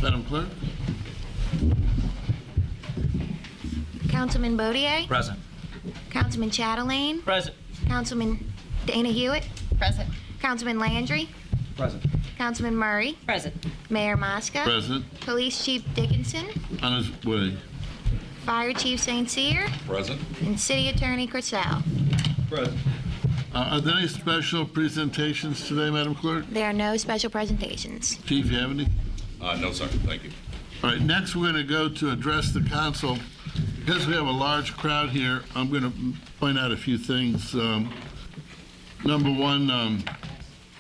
Madam Clerk? Councilman Bodier, Present. Councilman Chatelain, Present. Councilman Dana Hewitt, Present. Councilman Landry, Present. Councilman Murray, Present. Mayor Mosca, Present. Police Chief Dickinson, On his way. Fire Chief St. Cyr, Present. and City Attorney Crisell. Present. Are there any special presentations today, Madam Clerk? There are no special presentations. Chief, you have any? No, sir. Thank you. All right, next we're going to go to address the council. Because we have a large crowd here, I'm going to point out a few things. Number one,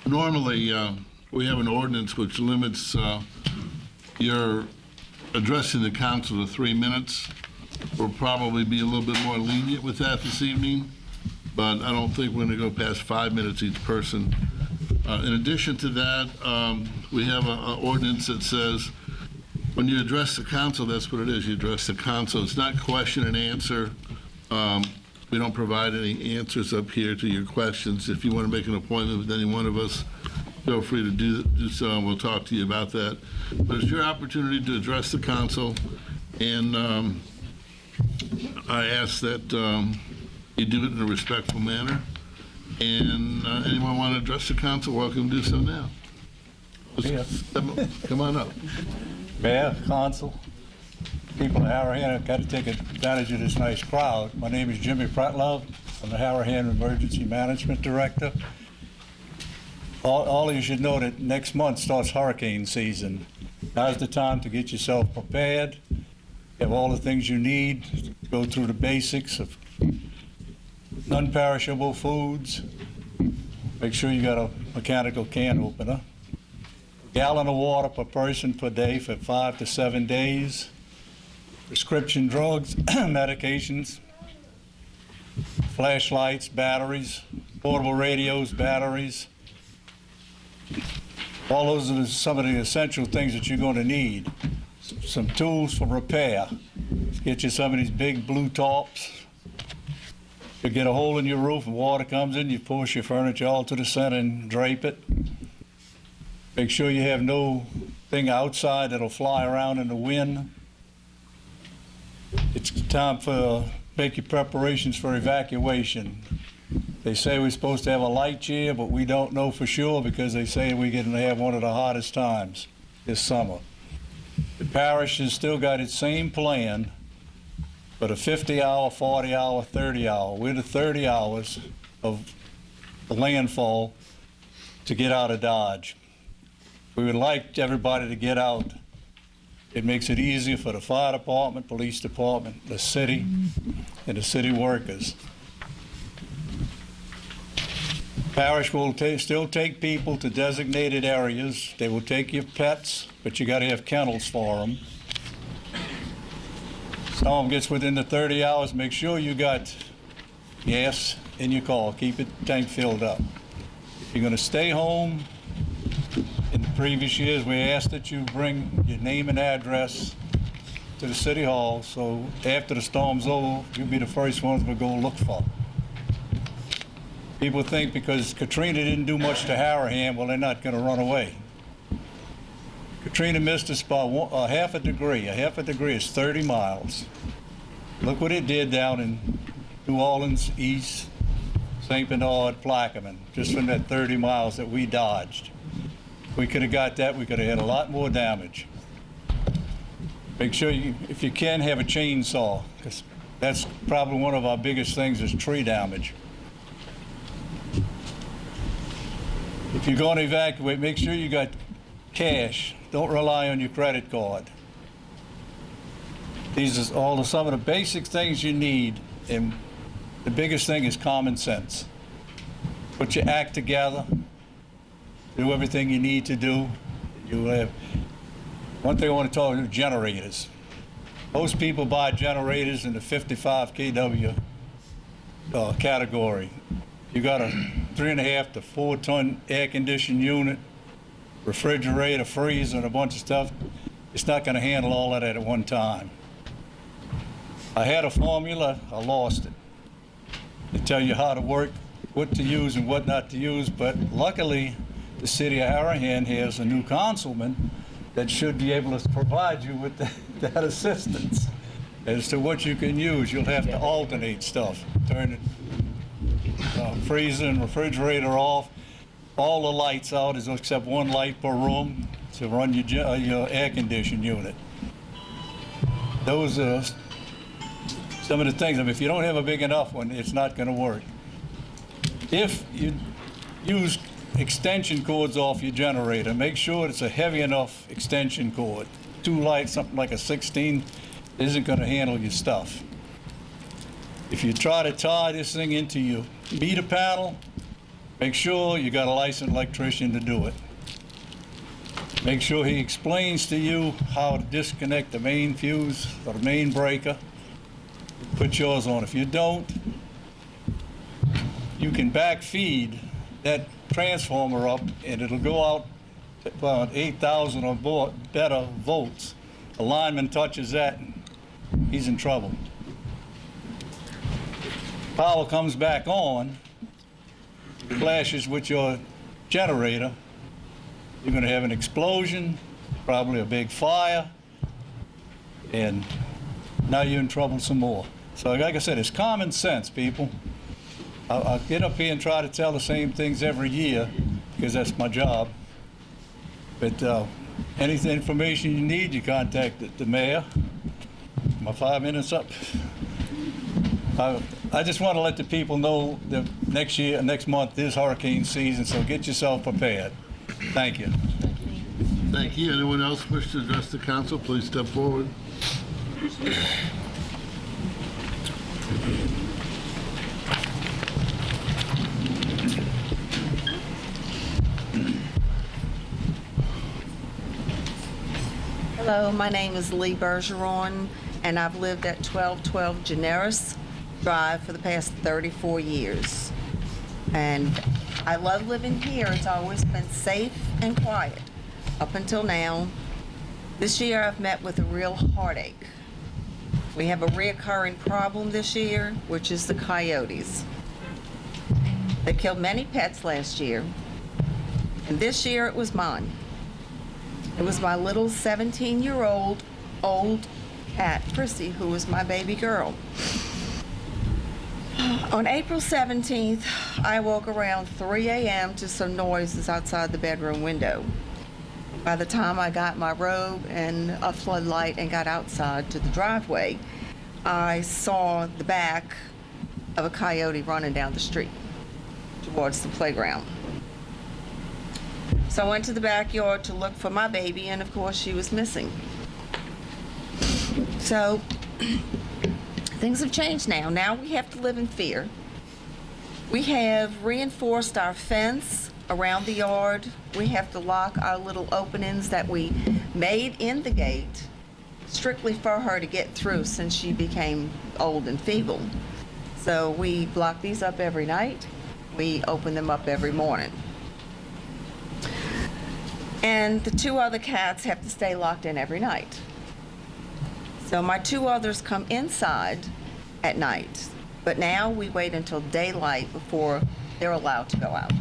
normally we have an ordinance which limits your addressing the council to 3 minutes. We'll probably be a little bit more lenient with that this evening, but I don't think we're going to go past 5 minutes each person. In addition to that, we have an ordinance that says when you address the council, that's what it is. You address the council. It's not question and answer. We don't provide any answers up here to your questions. If you want to make an appointment with any one of us, feel free to do so, and we'll talk to you about that. But it's your opportunity to address the council, and I ask that you do it in a respectful manner. And anyone want to address the council, welcome to do so now. Come on up. Mayor, Council, people of Harahan, I've got to take advantage of this nice crowd. My name is Jimmy Pretlove. I'm the Harahan Emergency Management Director. All of you should know that next month starts hurricane season. Now's the time to get yourself prepared, have all the things you need, go through the basics of non-perishable foods. Make sure you got a mechanical can opener. Gallon of water per person per day for 5 to 7 days. Prescription drugs, medications, flashlights, batteries, portable radios, batteries. All those are some of the essential things that you're going to need. Some tools for repair. Get you some of these big blue tops. You get a hole in your roof and water comes in, you push your furniture all to the center and drape it. Make sure you have no thing outside that'll fly around in the wind. It's time for make your preparations for evacuation. They say we're supposed to have a light year, but we don't know for sure because they say we're going to have one of the hottest times this summer. The parish has still got its same plan, but a 50-hour, 40-hour, 30-hour. We're the 30 hours of the landfall to get out of Dodge. We would like everybody to get out. It makes it easier for the fire department, police department, the city, and the city workers. Parish will still take people to designated areas. They will take your pets, but you got to have kennels for them. Someone gets within the 30 hours, make sure you got gas in your car. Keep it tank filled up. If you're going to stay home, in the previous years, we asked that you bring your name and address to the City Hall, so after the storm's over, you'll be the first ones we'll go look for. People think because Katrina didn't do much to Harahan, well, they're not going to run away. Katrina missed us by half a degree. A half a degree is 30 miles. Look what it did down in New Orleans, East, St. Bernard, Plaquemine, just from that 30 miles that we dodged. We could have got that, we could have had a lot more damage. Make sure you, if you can, have a chainsaw, because that's probably one of our biggest things is tree damage. If you're going to evacuate, make sure you got cash. Don't rely on your credit card. These are all some of the basic things you need, and the biggest thing is common sense. Put your act together. Do everything you need to do. You have one thing I want to talk about: generators. Most people buy generators in the 55 kW category. You got a 3.5 to 4 ton air conditioned unit, refrigerator, freezer, and a bunch of stuff. It's not going to handle all of that at one time. I had a formula, I lost it. They tell you how to work, what to use and what not to use, but luckily the city of Harahan has a new councilman that should be able to provide you with that assistance. As to what you can use, you'll have to alternate stuff. Turn the freezer and refrigerator off, all the lights out except one light per room to run your air conditioning unit. Those are some of the things. I mean, if you don't have a big enough one, it's not going to work. If you use extension cords off your generator, make sure it's a heavy enough extension cord. 2 lights, something like a 16, isn't going to handle your stuff. If you try to tie this thing into your meter panel, make sure you got a licensed electrician to do it. Make sure he explains to you how to disconnect the main fuse or the main breaker. Put yours on. If you don't, you can backfeed that transformer up and it'll go out about 8,000 or better volts. A lineman touches that, he's in trouble. Power comes back on, flashes with your generator, you're going to have an explosion, probably a big fire, and now you're in trouble some more. So like I said, it's common sense, people. I'll get up here and try to tell the same things every year because that's my job. But any information you need, you contact the mayor. My 5 minutes up. I just want to let the people know that next month is hurricane season, so get yourself prepared. Thank you. Thank you. Anyone else wish to address the council? Please step forward. Hello, my name is Lee Bergeron, and I've lived at 1212 Generis Drive for the past 34 years. And I love living here. It's always been safe and quiet up until now. This year I've met with a real heartache. We have a reoccurring problem this year, which is the coyotes. They killed many pets last year, and this year it was mine. It was my little 17-year-old old cat, Prissy, who was my baby girl. On April 17th, I woke around 3 a.m. to some noises outside the bedroom window. By the time I got my robe and a floodlight and got outside to the driveway, I saw the back of a coyote running down the street towards the playground. So I went to the backyard to look for my baby, and of course she was missing. So things have changed now. Now we have to live in fear. We have reinforced our fence around the yard. We have to lock our little openings that we made in the gate strictly for her to get through since she became old and feeble. So we block these up every night. We open them up every morning. And the 2 other cats have to stay locked in every night. So my 2 others come inside at night, but now we wait until daylight before they're allowed to go out.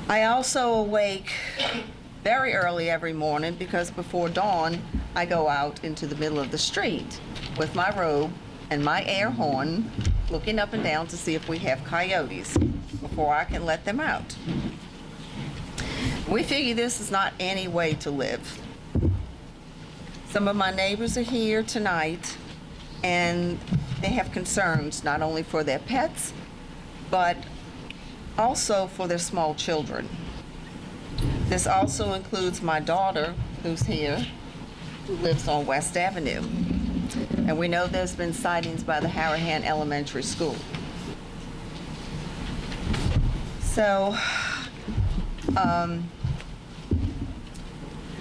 I also awake very early every morning because before dawn, I go out into the middle of the street with my robe and my air horn, looking up and down to see if we have coyotes before I can let them out. We figure this is not any way to live. Some of my neighbors are here tonight, and they have concerns not only for their pets, but also for their small children. This also includes my daughter, who's here, who lives on West Avenue. And we know there's been sightings by the Harahan Elementary School. So,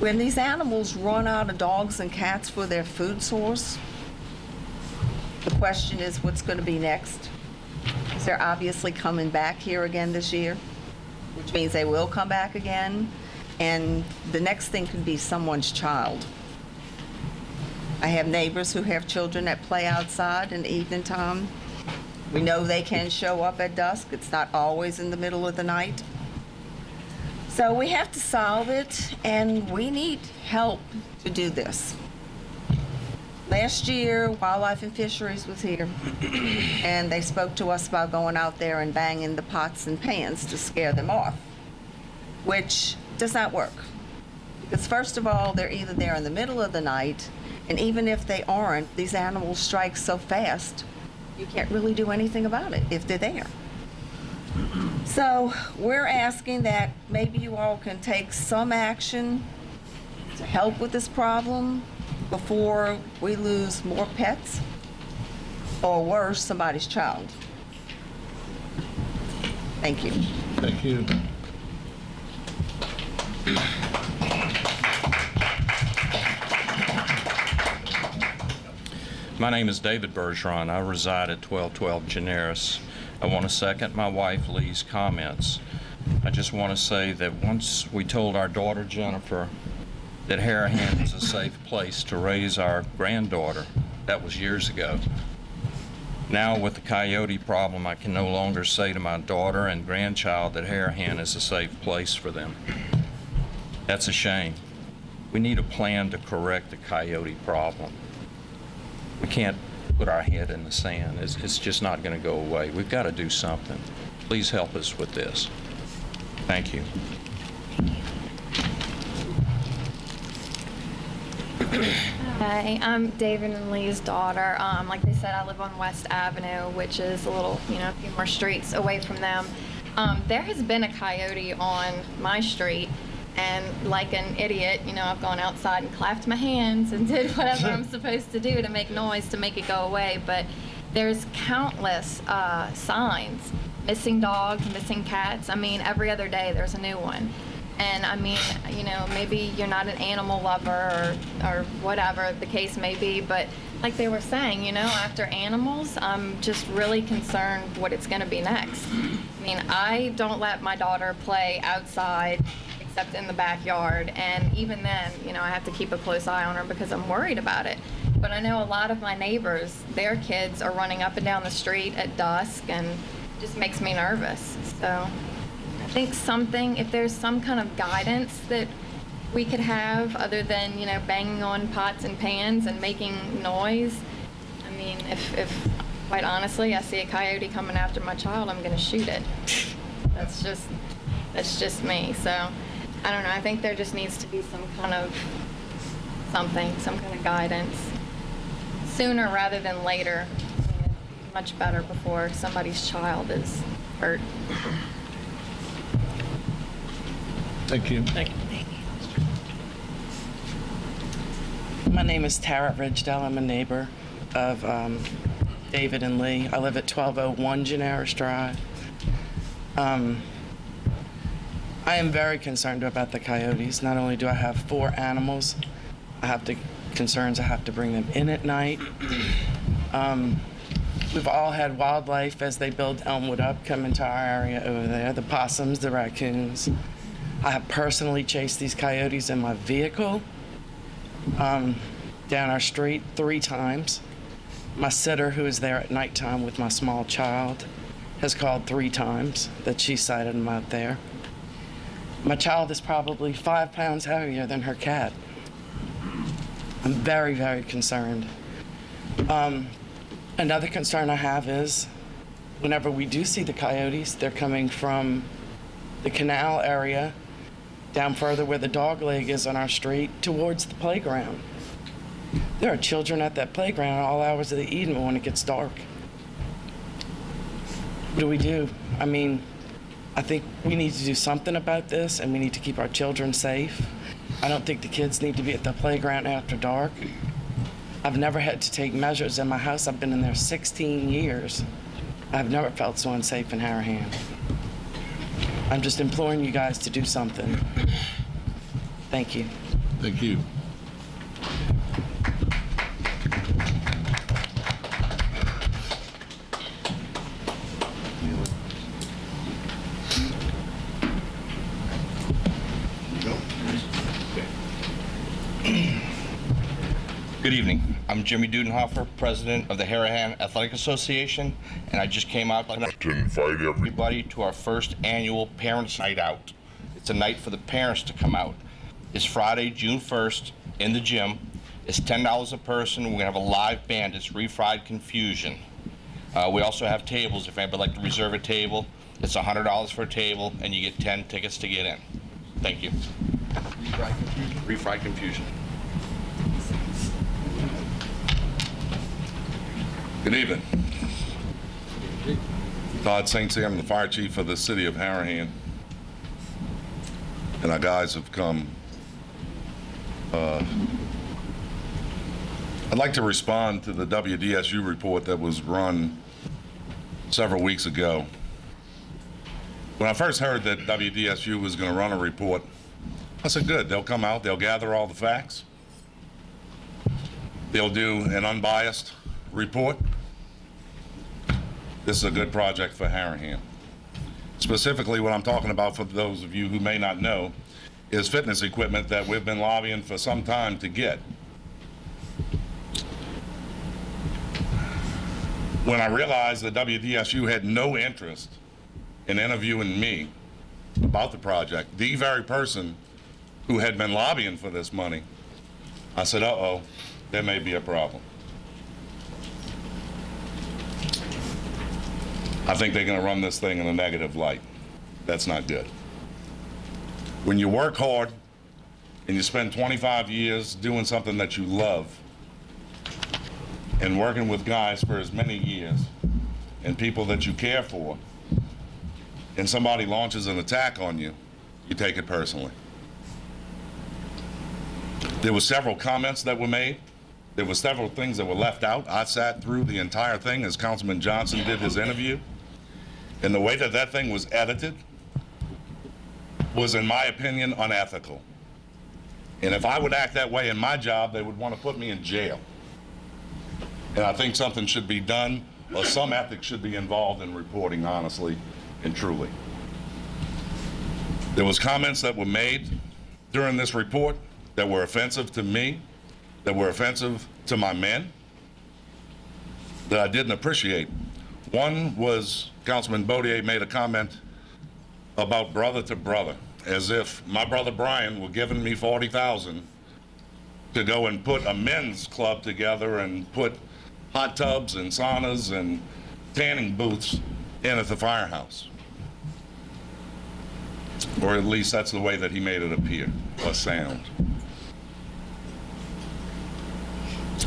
when these animals run out of dogs and cats for their food source, the question is what's going to be next? They're obviously coming back here again this year, which means they will come back again, and the next thing could be someone's child. I have neighbors who have children that play outside in the evening time. We know they can show up at dusk. It's not always in the middle of the night. So we have to solve it, and we need help to do this. Last year, Wildlife and Fisheries was here, and they spoke to us about going out there and banging the pots and pans to scare them off, which does not work. Because first of all, they're either there in the middle of the night, and even if they aren't, these animals strike so fast, you can't really do anything about it if they're there. So we're asking that maybe you all can take some action to help with this problem before we lose more pets, or worse, somebody's child. Thank you. Thank you. My name is David Bergeron. I reside at 1212 Generis. I want to second my wife Lee's comments. I just want to say that once we told our daughter Jennifer that Harahan was a safe place to raise our granddaughter, that was years ago. Now with the coyote problem, I can no longer say to my daughter and grandchild that Harahan is a safe place for them. That's a shame. We need a plan to correct the coyote problem. We can't put our head in the sand. It's just not going to go away. We've got to do something. Please help us with this. Thank you. Hi, I'm David and Lee's daughter. Like they said, I live on West Avenue, which is a little, a few more streets away from them. There has been a coyote on my street, and like an idiot, I've gone outside and clapped my hands and did whatever I'm supposed to do to make noise to make it go away. But there's countless signs, missing dogs, missing cats. Every other day there's a new one. And maybe you're not an animal lover or whatever the case may be, but like they were saying, after animals, I'm just really concerned what it's going to be next. I don't let my daughter play outside except in the backyard, and even then, I have to keep a close eye on her because I'm worried about it. But I know a lot of my neighbors, their kids are running up and down the street at dusk, and it just makes me nervous. So I think if there's some kind of guidance that we could have other than, banging on pots and pans and making noise. If quite honestly, I see a coyote coming after my child, I'm going to shoot it. That's just me. So I don't know. I think there just needs to be some kind of guidance sooner rather than later. Much better before somebody's child is hurt. Thank you. Thank you. My name is Tara Ridgedale. I'm a neighbor of David and Lee. I live at 1201 Generis Drive. I am very concerned about the coyotes. Not only do I have 4 animals, I have concerns I have to bring them in at night. We've all had wildlife as they build Elmwood up come into our area over there, the possums, the raccoons. I have personally chased these coyotes in my vehicle down our street 3 times. My sitter, who is there at nighttime with my small child, has called 3 times that she sighted them out there. My child is probably 5 pounds heavier than her cat. I'm very, very concerned. Another concern I have is whenever we do see the coyotes, they're coming from the canal area down further where the dog leg is on our street towards the playground. There are children at that playground all hours of the evening when it gets dark. What do we do? I think we need to do something about this, and we need to keep our children safe. I don't think the kids need to be at the playground after dark. I've never had to take measures in my house. I've been in there 16 years. I've never felt so unsafe in Harahan. I'm just imploring you guys to do something. Thank you. Thank you. Good evening. I'm Jimmy Dudenhofer, president of the Harahan Athletic Association, and I just came out to invite everybody to our first annual Parents' Night Out. It's a night for the parents to come out. It's Friday, June 1st, in the gym. It's $10 a person. We're gonna have a live band. It's Refried Confusion. We also have tables. If anybody would like to reserve a table, it's $100 for a table, and you get 10 tickets to get in. Thank you. Refried Confusion. Good evening. Todd St. Cyr, I'm the fire chief for the city of Harahan. And our guys have come. I'd like to respond to the WDSU report that was run several weeks ago. When I first heard that WDSU was going to run a report, I said, good, they'll come out, they'll gather all the facts, they'll do an unbiased report. This is a good project for Harahan. Specifically, what I'm talking about, for those of you who may not know, is fitness equipment that we've been lobbying for some time to get. When I realized that WDSU had no interest in interviewing me about the project, the very person who had been lobbying for this money, I said, uh-oh, there may be a problem. I think they're going to run this thing in a negative light. That's not good. When you work hard and you spend 25 years doing something that you love and working with guys for as many years and people that you care for, and somebody launches an attack on you, you take it personally. There were several comments that were made. There were several things that were left out. I sat through the entire thing as Councilman Johnson did his interview. And the way that that thing was edited was, in my opinion, unethical. And if I would act that way in my job, they would want to put me in jail. And I think something should be done, or some ethics should be involved in reporting honestly and truly. There was comments that were made during this report that were offensive to me, that were offensive to my men, that I didn't appreciate. One was Councilman Baudier made a comment about brother to brother, as if my brother Brian were giving me $40,000 to go and put a men's club together and put hot tubs and saunas and tanning booths in at the firehouse. Or at least that's the way that he made it appear or sound.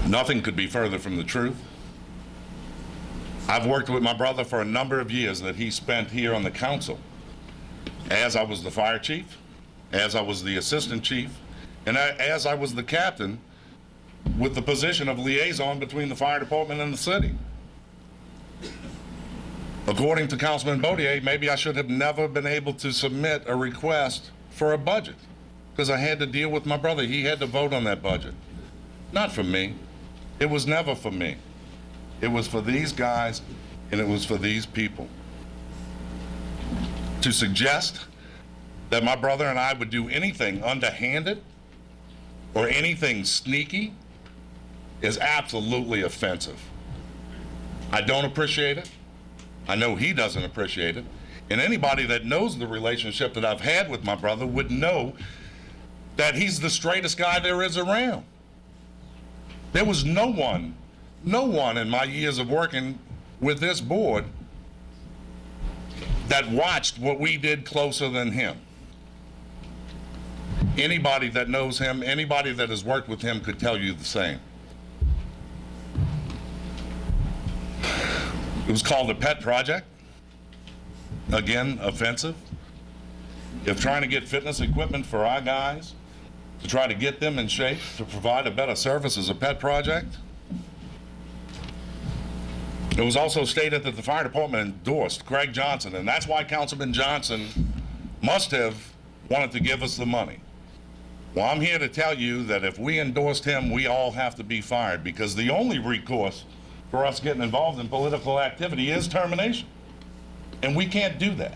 Nothing could be further from the truth. I've worked with my brother for a number of years that he spent here on the council, as I was the fire chief, as I was the assistant chief, and as I was the captain with the position of liaison between the fire department and the city. According to Councilman Baudier, maybe I should have never been able to submit a request for a budget because I had to deal with my brother. He had to vote on that budget. Not for me. It was never for me. It was for these guys, and it was for these people. To suggest that my brother and I would do anything underhanded or anything sneaky is absolutely offensive. I don't appreciate it. I know he doesn't appreciate it. And anybody that knows the relationship that I've had with my brother would know that he's the straightest guy there is around. There was no one in my years of working with this board that watched what we did closer than him. Anybody that knows him, anybody that has worked with him could tell you the same. It was called a pet project. Again, offensive. If trying to get fitness equipment for our guys, to try to get them in shape, to provide a better service is a pet project. It was also stated that the fire department endorsed Craig Johnson, and that's why Councilman Johnson must have wanted to give us the money. Well, I'm here to tell you that if we endorsed him, we all have to be fired, because the only recourse for us getting involved in political activity is termination. And we can't do that.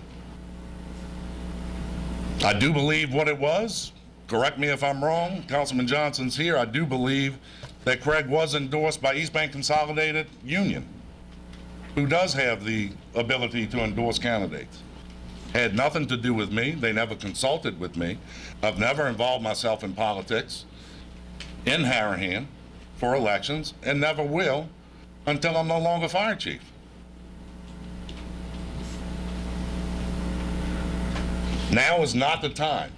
I do believe what it was. Correct me if I'm wrong. Councilman Johnson's here. I do believe that Craig was endorsed by East Bank Consolidated Union, who does have the ability to endorse candidates. Had nothing to do with me. They never consulted with me. I've never involved myself in politics in Harahan for elections and never will until I'm no longer fire chief. Now is not the time,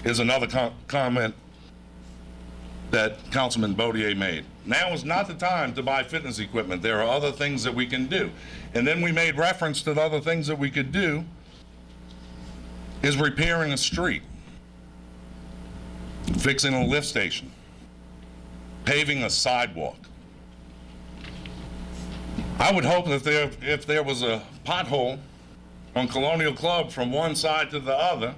is another comment that Councilman Baudier made. Now is not the time to buy fitness equipment. There are other things that we can do. And then we made reference to the other things that we could do is repairing a street, fixing a lift station, paving a sidewalk. I would hope that if there was a pothole on Colonial Club from one side to the other,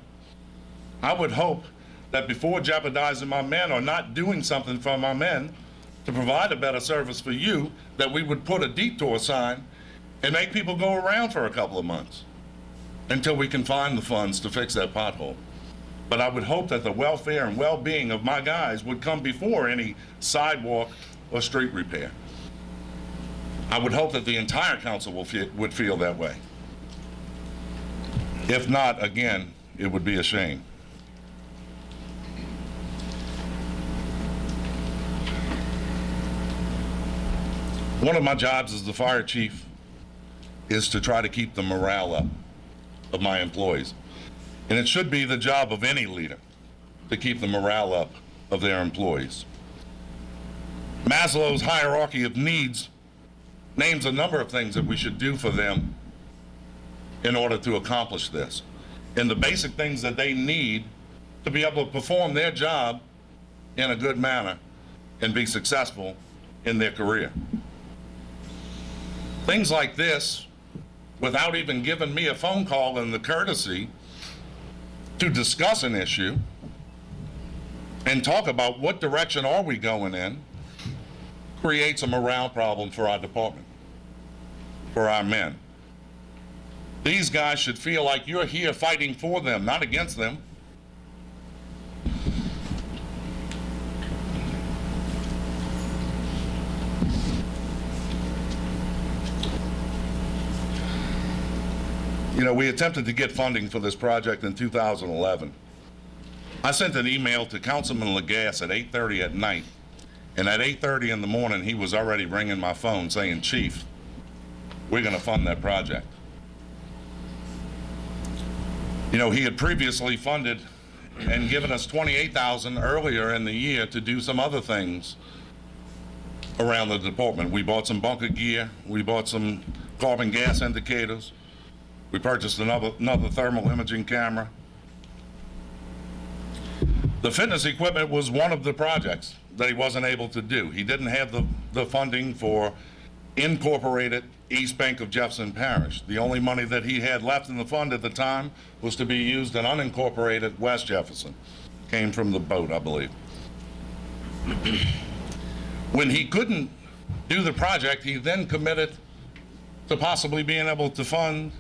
I would hope that before jeopardizing my men or not doing something for my men to provide a better service for you, that we would put a detour sign and make people go around for a couple of months until we can find the funds to fix that pothole. But I would hope that the welfare and well-being of my guys would come before any sidewalk or street repair. I would hope that the entire council would feel that way. If not, again, it would be a shame. One of my jobs as the fire chief is to try to keep the morale up of my employees. And it should be the job of any leader to keep the morale up of their employees. Maslow's hierarchy of needs names a number of things that we should do for them in order to accomplish this. And the basic things that they need to be able to perform their job in a good manner and be successful in their career. Things like this, without even giving me a phone call and the courtesy to discuss an issue and talk about what direction are we going in, creates a morale problem for our department, for our men. These guys should feel like you're here fighting for them, not against them. You know, we attempted to get funding for this project in 2011. I sent an email to Councilman Lagasse at 8:30 at night, and at 8:30 in the morning, he was already ringing my phone saying, "Chief, we're gonna fund that project." You know, he had previously funded and given us $28,000 earlier in the year to do some other things around the department. We bought some bunker gear, we bought some carbon gas indicators, we purchased another thermal imaging camera. The fitness equipment was one of the projects that he wasn't able to do. He didn't have the funding for incorporated East Bank of Jefferson Parish. The only money that he had left in the fund at the time was to be used in unincorporated West Jefferson. Came from the boat, I believe. When he couldn't do the project, he then committed to possibly being able to fund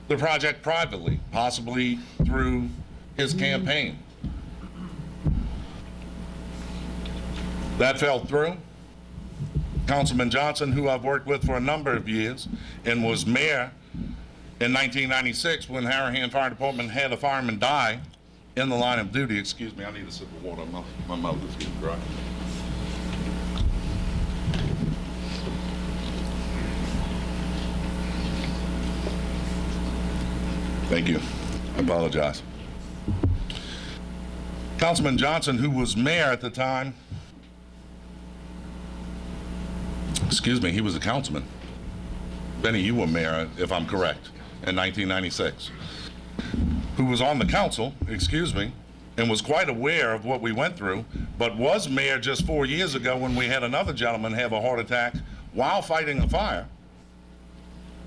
the project privately, possibly through his campaign. That fell through. Councilman Johnson, who I've worked with for a number of years and was mayor in 1996 when Harahan Fire Department had a fireman die in the line of duty. Excuse me, I need a sip of water. My mouth is getting dry. Thank you. I apologize. Councilman Johnson, who was mayor at the time, excuse me, he was a councilman. Benny, you were mayor, if I'm correct, in 1996. Who was on the council, excuse me, and was quite aware of what we went through, but was mayor just 4 years ago when we had another gentleman have a heart attack while fighting a fire,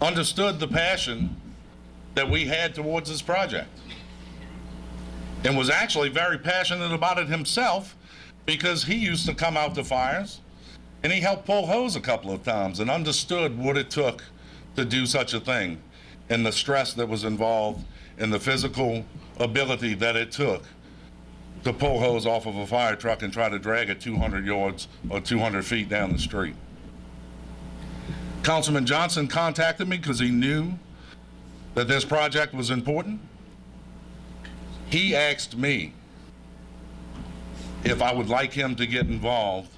understood the passion that we had towards this project, and was actually very passionate about it himself because he used to come out to fires and he helped pull hose a couple of times and understood what it took to do such a thing and the stress that was involved and the physical ability that it took to pull hose off of a fire truck and try to drag it 200 yards or 200 feet down the street. Councilman Johnson contacted me because he knew that this project was important, he asked me if I would like him to get involved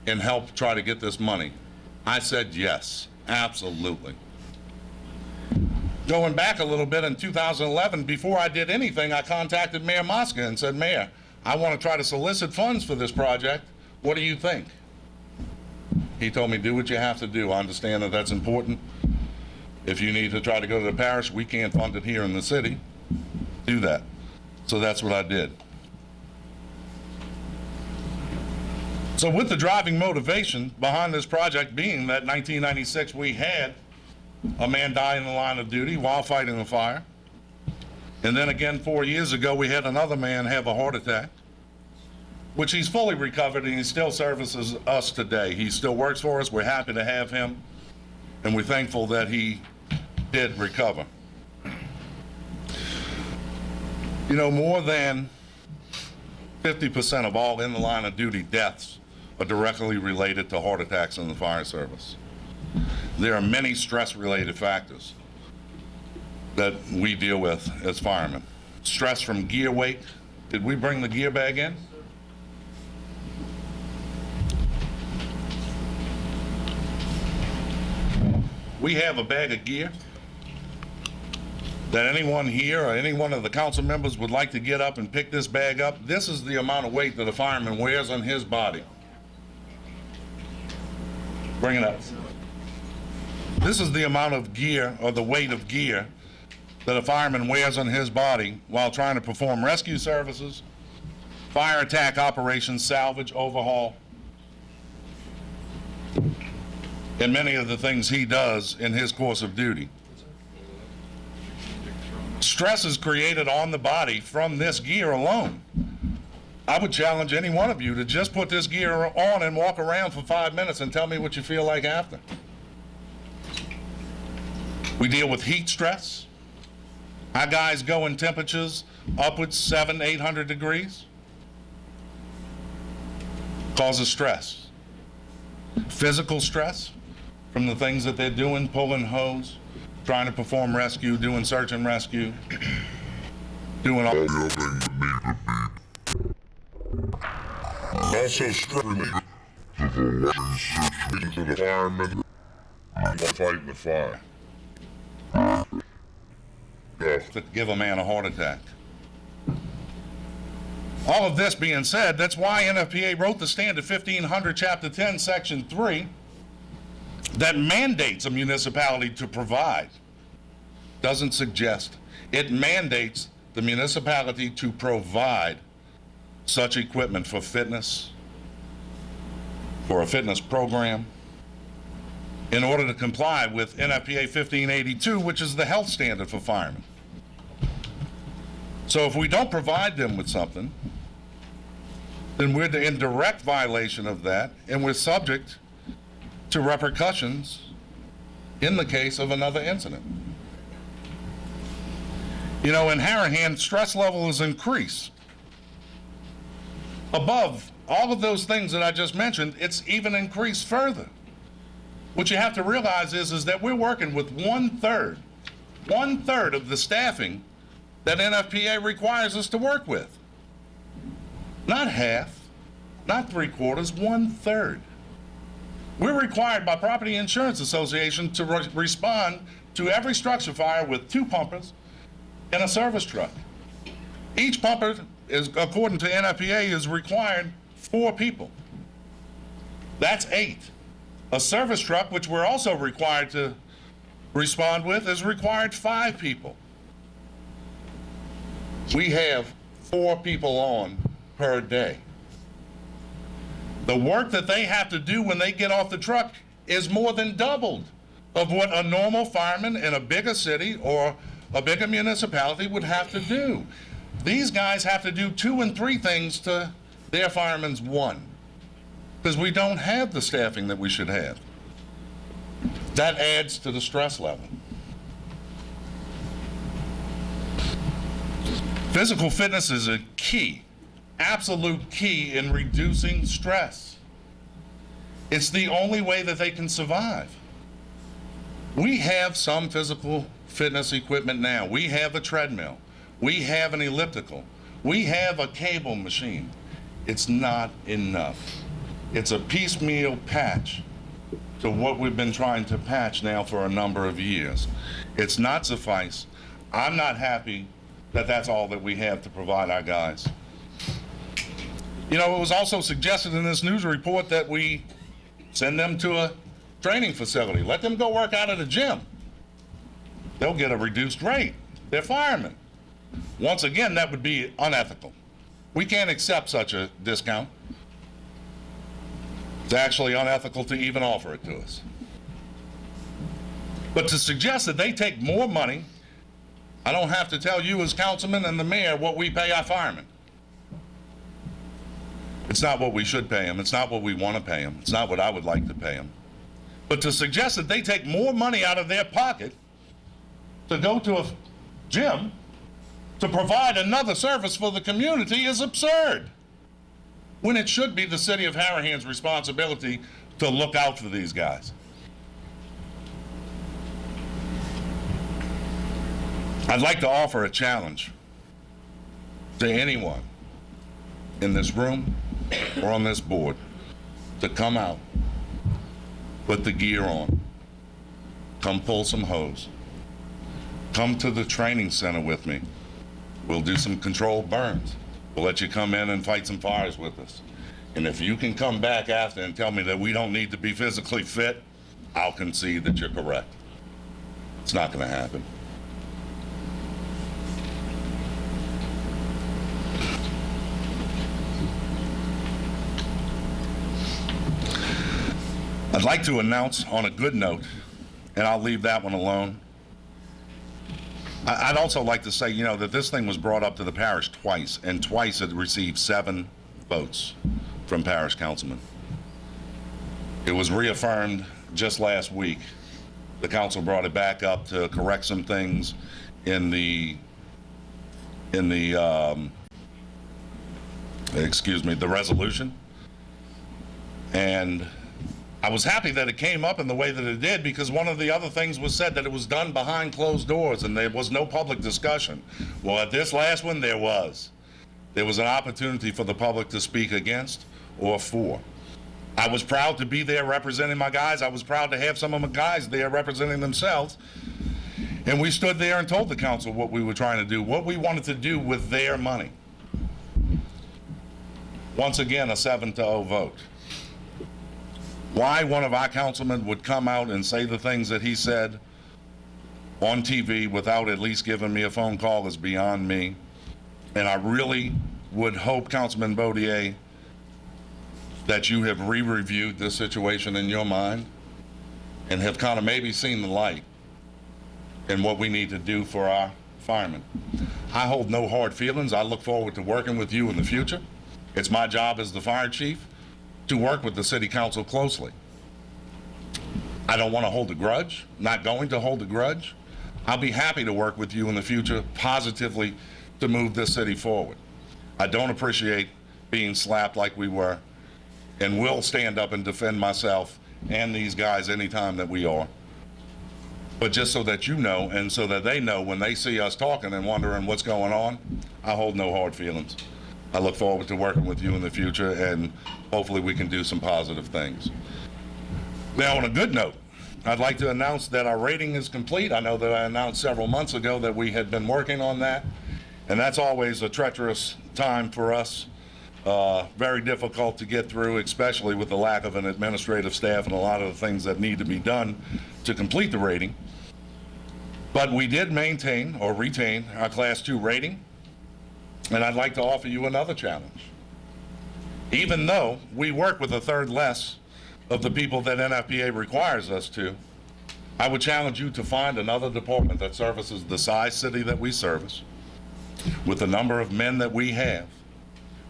and help try to get this money. I said yes, absolutely. Going back a little bit, in 2011, before I did anything, I contacted Mayor Mosca and said, Mayor, I want to try to solicit funds for this project. What do you think? He told me, do what you have to do. I understand that that's important. If you need to try to go to the parish, we can't fund it here in the city. Do that. So that's what I did. So with the driving motivation behind this project being that 1996 we had a man die in the line of duty while fighting a fire. And then again 4 years ago we had another man have a heart attack, which he's fully recovered and he still services us today. He still works for us. We're happy to have him and we're thankful that he did recover. You know, more than 50% of all in the line of duty deaths are directly related to heart attacks in the fire service. There are many stress-related factors that we deal with as firemen. Stress from gear weight. Did we bring the gear bag in? We have a bag of gear that anyone here or any one of the council members would like to get up and pick this bag up. This is the amount of weight that a fireman wears on his body. Bring it up. This is the amount of gear, or the weight of gear, that a fireman wears on his body while trying to perform rescue services, fire attack operations, salvage, overhaul, and many of the things he does in his course of duty. Stress is created on the body from this gear alone. I would challenge any one of you to just put this gear on and walk around for 5 minutes and tell me what you feel like after. We deal with heat stress. Our guys go in temperatures upwards 700, 800 degrees. Causes stress. Physical stress from the things that they're doing, pulling hose, trying to perform rescue, doing search and rescue, doing all the things that need to be. Also stress to the situation to the firemen fighting the fire. To give a man a heart attack. All of this being said, that's why NFPA wrote the Standard 1500, Chapter 10, Section 3, that mandates a municipality to provide. Doesn't suggest. It mandates the municipality to provide such equipment for fitness, for a fitness program, in order to comply with NFPA 1582, which is the health standard for firemen. So if we don't provide them with something, then we're in direct violation of that, and we're subject to repercussions in the case of another incident. You know, in Harahan, stress level is increased. Above all of those things that I just mentioned, it's even increased further. What you have to realize is that we're working with one third of the staffing that NFPA requires us to work with. Not half, not 3/4, 1/3. We're required by Property Insurance Association to respond to every structure fire with 2 pumpers and a service truck. Each pumper is, according to NFPA, is required 4 people. That's 8. A service truck, which we're also required to respond with, is required 5 people. We have 4 people on per day. The work that they have to do when they get off the truck is more than doubled of what a normal fireman in a bigger city or a bigger municipality would have to do. These guys have to do 2 and 3 things to their fireman's 1, because we don't have the staffing that we should have. That adds to the stress level. Physical fitness is a key, absolute key in reducing stress. It's the only way that they can survive. We have some physical fitness equipment now. We have a treadmill. We have an elliptical. We have a cable machine. It's not enough. It's a piecemeal patch to what we've been trying to patch now for a number of years. It's not suffice. I'm not happy that that's all that we have to provide our guys. You know, it was also suggested in this news report that we send them to a training facility. Let them go work out at a gym. They'll get a reduced rate. They're firemen. Once again, that would be unethical. We can't accept such a discount. It's actually unethical to even offer it to us. But to suggest that they take more money, I don't have to tell you as councilman and the mayor what we pay our firemen. It's not what we should pay them. It's not what we want to pay them. It's not what I would like to pay them. But to suggest that they take more money out of their pocket to go to a gym to provide another service for the community is absurd, when it should be the city of Harahan's responsibility to look out for these guys. I'd like to offer a challenge to anyone in this room or on this board to come out, put the gear on, come pull some hose, come to the training center with me. We'll do some controlled burns. We'll let you come in and fight some fires with us. And if you can come back after and tell me that we don't need to be physically fit, I'll concede that you're correct. It's not going to happen. I'd like to announce on a good note, and I'll leave that one alone. I'd also like to say, you know, that this thing was brought up to the parish twice, and twice it received 7 votes from parish councilmen. It was reaffirmed just last week. The council brought it back up to correct some things in the resolution. And I was happy that it came up in the way that it did, because one of the other things was said that it was done behind closed doors and there was no public discussion. Well, at this last one, there was. There was an opportunity for the public to speak against or for. I was proud to be there representing my guys. I was proud to have some of my guys there representing themselves. And we stood there and told the council what we were trying to do, what we wanted to do with their money. Once again, a 7-0 vote. Why one of our councilmen would come out and say the things that he said on TV without at least giving me a phone call is beyond me. And I really would hope, Councilman Baudier, that you have re-reviewed this situation in your mind and have kind of maybe seen the light in what we need to do for our firemen. I hold no hard feelings. I look forward to working with you in the future. It's my job as the fire chief to work with the city council closely. I don't want to hold a grudge, not going to hold a grudge. I'll be happy to work with you in the future positively to move this city forward. I don't appreciate being slapped like we were, and will stand up and defend myself and these guys anytime that we are. But just so that you know, and so that they know when they see us talking and wondering what's going on, I hold no hard feelings. I look forward to working with you in the future, and hopefully we can do some positive things. Now, on a good note, I'd like to announce that our rating is complete. I know that I announced several months ago that we had been working on that, and that's always a treacherous time for us. Very difficult to get through, especially with the lack of an administrative staff and a lot of the things that need to be done to complete the rating. But we did maintain or retain our Class 2 rating. And I'd like to offer you another challenge. Even though we work with a third less of the people that NFPA requires us to, I would challenge you to find another department that services the size city that we service, with the number of men that we have,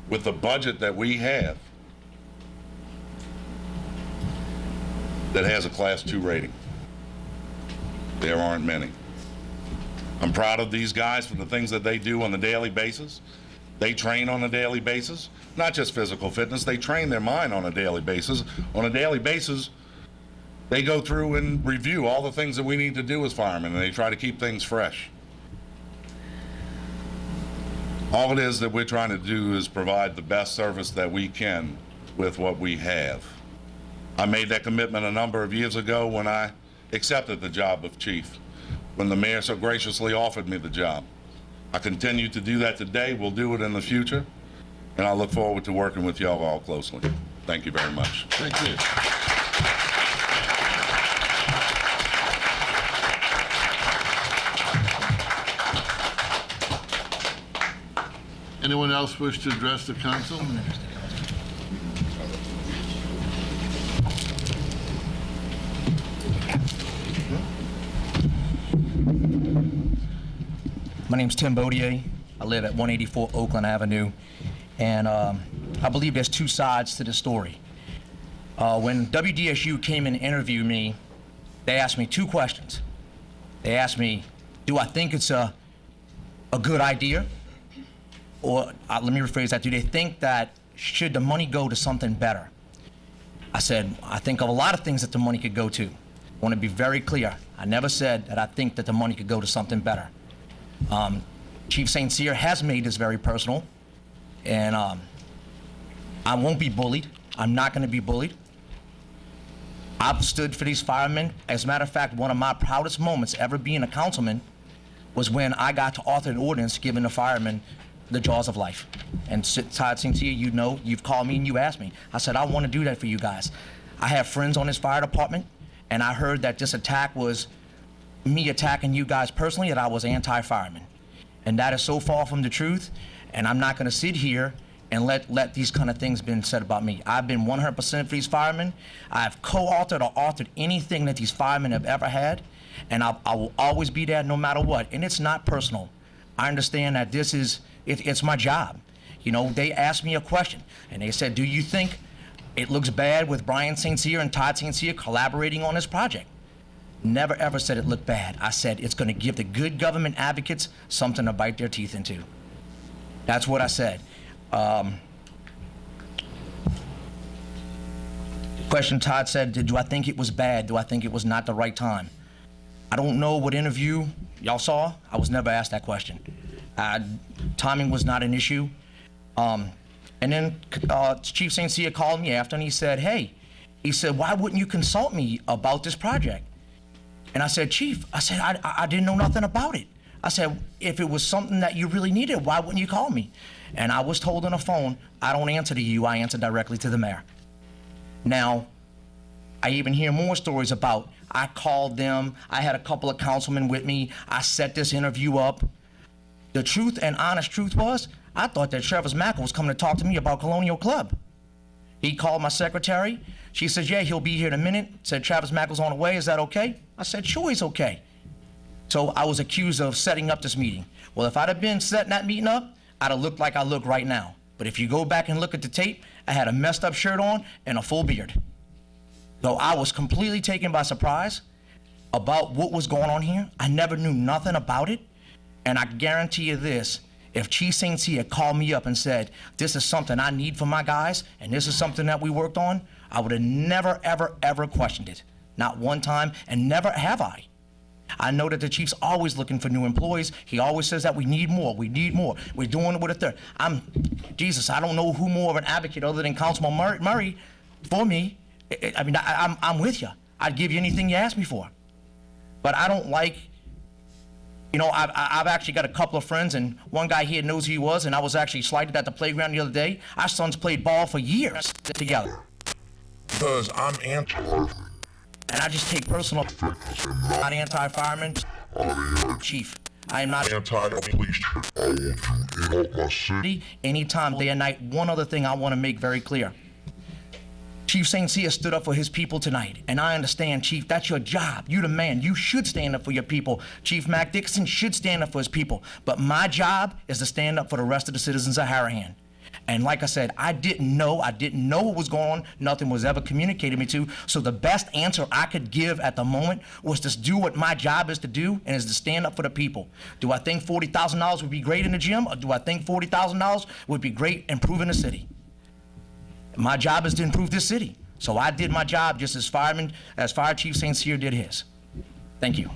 with the budget that we have, that has a Class 2 rating. There aren't many. I'm proud of these guys for the things that they do on a daily basis. They train on a daily basis, not just physical fitness. They train their mind on a daily basis. On a daily basis, They go through and review all the things that we need to do as firemen, and they try to keep things fresh. All it is that we're trying to do is provide the best service that we can with what we have. I made that commitment a number of years ago when I accepted the job of chief, when the mayor so graciously offered me the job. I continue to do that today. We'll do it in the future, and I look forward to working with y'all all closely. Thank you very much. Thank you. Anyone else wish to address the council? My name's Tim Bodier. I live at 184 Oakland Avenue, and I believe there's two sides to the story. When WDSU came and interviewed me, they asked me two questions. They asked me, do I think it's a good idea? Or let me rephrase that, do they think that should the money go to something better? I said, I think of a lot of things that the money could go to. I want to be very clear. I never said that I think that the money could go to something better. Chief St. Cyr has made this very personal, and I won't be bullied. I'm not going to be bullied. I've stood for these firemen. As a matter of fact, one of my proudest moments ever being a councilman was when I got to author an ordinance giving the firemen the jaws of life. And Todd St. Cyr, you know, you've called me and you asked me. I said, I want to do that for you guys. I have friends on this fire department, and I heard that this attack was me attacking you guys personally, that I was anti-fireman. And that is so far from the truth, and I'm not going to sit here and let these kind of things been said about me. I've been 100% for these firemen. I've co-authored or authored anything that these firemen have ever had, and I will always be there no matter what. And it's not personal. I understand that this is, it's my job. You know, they asked me a question, and they said, do you think it looks bad with Brian St. Cyr and Todd St. Cyr collaborating on this project? Never ever said it looked bad. I said it's going to give the good government advocates something to bite their teeth into. That's what I said. Question Todd said, do I think it was bad? Do I think it was not the right time? I don't know what interview y'all saw. I was never asked that question. Timing was not an issue. And then Chief St. Cyr called me after and he said, hey, he said, why wouldn't you consult me about this project? And I said, Chief, I said, I didn't know nothing about it. I said, if it was something that you really needed, why wouldn't you call me? And I was told on the phone, I don't answer to you, I answer directly to the mayor. Now, I even hear more stories about, I called them, I had a couple of councilmen with me, I set this interview up. The truth and honest truth was, I thought that Travis Mackle was coming to talk to me about Colonial Club. He called my secretary. She says, yeah, he'll be here in a minute. Said, Travis Mackle's on the way, is that okay? I said, sure, he's okay. So I was accused of setting up this meeting. Well, if I'd have been setting that meeting up, I'd have looked like I look right now. But if you go back and look at the tape, I had a messed up shirt on and a full beard. So I was completely taken by surprise about what was going on here. I never knew nothing about it. And I guarantee you this, if Chief St. Cyr had called me up and said, this is something I need for my guys, and this is something that we worked on, I would have never, ever, ever questioned it. Not one time, and never have I. I know that the chief's always looking for new employees. He always says that we need more, we're doing it with a third. Jesus, I don't know who more of an advocate other than Councilman Murray for me. I mean, I'm with you. I'd give you anything you ask me for. But I don't like, you know, I've actually got a couple of friends, and one guy here knows who he was, and I was actually slighted at the playground the other day. Our sons played ball for years together. Because I'm anti. And I just take personal, not anti-fireman, chief. I am not Anti-police. I want you to help my city. Anytime, day and night. One other thing I want to make very clear. Chief St. Cyr stood up for his people tonight, and I understand, Chief, that's your job. You're the man. You should stand up for your people. Chief Mac Dixon should stand up for his people. But my job is to stand up for the rest of the citizens of Harahan. And like I said, I didn't know what was going on. Nothing was ever communicated to me to. So the best answer I could give at the moment was to do what my job is to do, and is to stand up for the people. Do I think $40,000 would be great in the gym, or do I think $40,000 would be great improving the city? My job is to improve this city. So I did my job just as Fire Chief St. Cyr did his. Thank you.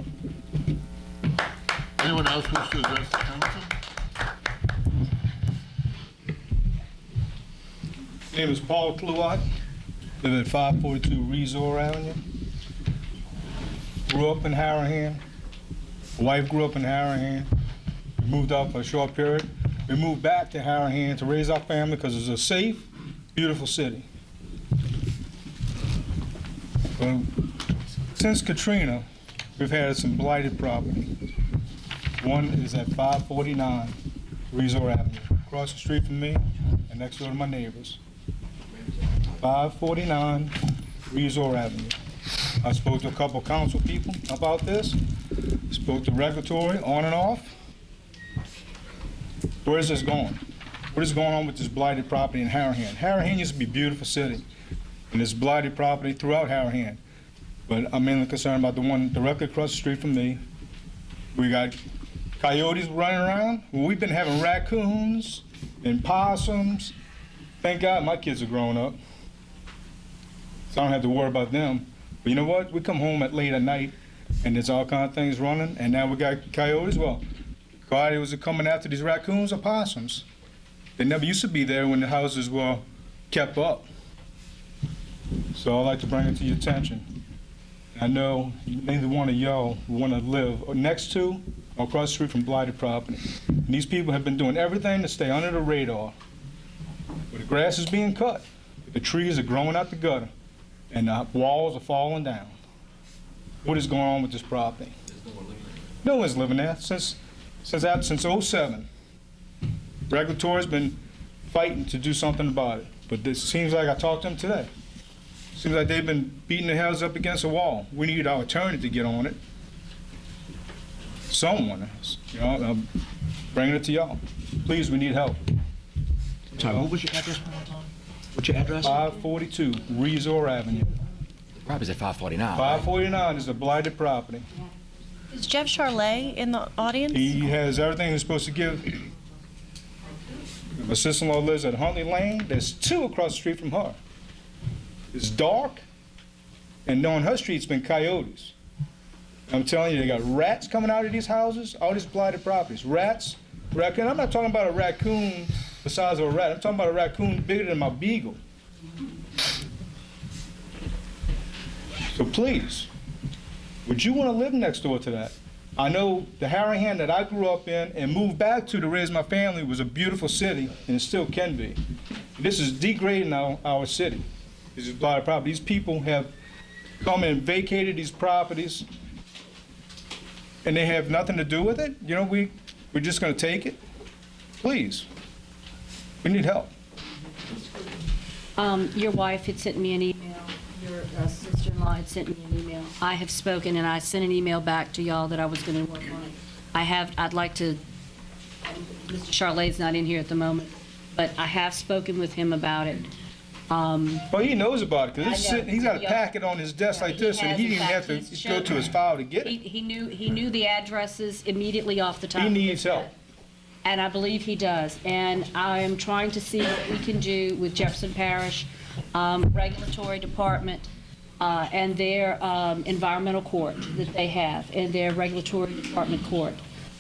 Anyone else wish to address the council? My name is Paul Kluwat. Live at 542 Resor Avenue. Grew up in Harahan. Wife grew up in Harahan. We moved out for a short period. We moved back to Harahan to raise our family because it's a safe, beautiful city. Since Katrina, we've had some blighted property. One is at 549 Resor Avenue, across the street from me and next door to my neighbors. 549 Resor Avenue. I spoke to a couple council people about this. Spoke to regulatory on and off. Where is this going? What is going on with this blighted property in Harahan? Harahan used to be a beautiful city, and there's blighted property throughout Harahan. But I'm mainly concerned about the one directly across the street from me. We got coyotes running around. Well, we've been having raccoons and possums. Thank God my kids are growing up, so I don't have to worry about them. But you know what? We come home late at night, and there's all kind of things running, and now we got coyotes. Well, coyotes are coming after these raccoons or possums. They never used to be there when the houses were kept up. So I'd like to bring it to your attention. I know neither one of y'all want to live next to or across the street from blighted property. And these people have been doing everything to stay under the radar. But the grass is being cut, the trees are growing out the gutter, and the walls are falling down. What is going on with this property? No one's living there since 07. Regulatory's been fighting to do something about it, but it seems like I talked to them today. Seems like they've been beating their heads up against a wall. We need our attorney to get on it. Someone else, I'm bringing it to y'all. Please, we need help. Sorry, what was your address? What's your address? 542 Resor Avenue. Property's at 549. 549 is a blighted property. Is Jeff Charlet in the audience? He has everything he's supposed to give. My sister-in-law lives at Huntley Lane. There's two across the street from her. It's dark, and on her street's been coyotes. I'm telling you, they got rats coming out of these houses, all these blighted properties. Rats, raccoon. I'm not talking about a raccoon the size of a rat. I'm talking about a raccoon bigger than my beagle. So please, would you want to live next door to that? I know the Harahan that I grew up in and moved back to raise my family was a beautiful city, and it still can be. This is degrading our city. This is blighted property. These people have come and vacated these properties, and they have nothing to do with it. We're just going to take it. Please, we need help. Your wife had sent me an email. Your sister-in-law had sent me an email. I have spoken, and I sent an email back to y'all that I was going to work on it. I'd like to, Mr. Charlet's not in here at the moment, but I have spoken with him about it. Well, he knows about it because he's got a packet on his desk like this, and he didn't have to go to his file to get it. He knew the addresses immediately off the top He of his needs help. head. And I believe he does. And I am trying to see what we can do with Jefferson Parish Regulatory Department and their environmental court that they have, and their regulatory department court,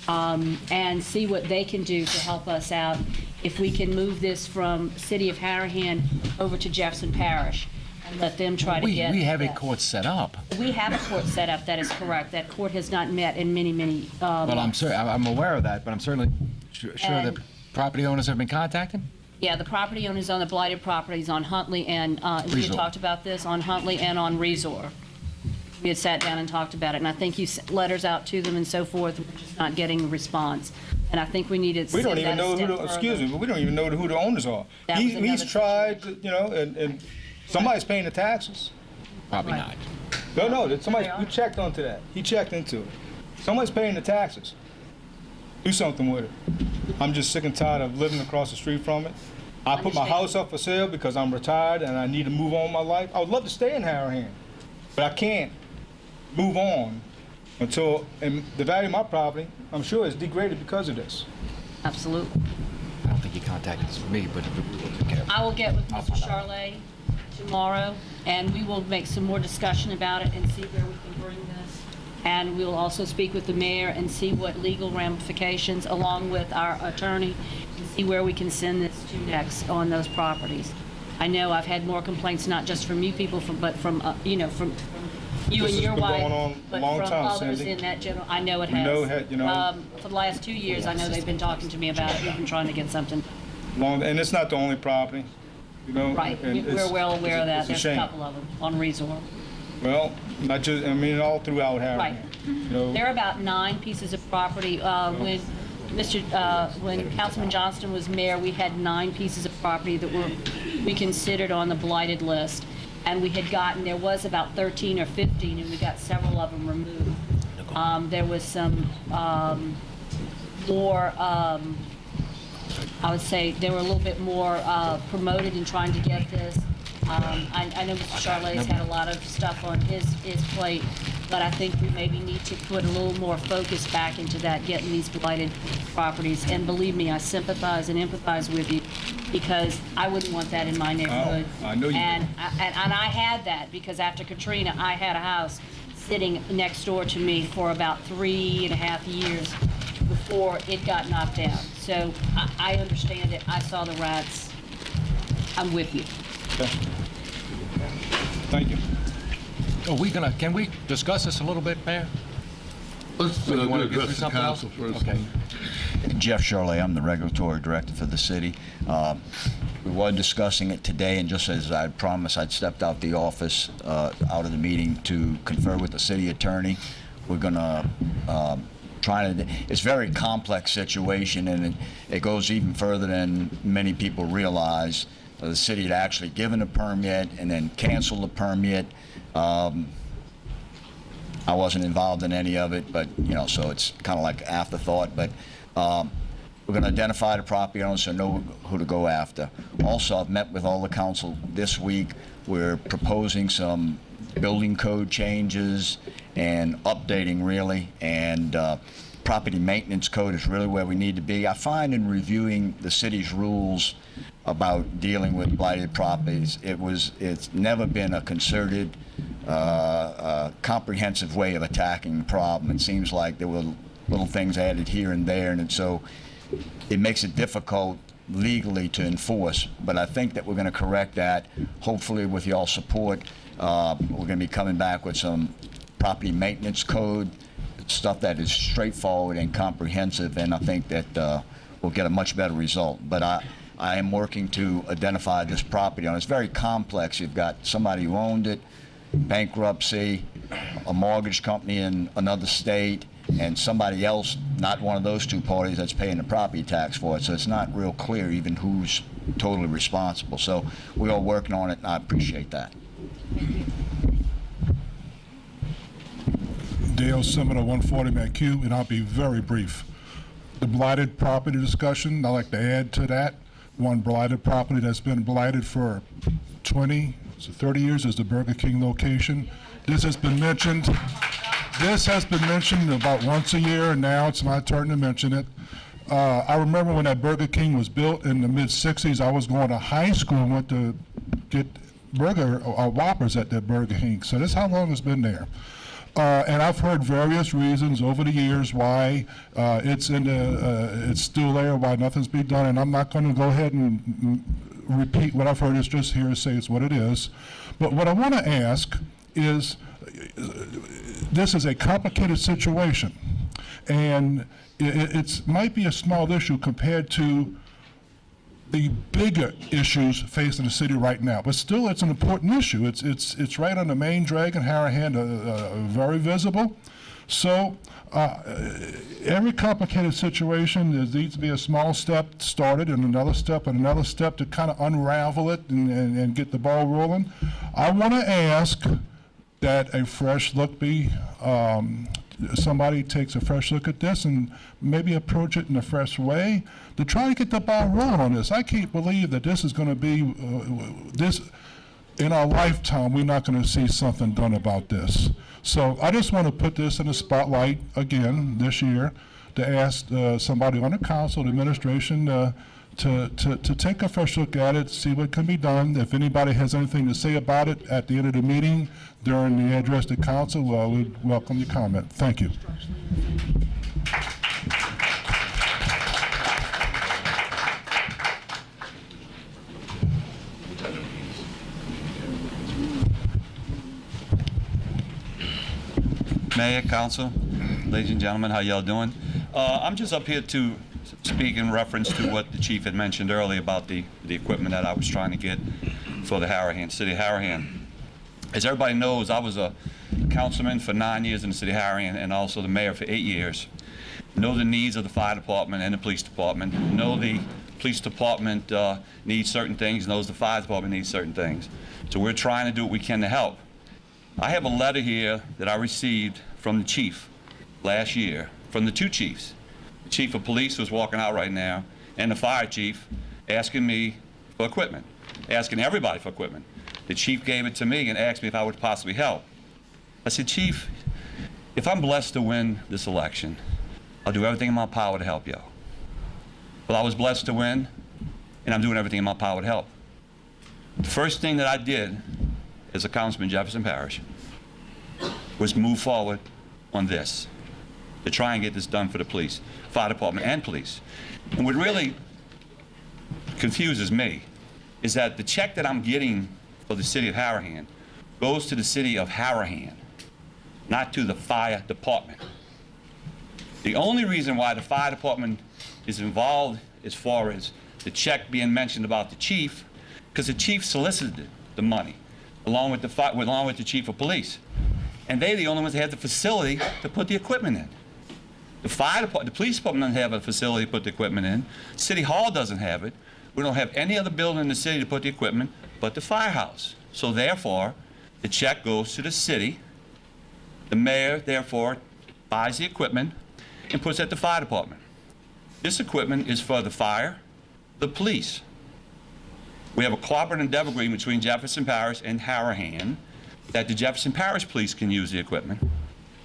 and see what they can do to help us out if we can move this from City of Harahan over to Jefferson Parish and let them try to get. We have a that. court set up. We have a court set up, that is correct. That court has not met in many Well, months. I'm aware of that, but I'm certainly sure And- the property owners have been contacted? Yeah, the property owners on the blighted properties on Huntley and, we had Resor. talked about this, on Huntley and on Resor. We had sat down and talked about it, and I think you sent letters out to them and so forth, we're just not getting a response. And I think we need to We send don't that even a know step who further. excuse me, but we don't even know who the owners are. That was He's another tried, and somebody's paying the taxes. Probably Right. not. No, we checked onto that. He checked into it. Somebody's paying the taxes. Do something with it. I'm just sick and tired of living across the street from it. I put my Understand. house up for sale because I'm retired and I need to move on with my life. I would love to stay in Harahan, but I can't move on until, and the value of my property, I'm sure, is degraded because of this. Absolutely. I don't think he contacted me, but we will take care of it. I will get with I'll Mr. find out. Charlet tomorrow, and we will make some more discussion about it and see where we can bring this. And we will also speak with the mayor and see what legal ramifications, along with our attorney, and see where we can send this to next on those properties. I know I've had more complaints, not just from you people, but from you know, from you This and your has been wife, going on a but long from time, others Cindy. in that general. I know it We has. know, you know. For the last 2 years, I know they've been talking to me about it. We've been trying to get something. And it's not the only property, you know. Right, and we're well aware of that. it's a There's a shame. couple of them on Resort. Well, not just, I mean, all throughout Harahan. Right. You know, There are about 9 pieces of property. When Councilman Johnston was mayor, we had 9 pieces of property that we considered on the blighted list. And we had gotten, there was about 13 or 15, and we got several of them removed. There was some more, I would say, they were a little bit more promoted in trying to get this. I know Mr. Charlet's had a lot of stuff on his plate, but I think we maybe need to put a little more focus back into that, getting these blighted properties. And believe me, I sympathize and empathize with you, because I wouldn't want that in my neighborhood. Oh, I know you And I had that, because after Katrina, I had a house sitting next door to me for about 3.5 years before it got knocked down. So I understand it. I saw the rats. I'm with you. okay. Thank you. Can we discuss this a little bit, Mayor? Let's you wanna get address through the something council else? first. Okay. Jeff Shirley, I'm the regulatory director for the city. We were discussing it today, and just as I promised, I'd stepped out the office, out of the meeting to confer with the city attorney. We're gonna try to, it's a very complex situation, and it goes even further than many people realize. The city had actually given a permit and then canceled the permit. I wasn't involved in any of it, but, you know, so it's kind of like afterthought. But we're going to identify the property owners so know who to go after. Also, I've met with all the council this week. We're proposing some building code changes and updating, really, and property maintenance code is really where we need to be. I find in reviewing the city's rules about dealing with blighted properties, it's never been a concerted, comprehensive way of attacking the problem. It seems like there were little things added here and there, and so it makes it difficult legally to enforce. But I think that we're going to correct that, hopefully with y'all's support. We're going to be coming back with some property maintenance code, stuff that is straightforward and comprehensive, and I think that we'll get a much better result. But I am working to identify this property owner. It's very complex. You've got somebody who owned it, bankruptcy, a mortgage company in another state, and somebody else, not one of those two parties, that's paying the property tax for it. So it's not real clear even who's totally responsible. So we're all working on it, and I appreciate that. Dale Seminole, 140 McHugh, and I'll be very brief. The blighted property discussion, I'd like to add to that. One blighted property that's been blighted for 20 to 30 years is the Burger King location. This has been mentioned about once a year, and now it's my turn to mention it. I remember when that Burger King was built in the mid-'60s, I was going to high school and went to get Whoppers at that Burger King. So that's how long it's been there. And I've heard various reasons over the years why it's still there, why nothing's been done, and I'm not going to go ahead and repeat what I've heard. It's just here to say it's what it is. But what I want to ask is, this is a complicated situation, and it might be a small issue compared to the bigger issues facing the city right now, but still it's an important issue. It's right on the main drag in Harahan, very visible. So every complicated situation, there needs to be a small step started and another step to kind of unravel it and get the ball rolling. I want to ask that a fresh look be, somebody takes a fresh look at this and maybe approach it in a fresh way to try to get the ball rolling on this. I can't believe that this is going to be, this in our lifetime, we're not going to see something done about this. So I just want to put this in the spotlight again this year to ask somebody on the council, the administration, to take a fresh look at it, see what can be done. If anybody has anything to say about it at the end of the meeting during the address to council, well, we'd welcome your comment. Thank you. Mayor, council, ladies and gentlemen, how y'all doing? I'm just up here to speak in reference to what the chief had mentioned earlier about the equipment that I was trying to get for the city of Harahan. As everybody knows, I was a councilman for 9 years in the city of Harahan and also the mayor for 8 years. Know the needs of the fire department and the police department. Know the police department needs certain things, knows the fire department needs certain things. So we're trying to do what we can to help. I have a letter here that I received from the chief last year, from the two chiefs. The chief of police was walking out right now, and the fire chief asking me for equipment, asking everybody for equipment. The chief gave it to me and asked me if I would possibly help. I said, Chief, if I'm blessed to win this election, I'll do everything in my power to help y'all. Well, I was blessed to win, and I'm doing everything in my power to help. The first thing that I did as a councilman in Jefferson Parish was move forward on this, to try and get this done for the police, fire department and police. And what really confuses me is that the check that I'm getting for the city of Harahan goes to the city of Harahan, not to the fire department. The only reason why the fire department is involved as far as the check being mentioned about the chief, because the chief solicited the money along with the chief of police. And they're the only ones that have the facility to put the equipment in. The fire department, the police department doesn't have a facility to put the equipment in. City Hall doesn't have it. We don't have any other building in the city to put the equipment but the firehouse. So therefore, the check goes to the city. The mayor, therefore, buys the equipment and puts it at the fire department. This equipment is for the fire, the police. We have a cooperative endeavor agreement between Jefferson Parish and Harahan that the Jefferson Parish Police can use the equipment.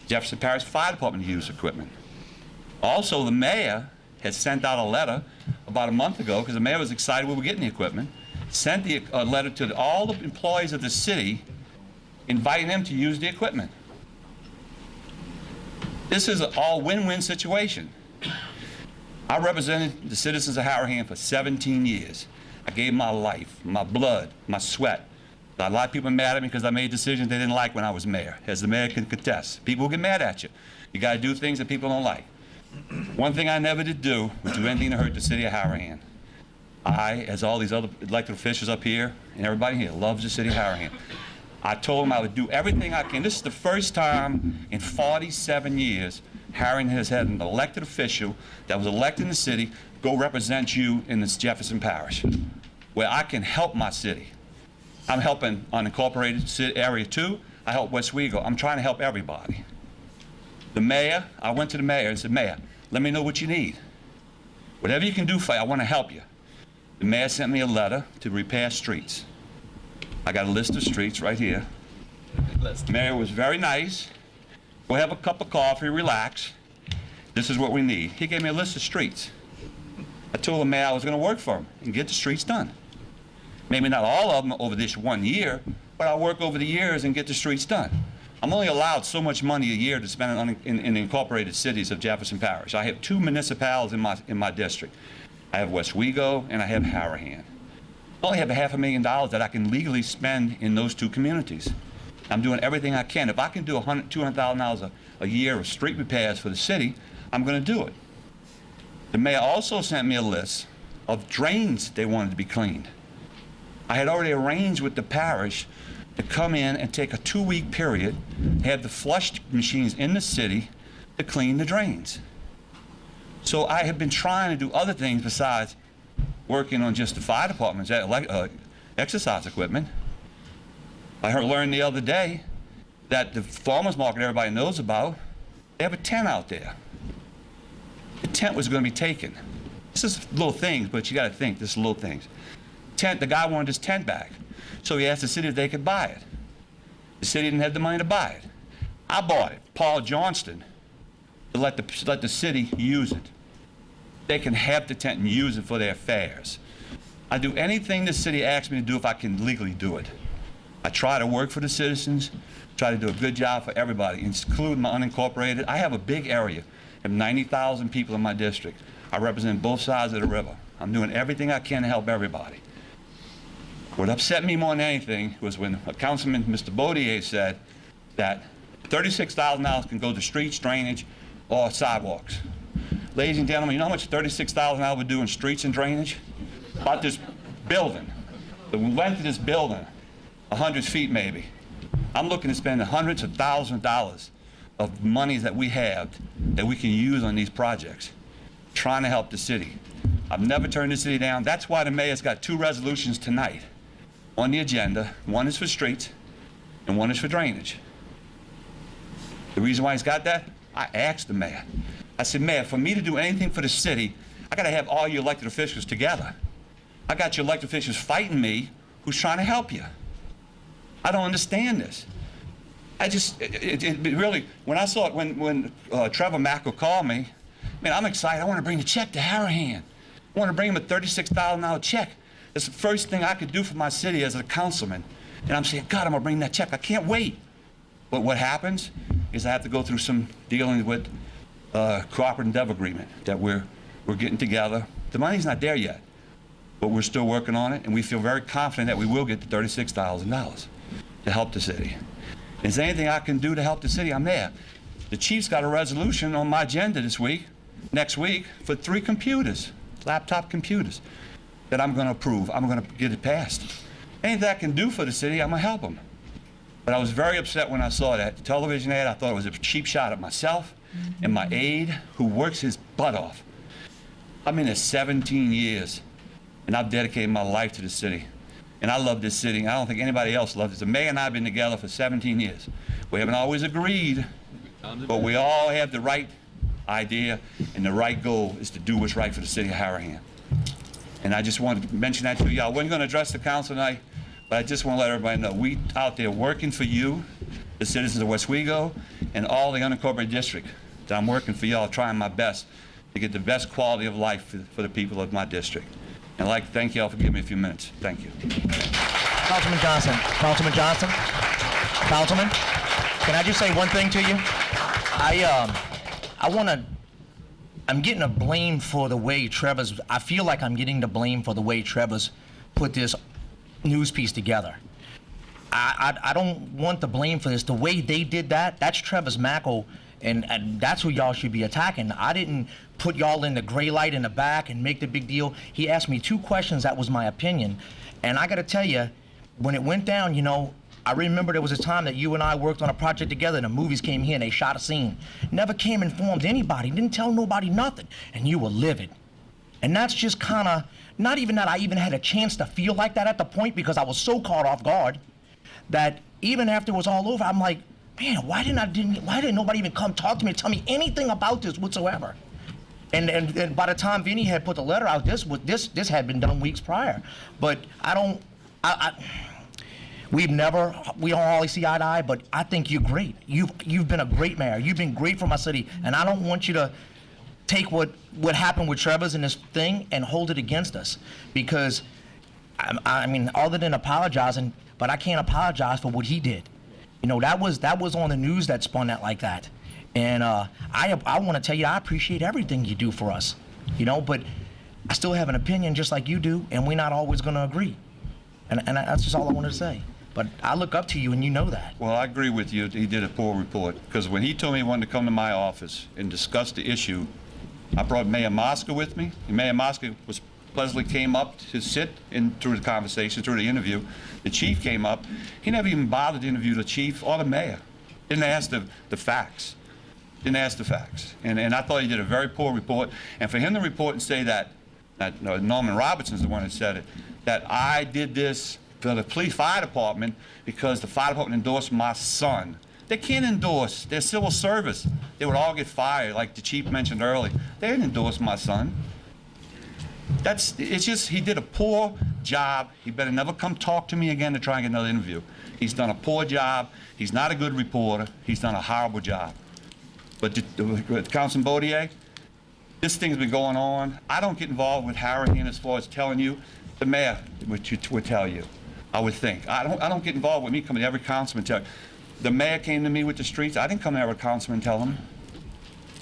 Jefferson Parish Fire Department can use the equipment. Also, the mayor had sent out a letter about a month ago, because the mayor was excited we were getting the equipment, sent a letter to all the employees of the city inviting them to use the equipment. This is an all win-win situation. I represented the citizens of Harahan for 17 years. I gave my life, my blood, my sweat. A lot of people are mad at me because I made decisions they didn't like when I was mayor, as the mayor can contest. People will get mad at you. You got to do things that people don't like. One thing I never did do was do anything to hurt the city of Harahan. I, as all these other elected officials up here, and everybody here, loves the city of Harahan. I told them I would do everything I can. This is the first time in 47 years Harahan has had an elected official that was elected in the city go represent you in this Jefferson Parish, where I can help my city. I'm helping unincorporated area too. I help West Wego. I'm trying to help everybody. The mayor, I went to the mayor and said, Mayor, let me know what you need. Whatever you can do for you, I want to help you. The mayor sent me a letter to repair streets. I got a list of streets right here. The mayor was very nice. Go have a cup of coffee, relax. This is what we need. He gave me a list of streets. I told the mayor I was going to work for him and get the streets done. Maybe not all of them over this 1 year, but I'll work over the years and get the streets done. I'm only allowed so much money a year to spend in the incorporated cities of Jefferson Parish. I have 2 municipalities in my district. I have West Wego and I have Harahan. I only have $500,000 that I can legally spend in those 2 communities. I'm doing everything I can. If I can do $200,000 a year of street repairs for the city, I'm going to do it. The mayor also sent me a list of drains they wanted to be cleaned. I had already arranged with the parish to come in and take a 2-week period, have the flush machines in the city to clean the drains. So I have been trying to do other things besides working on just the fire department's exercise equipment. I learned the other day that the farmers market everybody knows about, they have a tent out there. The tent was going to be taken. This is little things, but you got to think, this is little things. The guy wanted his tent back, so he asked the city if they could buy it. The city didn't have the money to buy it. I bought it, Paul Johnston, to let the city use it. they can have the tent and use it for their affairs. I do anything the city asks me to do if I can legally do it. I try to work for the citizens, try to do a good job for everybody, including my unincorporated. I have a big area. I have 90,000 people in my district. I represent both sides of the river. I'm doing everything I can to help everybody. What upset me more than anything was when Councilman Mr. Baudier said that $36,000 can go to streets, drainage, or sidewalks. Ladies and gentlemen, you know how much $36,000 would do in streets and drainage? About this building. The length of this building, 100 feet maybe. I'm looking to spend hundreds of thousands of dollars of monies that we have that we can use on these projects, trying to help the city. I've never turned the city down. That's why the mayor's got 2 resolutions tonight on the agenda. One is for streets and one is for drainage. The reason why he's got that, I asked the mayor. I said, Mayor, for me to do anything for the city, I gotta have all your elected officials together. I got your elected officials fighting me who's trying to help you. I don't understand this. It really, when I saw it, when Trevor Mackel called me, man, I'm excited. I want to bring a check to Harahan. I want to bring him a $36,000 check. It's the first thing I could do for my city as a councilman. And I'm saying, God, I'm going to bring that check. I can't wait. But what happens is I have to go through some dealing with cooperative endeavor agreement that we're getting together. The money's not there yet, but we're still working on it, and we feel very confident that we will get the $36,000 to help the city. Is there anything I can do to help the city? I'm there. The chief's got a resolution on my agenda next week, for 3 computers, laptop computers, that I'm going to approve. I'm going to get it passed. Anything I can do for the city, I'm going to help them. But I was very upset when I saw that television ad. I thought it was a cheap shot at myself and my aide, who works his butt off. I've been there 17 years, and I've dedicated my life to the city. And I love this city. I don't think anybody else loves it. The mayor and I have been together for 17 years. We haven't always agreed, but we all have the right idea, and the right goal is to do what's right for the city of Harahan. And I just wanted to mention that to you. I wasn't going to address the council tonight, but I just want to let everybody know we out there working for you, the citizens of Westwego, and all the unincorporated district. That I'm working for y'all, trying my best to get the best quality of life for the people of my district. And I'd like to thank y'all for giving me a few minutes. Thank you. Councilman Johnson. Councilman Johnson. Councilman, can I just say one thing to you? I'm getting a blame for the way I feel like I'm getting the blame for the way Trevor's put this news piece together. I don't want the blame for this. The way they did that, that's Trevor's Mackel, and that's who y'all should be attacking. I didn't put y'all in the gray light in the back and make the big deal. He asked me 2 questions, that was my opinion. And I gotta tell you, when it went down, I remember there was a time that you and I worked on a project together, and the movies came here and they shot a scene. Never came and informed anybody, didn't tell nobody nothing, and you were livid. And that's just kinda, not even that I even had a chance to feel like that at the point, because I was so caught off guard that even after it was all over, I'm like, man, why didn't nobody even come talk to me, tell me anything about this whatsoever? And by the time Vinny had put the letter out, this had been done weeks prior. But we don't always see eye to eye, but I think you're great. You've been a great mayor. You've been great for my city, and I don't want you to take what happened with Trevor's and this thing and hold it against us, because I mean, other than apologizing, but I can't apologize for what he did. That was on the news that spun that like that. And I want to tell you, I appreciate everything you do for us, but I still have an opinion just like you do, and we're not always going to agree. And that's just all I wanted to say. But I look up to you, and you know that. Well, I agree with you. He did a poor report, because when he told me he wanted to come to my office and discuss the issue, I brought Mayor Mosca with me. And Mayor Mosca pleasantly came up to sit through the conversation, through the interview. The chief came up. He never even bothered to interview the chief or the mayor. Didn't ask the facts. Didn't ask the facts. And I thought he did a very poor report. And for him to report and say that Norman Robertson's the one that said it, that I did this for the fire department because the fire department endorsed my son. They can't endorse. They're civil service. They would all get fired, like the chief mentioned earlier. They didn't endorse my son. It's just, he did a poor job. He better never come talk to me again to try and get another interview. He's done a poor job. He's not a good reporter. He's done a horrible job. But Councilman Baudier, This thing's been going on. I don't get involved with Harahan as far as telling you. The mayor would tell you, I would think. I don't get involved with me coming to every councilman tell you. The mayor came to me with the streets. I didn't come to every councilman and tell him.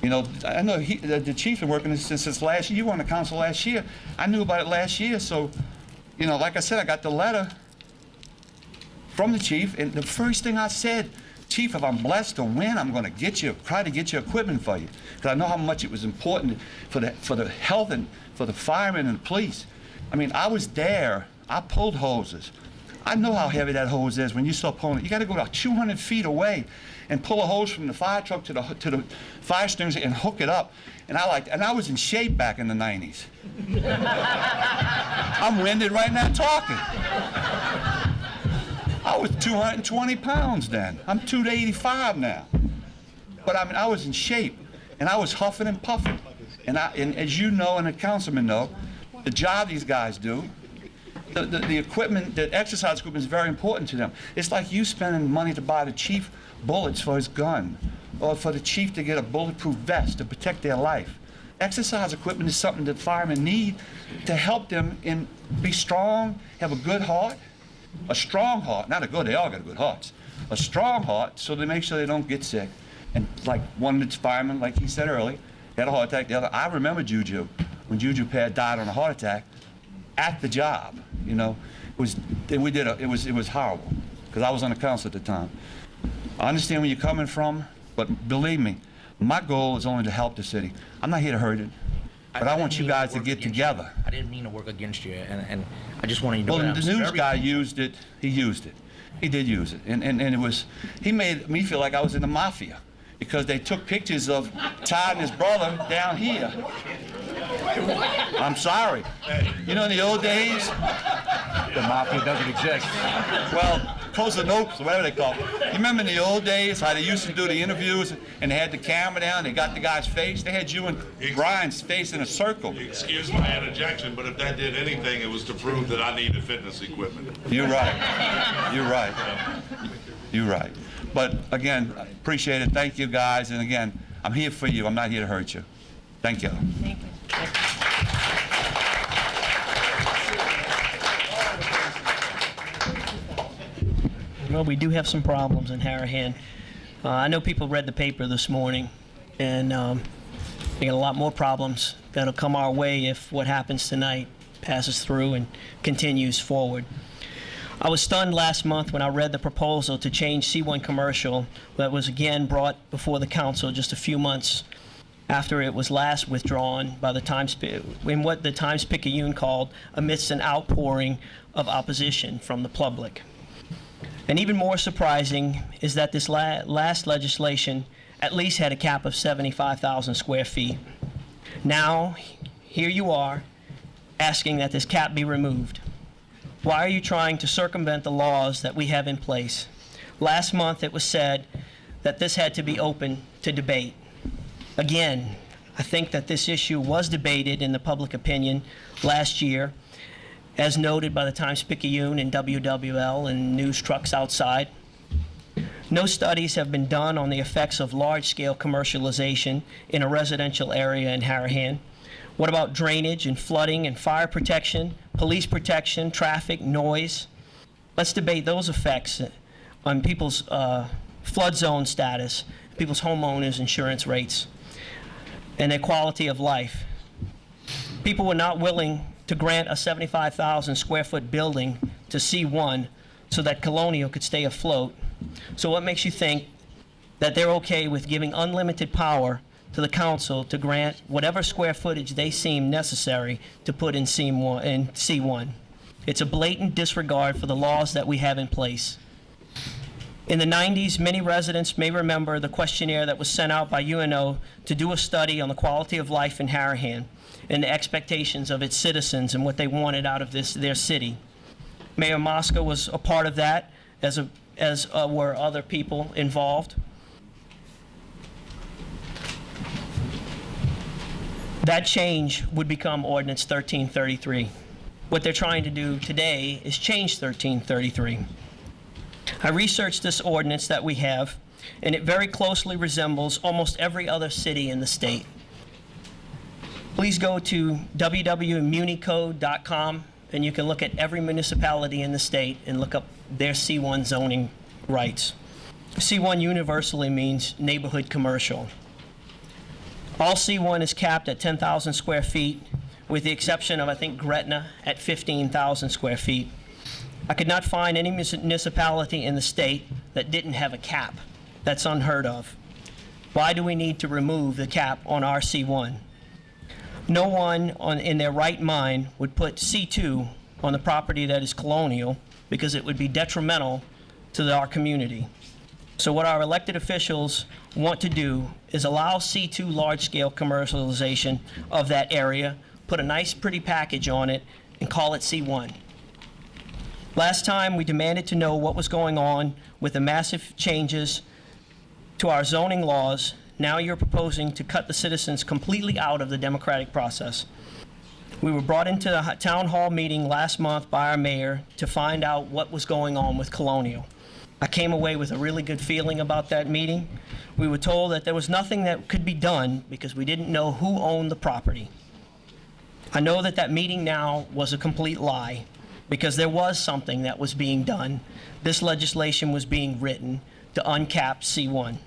You know, I know the chief been working since last year. You were on the council last year. I knew about it last year. So, you know, like I said, I got the letter from the chief, and the first thing I said, Chief, if I'm blessed to win, I'm going to try to get you equipment for you, because I know how much it was important for the health and for the firemen and the police. I mean, I was there. I pulled hoses. I know how heavy that hose is when you start pulling it. You got to go about 200 feet away and pull a hose from the fire truck to the fire extinguisher and hook it up. And I was in shape back in the 90s. I'm winded right now talking. I was 220 pounds then. I'm 285 now. But I mean, I was in shape, and I was huffing and puffing. And as you know, and the councilmen know, the job these guys do, the equipment, the exercise equipment is very important to them. It's like you spending money to buy the chief bullets for his gun, or for the chief to get a bulletproof vest to protect their life. Exercise equipment is something that firemen need to help them be strong, have a good heart, a strong heart, not a good, they all got good hearts, a strong heart, so they make sure they don't get sick. And like one of the firemen, like he said earlier, had a heart attack. The other, I remember Juju, when Juju Pad died on a heart attack at the job. You know, it was horrible, because I was on the council at the time. I understand where you're coming from, but believe me, my goal is only to help the city. I'm not here to hurt it, but I want you guys to get together. I didn't mean to work against you, and I just wanted you to know Well, that the I'm news very- guy used it. He used it. He did use it, and it was. He made me feel like I was in the mafia, because they took pictures of Todd and his brother down here. I'm sorry. You know, in the old days, The mafia doesn't exist. well, close the notes, or whatever they call it. You remember in the old days how they used to do the interviews, and they had the camera down, they got the guy's face, they had you and Brian's face in a circle. Excuse my interjection, but if that did anything, it was to prove that I needed fitness equipment. You're right. You're right. You're right. But again, appreciate it. Thank you, guys. And again, I'm here for you. I'm not here to hurt you. Thank you. Thank you. Well, we do have some problems in Harahan. I know people read the paper this morning, and we got a lot more problems that'll come our way if what happens tonight passes through and continues forward. I was stunned last month when I read the proposal to change C1 commercial that was again brought before the council just a few months after it was last withdrawn by the in what the Times-Picayune called amidst an outpouring of opposition from the public. And even more surprising is that this last legislation at least had a cap of 75,000 square feet. Now, here you are asking that this cap be removed. Why are you trying to circumvent the laws that we have in place? Last month it was said that this had to be open to debate. Again, I think that this issue was debated in the public opinion last year, as noted by the Times-Picayune and WWL and news trucks outside. No studies have been done on the effects of large-scale commercialization in a residential area in Harahan. What about drainage and flooding and fire protection, police protection, traffic, noise? Let's debate those effects on people's flood zone status, people's homeowners' insurance rates, and their quality of life. People were not willing to grant a 75,000 square foot building to C1 so that Colonial could stay afloat. So what makes you think that they're okay with giving unlimited power to the council to grant whatever square footage they seem necessary to put in C1? It's a blatant disregard for the laws that we have in place. In the 90s, many residents may remember the questionnaire that was sent out by UNO to do a study on the quality of life in Harahan and the expectations of its citizens and what they wanted out of their city. Mayor Mosca was a part of that, as were other people involved. That change would become Ordinance 1333. What they're trying to do today is change 1333. I researched this ordinance that we have, and it very closely resembles almost every other city in the state. Please go to www.municode.com and you can look at every municipality in the state and look up their C1 zoning rights. C1 universally means neighborhood commercial. All C1 is capped at 10,000 square feet, with the exception of, I think, Gretna at 15,000 square feet. I could not find any municipality in the state that didn't have a cap. That's unheard of. Why do we need to remove the cap on our C1? No one in their right mind would put C2 on the property that is colonial because it would be detrimental to our community. So what our elected officials want to do is allow C2 large-scale commercialization of that area, put a nice pretty package on it, and call it C1. Last time we demanded to know what was going on with the massive changes to our zoning laws. Now you're proposing to cut the citizens completely out of the democratic process. We were brought into the town hall meeting last month by our mayor to find out what was going on with Colonial. I came away with a really good feeling about that meeting. We were told that there was nothing that could be done because we didn't know who owned the property. I know that that meeting now was a complete lie because there was something that was being done. This legislation was being written to uncap C1.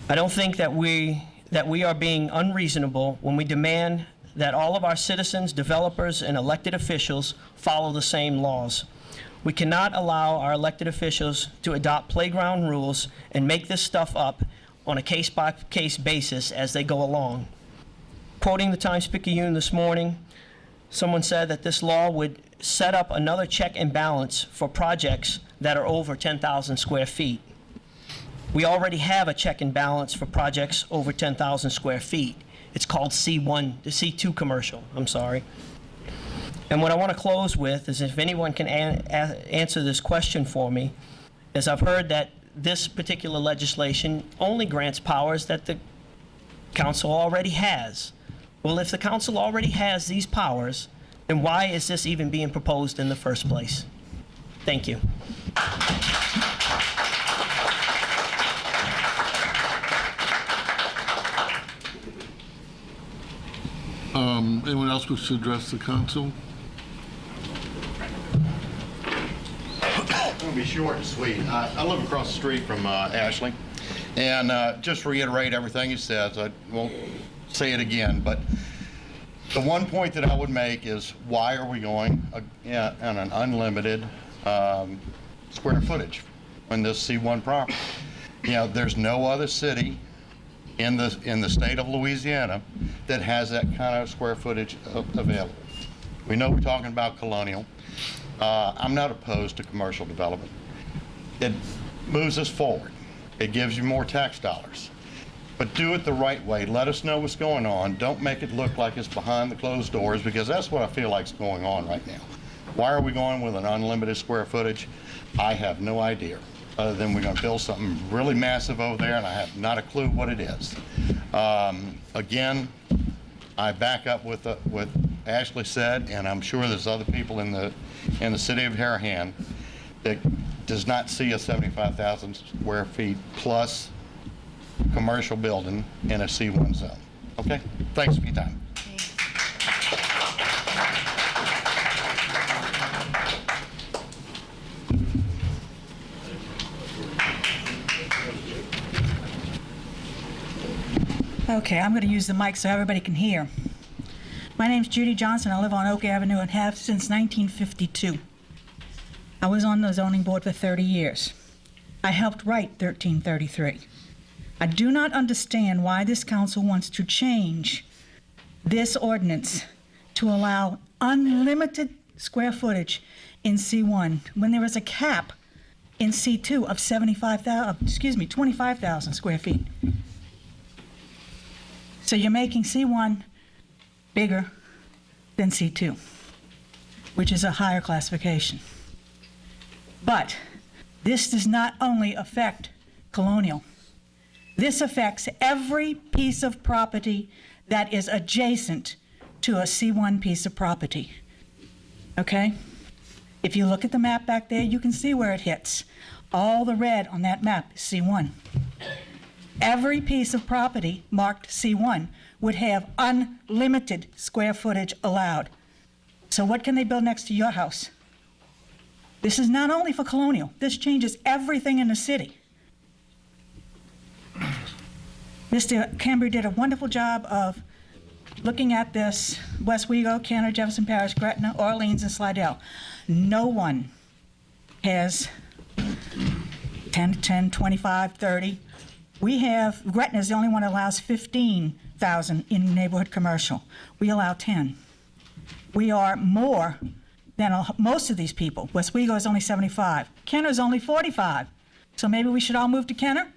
I don't think that we are being unreasonable when we demand that all of our citizens, developers, and elected officials follow the same laws. We cannot allow our elected officials to adopt playground rules and make this stuff up on a case-by-case basis as they go along. Quoting the Times-Picayune this morning, someone said that this law would set up another check and balance for projects that are over 10,000 square feet. We already have a check and balance for projects over 10,000 square feet. It's called C1, the C2 commercial, I'm sorry. And what I want to close with is if anyone can answer this question for me, is I've heard that this particular legislation only grants powers that the council already has. Well, if the council already has these powers, then why is this even being proposed in the first place? Thank you. Anyone else wish to address the council? I'm going to be short and sweet. I live across the street from Ashley, and just to reiterate everything he says, I won't say it again, but the one point that I would make is why are we going on an unlimited square footage on this C1 property? You know, there's no other city in the state of Louisiana that has that kind of square footage available. We know we're talking about colonial. I'm not opposed to commercial development. It moves us forward. It gives you more tax dollars. But do it the right way. Let us know what's going on. Don't make it look like it's behind the closed doors, because that's what I feel like is going on right now. Why are we going with an unlimited square footage? I have no idea, other than we're going to build something really massive over there, and I have not a clue what it is. Again, I back up with what Ashley said, and I'm sure there's other people in the city of Harahan that does not see a 75,000 square feet plus commercial building in a C1 zone. Okay? Thanks for your time. Okay, I'm going to use the mic so everybody can hear. My name's Judy Johnson. I live on Oak Avenue and have since 1952. I was on the zoning board for 30 years. I helped write 1333. I do not understand why this council wants to change this ordinance to allow unlimited square footage in C1 when there is a cap in C2 of 25,000 square feet. So you're making C1 bigger than C2, which is a higher classification. But this does not only affect Colonial. This affects every piece of property that is adjacent to a C1 piece of property. Okay? If you look at the map back there, you can see where it hits. All the red on that map is C1. every piece of property marked C1 would have unlimited square footage allowed. So what can they build next to your house? This is not only for Colonial. This changes everything in the city. Mr. Cambry did a wonderful job of looking at this. West Wego, Canada, Jefferson Parish, Gretna, Orleans, and Slidell. No one has 10, 25, 30. We have, Gretna is the only one that allows 15,000 in neighborhood commercial. We allow 10. We are more than most of these people. West Wego is only 75. Kenner is only 45. So maybe we should all move to Kenner?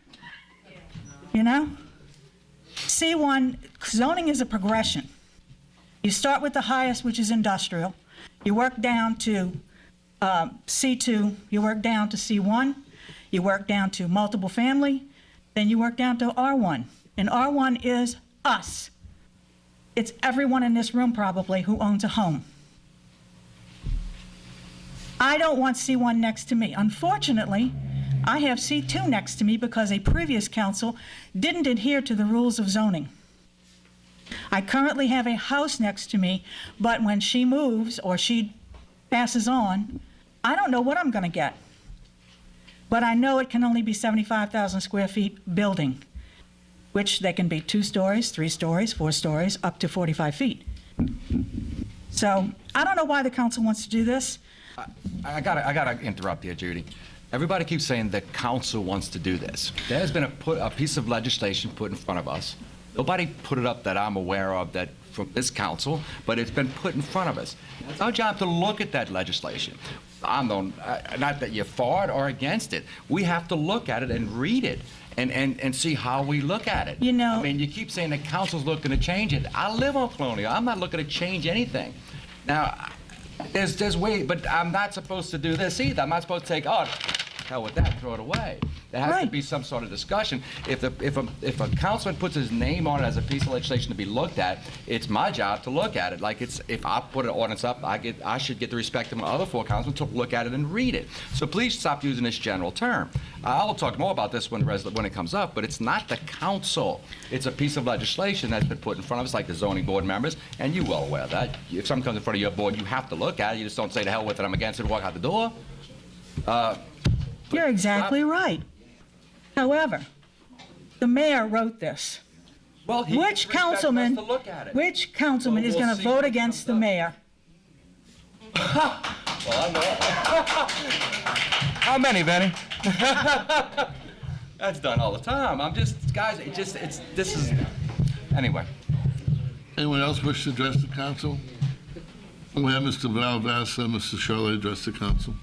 You know? C1, zoning is a progression. You start with the highest, which is industrial. You work down to C2, you work down to C1, you work down to multiple family, then you work down to R1. And R1 is us. It's everyone in this room probably who owns a home. I don't want C1 next to me. Unfortunately, I have C2 next to me because a previous council didn't adhere to the rules of zoning. I currently have a house next to me, but when she moves or she passes on, I don't know what I'm going to get. But I know it can only be 75,000 square feet building, which they can be 2 stories, 3 stories, 4 stories, up to 45 feet. So I don't know why the council wants to do this. I gotta interrupt you, Judy. Everybody keeps saying the council wants to do this. There's been a piece of legislation put in front of us. Nobody put it up that I'm aware of that from this council, but it's been put in front of us. It's our job to look at that legislation. Not that you're for it or against it. We have to look at it and read it and see how we look at it. You know, I mean, you keep saying the council's looking to change it. I live on Colonial. I'm not looking to change anything. Now, there's way, but I'm not supposed to do this either. I'm not supposed to take, oh, hell with that, throw it away. There has to be some sort of discussion. If a councilman puts his name on it as a piece of legislation to be looked at, it's my job to look at it. Like if I put an ordinance up, I should get the respect of my other 4 councilmen to look at it and read it. So please stop using this general term. I'll talk more about this when it comes up, but it's not the council. It's a piece of legislation that's been put in front of us, like the zoning board members, and you're well aware of that. If something comes in front of your board, you have to look at it. You just don't say to hell with it, I'm against it, and walk out the door. You're exactly right. However, the mayor wrote this. Well, which councilman is going to vote against the mayor? Well, I know. How many, Benny? That's done all the time. I'm just, guys, this is, anyway. Anyone else wish to address the council? We have Mr. Valvassa, Mr. Charlotte address the council.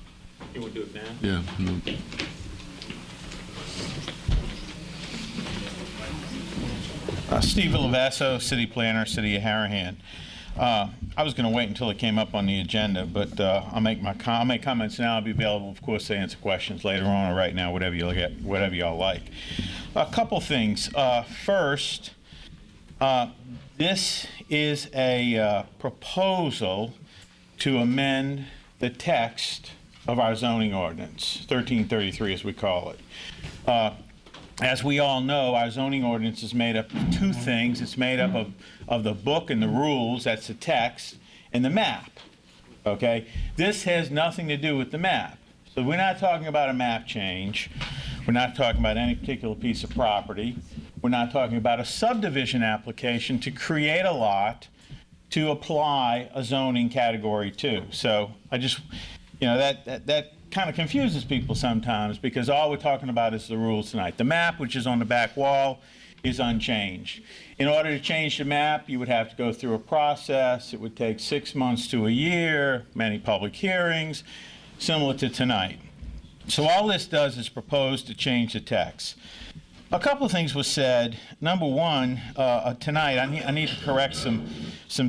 You want to do it now? Yeah. No. Steve Villavasso, City Planner, City of Harahan. I was going to wait until it came up on the agenda, but I'll make comments now. I'll be available, of course, to answer questions later on or right now, whatever y'all like. A couple things. First, this is a proposal to amend the text of our zoning ordinance, 1333 as we call it. As we all know, our zoning ordinance is made up of 2 things. It's made up of the book and the rules, that's the text, and the map, okay? This has nothing to do with the map. So we're not talking about a map change. We're not talking about any particular piece of property. We're not talking about a subdivision application to create a lot to apply a zoning category 2. So I just, that kind of confuses people sometimes because all we're talking about is the rules tonight. The map, which is on the back wall, is unchanged. In order to change the map, you would have to go through a process. It would take 6 months to a year, many public hearings, similar to tonight. So all this does is propose to change the text. A couple of things were said. Number one, tonight, I need to correct some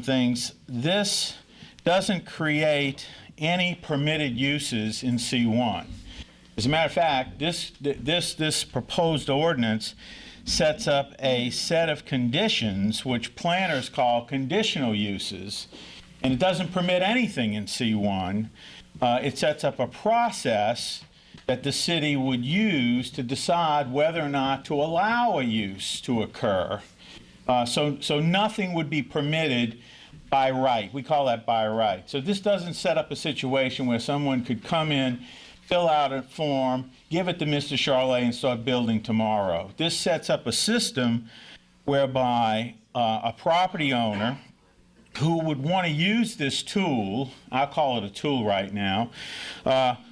things. This doesn't create any permitted uses in C1. As a matter of fact, this proposed ordinance sets up a set of conditions which planners call conditional uses, and it doesn't permit anything in C1. It sets up a process that the city would use to decide whether or not to allow a use to occur. So nothing would be permitted by right. We call that by right. So this doesn't set up a situation where someone could come in, fill out a form, give it to Mr. Charlet, and start building tomorrow. This sets up a system whereby a property owner who would want to use this tool, I'll call it a tool right now,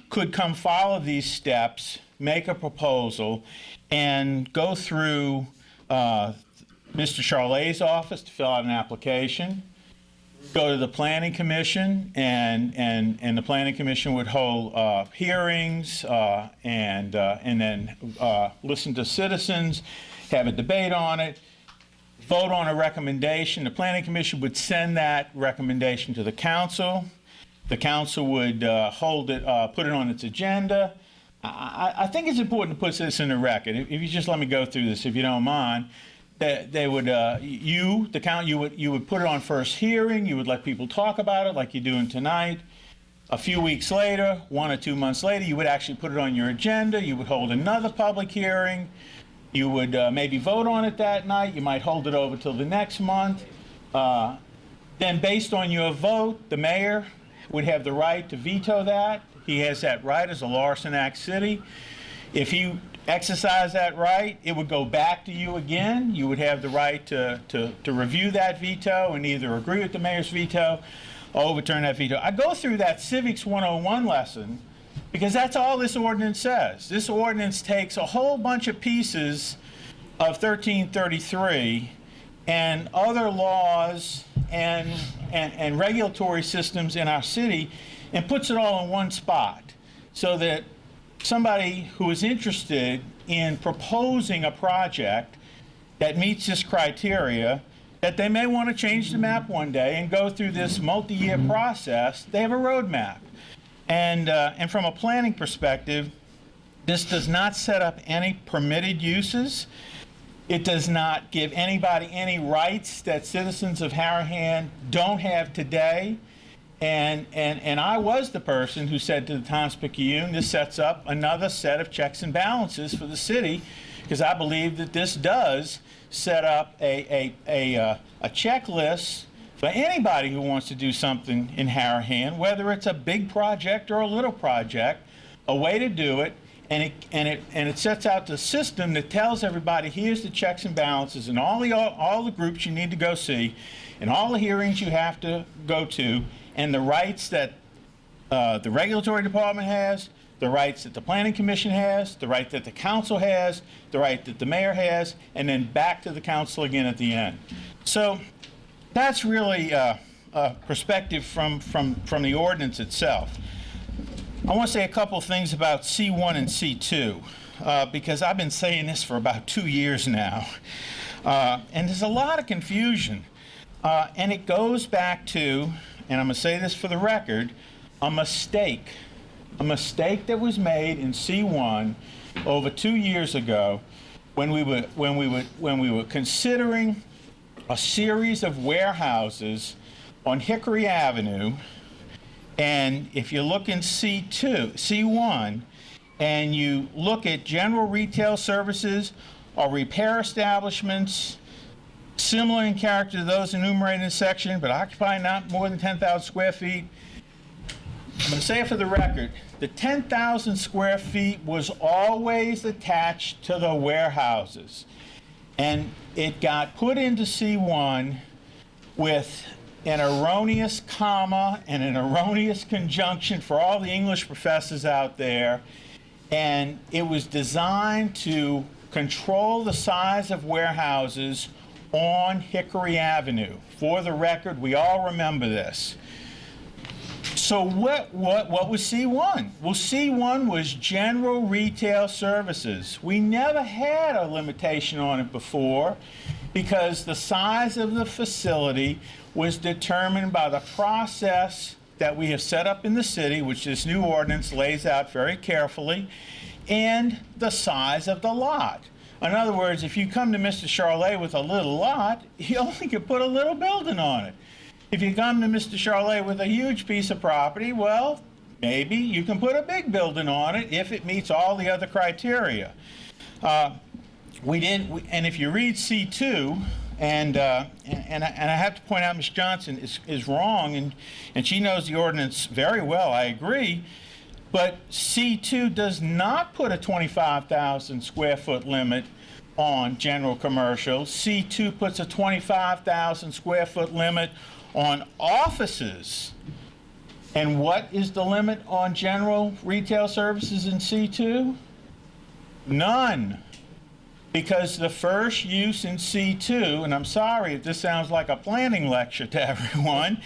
could come follow these steps, make a proposal, and go through Mr. Charlet's office to fill out an application, go to the Planning Commission, and the Planning Commission would hold hearings and then listen to citizens, have a debate on it, vote on a recommendation. The Planning Commission would send that recommendation to the council. The council would hold it, put it on its agenda. I think it's important to put this in the record. If you just let me go through this, if you don't mind. They would, you would put it on first hearing. You would let people talk about it like you're doing tonight. A few weeks later, 1 or 2 months later, you would actually put it on your agenda. You would hold another public hearing. You would maybe vote on it that night. You might hold it over till the next month. Then based on your vote, the mayor would have the right to veto that. He has that right as a Larson Act city. If he exercise that right, it would go back to you again. You would have the right to review that veto and either agree with the mayor's veto or overturn that veto. I go through that Civics 101 lesson because that's all this ordinance says. This ordinance takes a whole bunch of pieces of 1333 and other laws and regulatory systems in our city and puts it all in one spot so that somebody who is interested in proposing a project that meets this criteria, that they may want to change the map one day and go through this multi-year process, they have a roadmap. And from a planning perspective, this does not set up any permitted uses. It does not give anybody any rights that citizens of Harahan don't have today. And I was the person who said to the Times-Picayune, this sets up another set of checks and balances for the city, because I believe that this does set up a checklist for anybody who wants to do something in Harahan, whether it's a big project or a little project, a way to do it, and it sets out the system that tells everybody, here's the checks and balances and all the groups you need to go see, and all the hearings you have to go to, and the rights that the regulatory department has, the rights that the planning commission has, the right that the council has, the right that the mayor has, and then back to the council again at the end. So that's really a perspective from the ordinance itself. I want to say a couple things about C1 and C2 because I've been saying this for about 2 years now, and there's a lot of confusion, and it goes back to, and I'm going to say this for the record, a mistake that was made in C1 over 2 years ago when we were considering a series of warehouses on Hickory Avenue. And if you look in C1, and you look at general retail services or repair establishments similar in character to those enumerated in this section, but occupying not more than 10,000 square feet. I'm going to say it for the record, the 10,000 square feet was always attached to the warehouses. And it got put into C1 with an erroneous comma and an erroneous conjunction for all the English professors out there. And it was designed to control the size of warehouses on Hickory Avenue. For the record, we all remember this. So what was C1? Well, C1 was general retail services. We never had a limitation on it before because the size of the facility was determined by the process that we have set up in the city, which this new ordinance lays out very carefully, and the size of the lot. In other words, if you come to Mr. Charlet with a little lot, you only can put a little building on it. If you come to Mr. Charlet with a huge piece of property, well, maybe you can put a big building on it if it meets all the other criteria. We didn't, and if you read C2, and I have to point out Ms. Johnson is wrong, and she knows the ordinance very well, I agree, but C2 does not put a 25,000 square foot limit on general commercial. C2 puts a 25,000 square foot limit on offices. And what is the limit on general retail services in C2? None. Because the first use in C2, and I'm sorry if this sounds like a planning lecture to everyone,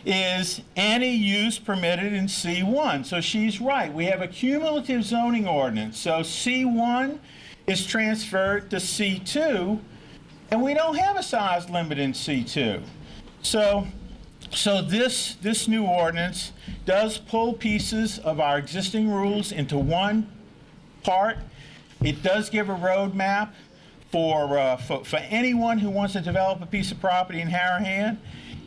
is any use permitted in C1. So she's right. We have a cumulative zoning ordinance. So C1 is transferred to C2, and we don't have a size limit in C2. So this new ordinance does pull pieces of our existing rules into one part. It does give a roadmap for anyone who wants to develop a piece of property in Harahan,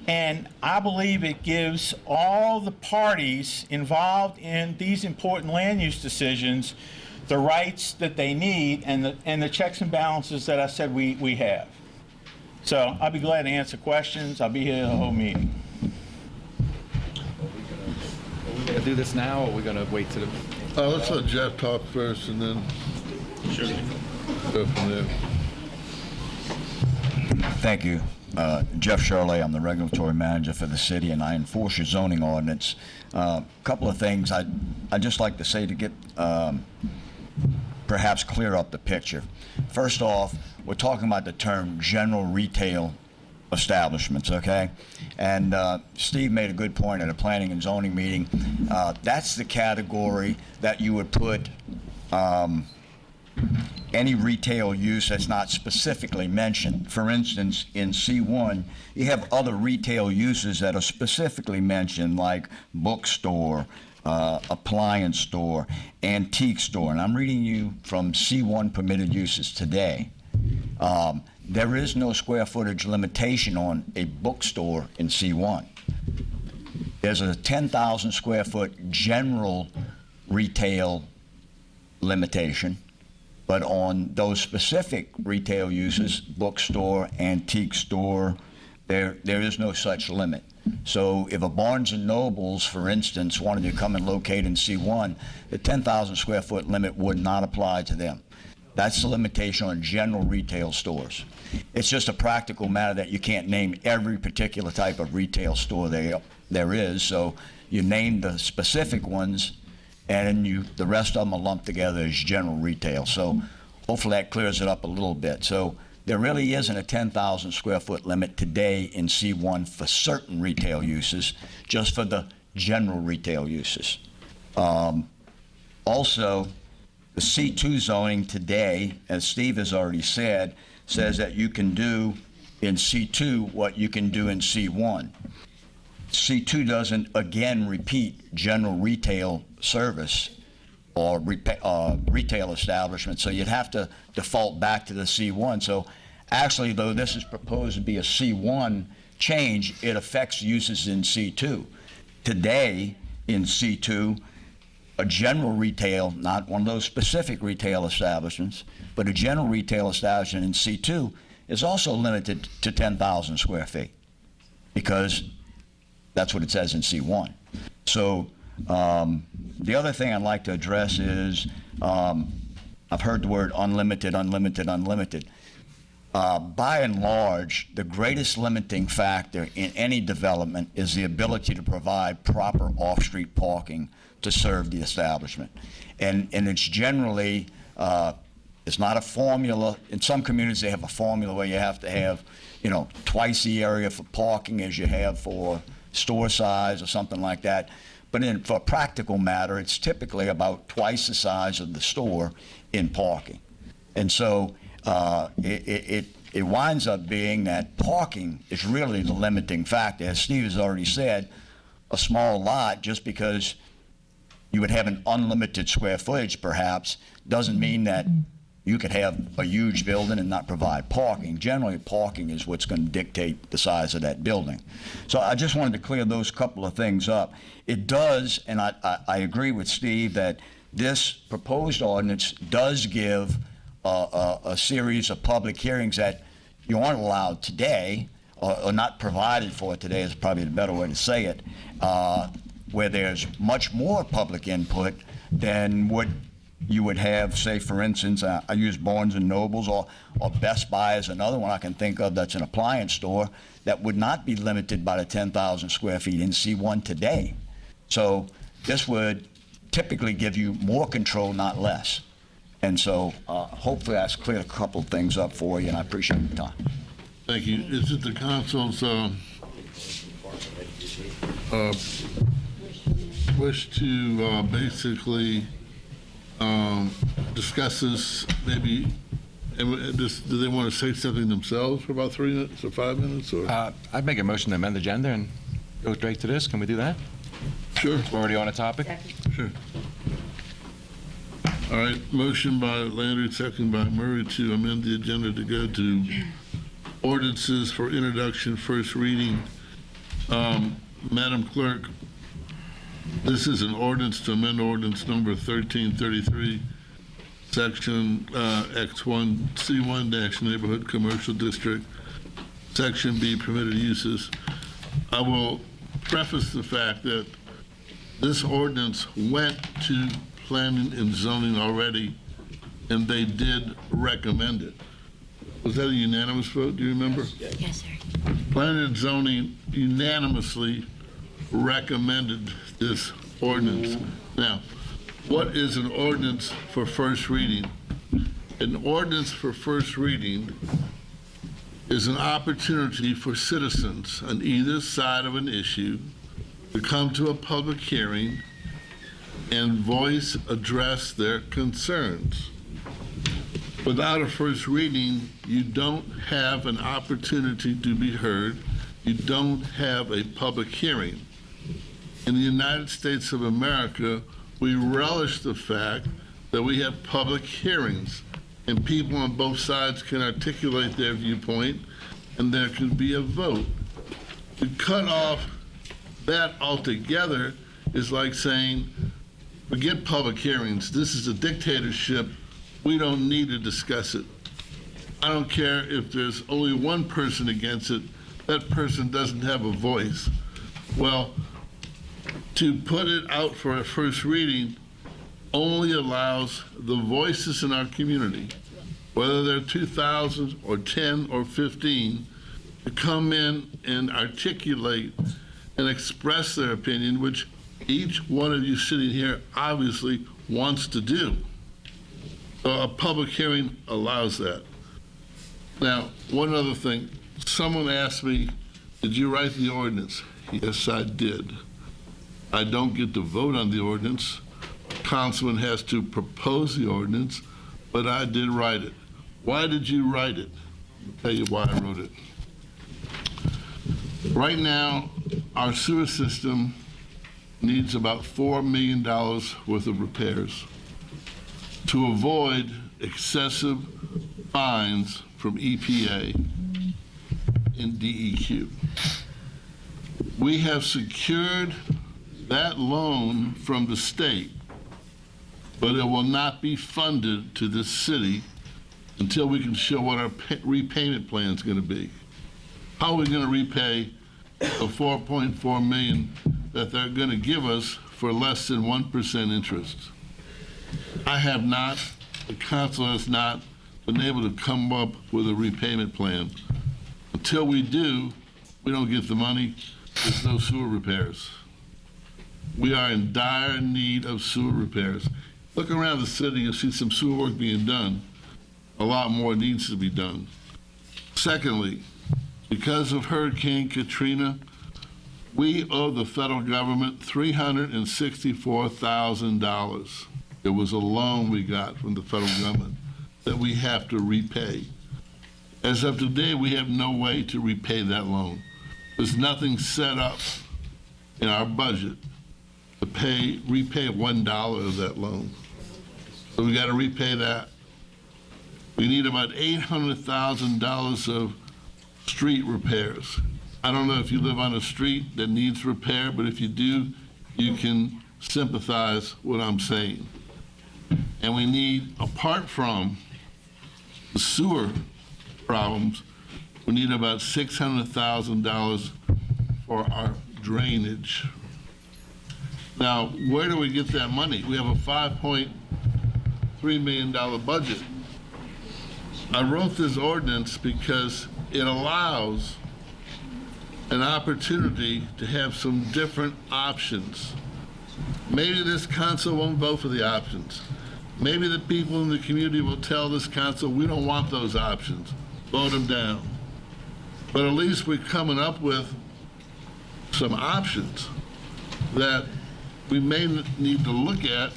and I believe it gives all the parties involved in these important land use decisions the rights that they need and the checks and balances that I said we have. So I'll be glad to answer questions. I'll be here the whole meeting. Are we going to do this now, or are we going to wait till the... Let's let Jeff talk first, and then go from there. Thank you. Jeff Shirley, I'm the regulatory manager for the city, and I enforce your zoning ordinance. A couple of things I'd just like to say to get perhaps clear up the picture. First off, we're talking about the term general retail establishments, okay? And Steve made a good point at a planning and zoning meeting. That's the category that you would put any retail use that's not specifically mentioned. For instance, in C1, you have other retail uses that are specifically mentioned, like bookstore, appliance store, antique store. And I'm reading you from C1 permitted uses today. There is no square footage limitation on a bookstore in C1. There's a 10,000 square foot general retail limitation, but on those specific retail uses, bookstore, antique store, there is no such limit. So if a Barnes & Nobles, for instance, wanted to come and locate in C1, the 10,000 square foot limit would not apply to them. That's the limitation on general retail stores. It's just a practical matter that you can't name every particular type of retail store there is, so you name the specific ones, and the rest of them are lumped together as general retail. So hopefully that clears it up a little bit. So there really isn't a 10,000 square foot limit today in C1 for certain retail uses, just for the general retail uses. Also, the C2 zoning today, as Steve has already said, says that you can do in C2 what you can do in C1. C2 doesn't, again, repeat general retail service or retail establishment, so you'd have to default back to the C1. So actually, though this is proposed to be a C1 change, it affects uses in C2. Today, in C2, a general retail, not one of those specific retail establishments, but a general retail establishment in C2 is also limited to 10,000 square feet, because that's what it says in C1. So the other thing I'd like to address is, I've heard the word unlimited, unlimited, unlimited. By and large, the greatest limiting factor in any development is the ability to provide proper off-street parking to serve the establishment. And it's generally, it's not a formula. In some communities, they have a formula where you have to have, twice the area for parking as you have for store size or something like that. But for a practical matter, it's typically about twice the size of the store in parking. And so it winds up being that parking is really the limiting factor. As Steve has already said, a small lot, just because you would have an unlimited square footage perhaps, doesn't mean that You could have a huge building and not provide parking. Generally, parking is what's going to dictate the size of that building. So I just wanted to clear those couple of things up. It does, and I agree with Steve, that this proposed ordinance does give a series of public hearings that you aren't allowed today, or not provided for today is probably the better way to say it, where there's much more public input than what you would have, say, for instance, I use Barnes & Nobles or Best Buy as another one I can think of that's an appliance store that would not be limited by the 10,000 square feet in C1 today. So this would typically give you more control, not less. And so hopefully that's cleared a couple of things up for you, and I appreciate your time. Thank you. Is it the council's wish to basically discuss this maybe, and do they want to say something themselves for about 3 minutes or 5 minutes? Or? I'd make a motion to amend the agenda and go straight to this. Can we do that? Sure. We're already on a topic? Sure. All right, motion by Landry, second by Murray to amend the agenda to go to ordinances for introduction, first reading. Madam Clerk, this is an ordinance to amend ordinance number 1333, section X1, C1 neighborhood commercial district, section B permitted uses. I will preface the fact that this ordinance went to planning and zoning already, and they did recommend it. Was that a unanimous vote, do you remember? Yes, sir. Planning and zoning unanimously recommended this ordinance. Now, what is an ordinance for first reading? An ordinance for first reading is an opportunity for citizens on either side of an issue to come to a public hearing and address their concerns. Without a first reading, you don't have an opportunity to be heard. You don't have a public hearing. In the United States of America, we relish the fact that we have public hearings and people on both sides can articulate their viewpoint and there can be a vote. To cut off that altogether is like saying, forget public hearings. This is a dictatorship. We don't need to discuss it. I don't care if there's only one person against it. That person doesn't have a voice. Well, to put it out for a first reading only allows the voices in our community, whether they're 2,000 or 10 or 15, to come in and articulate and express their opinion, which each one of you sitting here obviously wants to do. So a public hearing allows that. Now, one other thing. Someone asked me, did you write the ordinance? Yes, I did. I don't get to vote on the ordinance. Councilman has to propose the ordinance, but I did write it. Why did you write it? I'll tell you why I wrote it. Right now, our sewer system needs about $4 million worth of repairs to avoid excessive fines from EPA and DEQ. We have secured that loan from the state, but it will not be funded to this city until we can show what our repayment plan is going to be. How are we going to repay the $4.4 million that they're going to give us for less than 1% interest? I have not, the council has not been able to come up with a repayment plan. Until we do, we don't get the money, there's no sewer repairs. We are in dire need of sewer repairs. Look around the city, you'll see some sewer work being done. A lot more needs to be done. Secondly, because of Hurricane Katrina, we owe the federal government $364,000. It was a loan we got from the federal government that we have to repay. As of today, we have no way to repay that loan. There's nothing set up in our budget to repay $1 of that loan. So we got to repay that. We need about $800,000 of street repairs. I don't know if you live on a street that needs repair, but if you do, you can sympathize with what I'm saying. And we need, apart from the sewer problems, we need about $600,000 for our drainage. Now, where do we get that money? We have a $5.3 million budget. I wrote this ordinance because it allows an opportunity to have some different options. Maybe this council won't vote for the options. Maybe the people in the community will tell this council, we don't want those options, vote them down. But at least we're coming up with some options that we may need to look at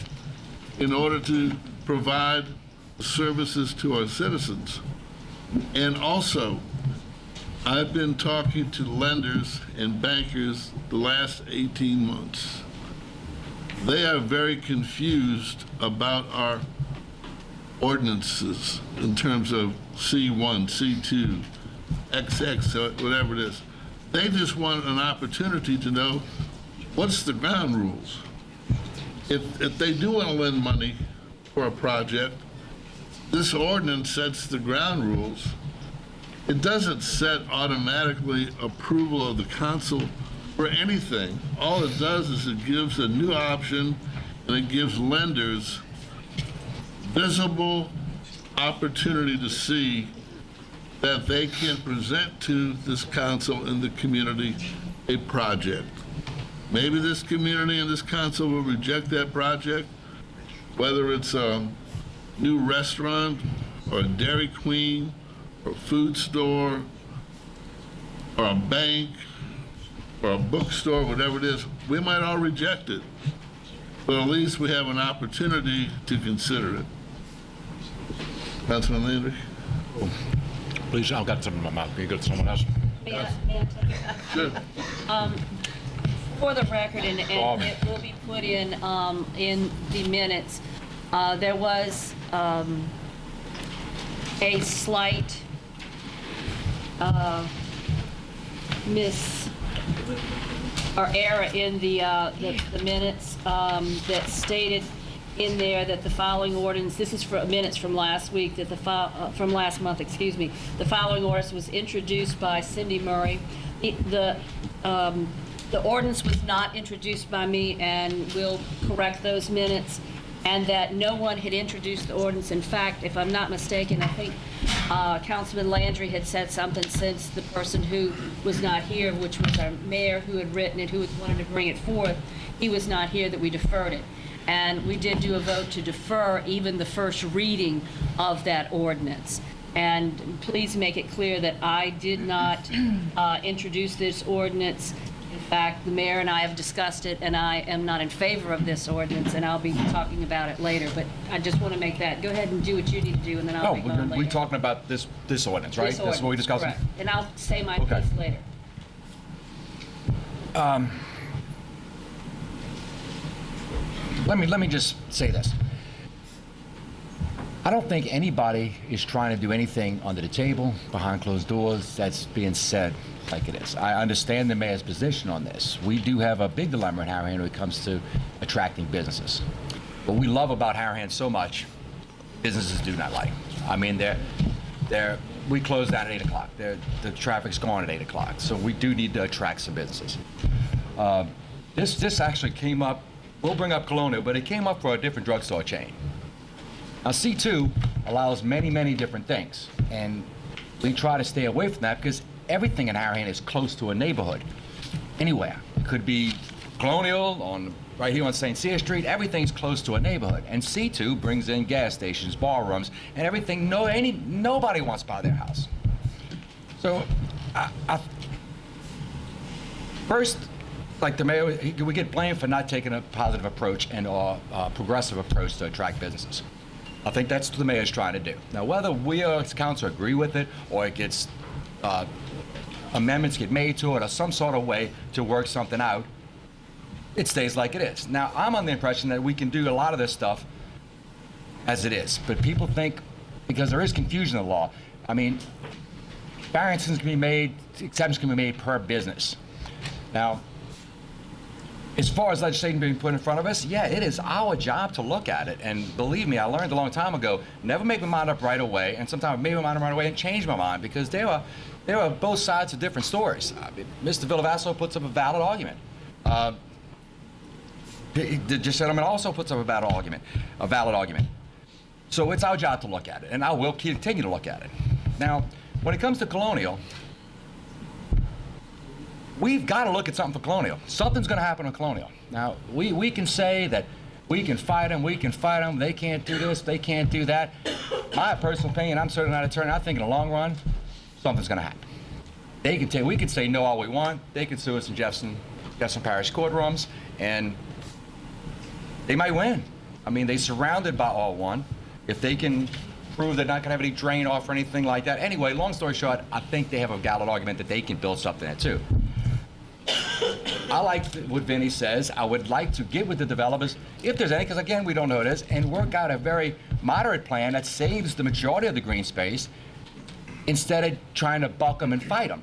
in order to provide services to our citizens. And also, I've been talking to lenders and bankers the last 18 months. They are very confused about our ordinances in terms of C1, C2, XX, whatever it is. They just want an opportunity to know what's the ground rules. If they do want to lend money for a project, this ordinance sets the ground rules. It doesn't set automatically approval of the council for anything. All it does is it gives a new option, and it gives lenders visible opportunity to see that they can present to this council and the community a project. Maybe this community and this council will reject that project, whether it's a new restaurant or a Dairy Queen or a food store or a bank or a bookstore, whatever it is. We might all reject it, but at least we have an opportunity to consider it. Councilman Landry? Please, I've got something in my mouth. Can you go to someone else? May I take it? Sure. For the record, and it will be put in the minutes, there was a slight error in the minutes that stated in there that the following ordinance, this is for minutes from last week, that from last month, excuse me, the following ordinance was introduced by Cindy Murray. The ordinance was not introduced by me, and we'll correct those minutes, and that no one had introduced the ordinance. In fact, if I'm not mistaken, I think Councilman Landry had said something since the person who was not here, which was our mayor who had written it, who wanted to bring it forth, he was not here, that we deferred it. And we did do a vote to defer even the first reading of that ordinance. And please make it clear that I did not introduce this ordinance. In fact, the mayor and I have discussed it, and I am not in favor of this ordinance, and I'll be talking about it later. But I just want to make that. Go ahead and do what you need to do, and then I'll be going later. We're talking about this ordinance, right? This That's what we discussed. correct. And I'll say my piece later. Let me just say this. I don't think anybody is trying to do anything under the table, behind closed doors, that's being said like it is. I understand the mayor's position on this. We do have a big dilemma in Harahan when it comes to attracting businesses. What we love about Harahan so much, businesses do not like. I mean, we close down at 8 o'clock. The traffic's gone at 8 o'clock. So we do need to attract some businesses. This actually came up, we'll bring up Colonial, but it came up for a different drugstore chain. Now, C2 allows many, many different things, and we try to stay away from that because everything in Harahan is close to a neighborhood. Anywhere. It could be Colonial, right here on St. Cyr Street, everything's close to a neighborhood. And C2 brings in gas stations, bar rooms, and everything, nobody wants by their house. So, first, like the mayor, we get blamed for not taking a positive approach and a progressive approach to attract businesses. I think that's what the mayor's trying to do. Now, whether we as council agree with it or it gets amendments get made to it or some sort of way to work something out, it stays like it is. Now, I'm on the impression that we can do a lot of this stuff as it is, but people think because there is confusion in the law. I mean, variances can be made, exceptions can be made per business. Now, as far as legislation being put in front of us, yeah, it is our job to look at it. And believe me, I learned a long time ago, never make my mind up right away. And sometimes I made my mind up right away and changed my mind, because there are both sides of different stories. Mr. Villavasso puts up a valid argument. The gentleman also puts up a valid argument. So it's our job to look at it, and I will continue to look at it. Now, when it comes to Colonial, we've got to look at something for Colonial. Something's going to happen to Colonial. Now, we can say that we can fight them, they can't do this, they can't do that. My personal opinion, I'm certainly not an attorney, I think in the long run, something's going to happen. We can say no all we want, they can sue us in Jefferson Parish courtrooms, and they might win. I mean, they're surrounded by R1. If they can prove they're not going to have any drain off or anything like that. Anyway, long story short, I think they have a valid argument that they can build something there too. I like what Vinny says. I would like to get with the developers, if there's any, because again, we don't know what it is, and work out a very moderate plan that saves the majority of the green space instead of trying to buck them and fight them.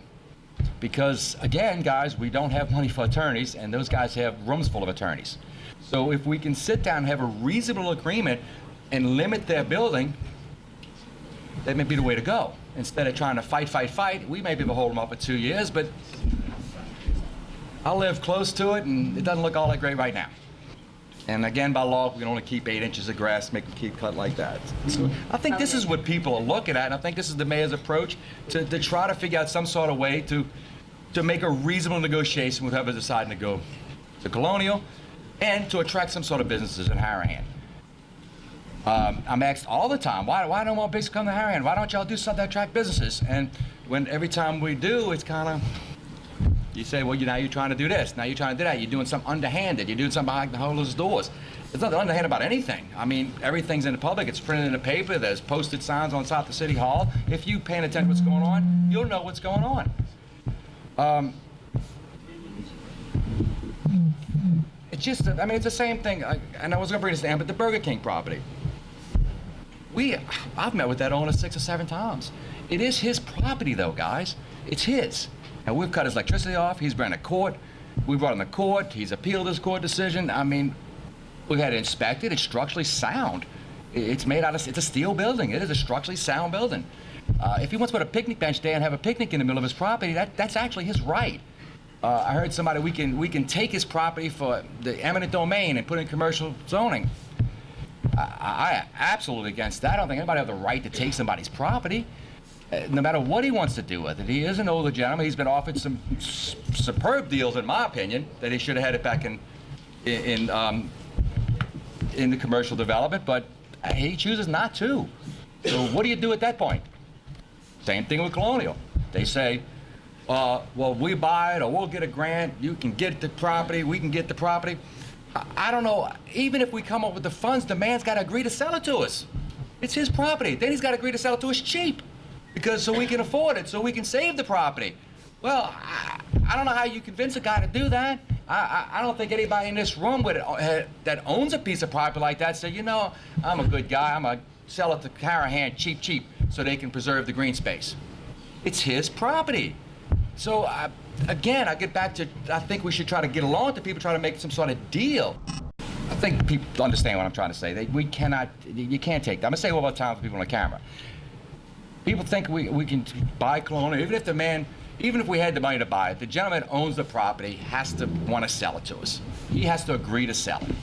Because again, guys, we don't have money for attorneys, and those guys have rooms full of attorneys. So if we can sit down and have a reasonable agreement and limit their building, that may be the way to go. Instead of trying to fight, we may be able to hold them up for 2 years, but I live close to it, and it doesn't look all that great right now. And again, by law, we can only keep 8 inches of grass, make them keep cut like that. So I think this is what people are looking at, and I think this is the mayor's approach to try to figure out some sort of way to make a reasonable negotiation with whoever deciding to go to Colonial and to attract some sort of businesses in Harahan. I'm asked all the time, why don't more businesses come to Harahan? Why don't y'all do something to attract businesses? And when every time we do, it's kind of, you say, well, now you're trying to do this, now you're trying to do that, you're doing something underhanded, you're doing something behind the closed doors. There's nothing underhanded about anything. I mean, everything's in the public, it's printed in the paper, there's posted signs on top of City Hall. If you're paying attention to what's going on, you'll know what's going on. It's just, I mean, it's the same thing, and I was gonna bring this down, but the Burger King property. I've met with that owner 6 or 7 times. It is his property though, guys. It's his. And we've cut his electricity off, he's been to court, we brought him to court, he's appealed his court decision. I mean, we had it inspected, it's structurally sound. It's made out of, it's a steel building, it is a structurally sound building. If he wants to put a picnic bench there and have a picnic in the middle of his property, that's actually his right. I heard somebody, we can take his property for the eminent domain and put it in commercial zoning. I am absolutely against that. I don't think anybody has the right to take somebody's property, no matter what he wants to do with it. He is an older gentleman. He's been offered some superb deals, in my opinion, that he should have had it back in the commercial development, but he chooses not to. So what do you do at that point? Same thing with Colonial. They say, well, we buy it, or we'll get a grant, you can get the property, we can get the property. I don't know, even if we come up with the funds, the man's got to agree to sell it to us. It's his property. Then he's got to agree to sell it to us cheap, so we can afford it, so we can save the property. Well, I don't know how you convince a guy to do that. I don't think anybody in this room that owns a piece of property like that say, you know, I'm a good guy, I'm going to sell it to Harahan cheap, so they can preserve the green space. It's his property. So, again, I get back to, I think we should try to get along with the people, try to make some sort of deal. I think people understand what I'm trying to say. You can't take that. I'm going to say it all the time for people on the camera. People think we can buy Colonial, even if we had the money to buy it, the gentleman that owns the property has to want to sell it to us. He has to agree to sell it.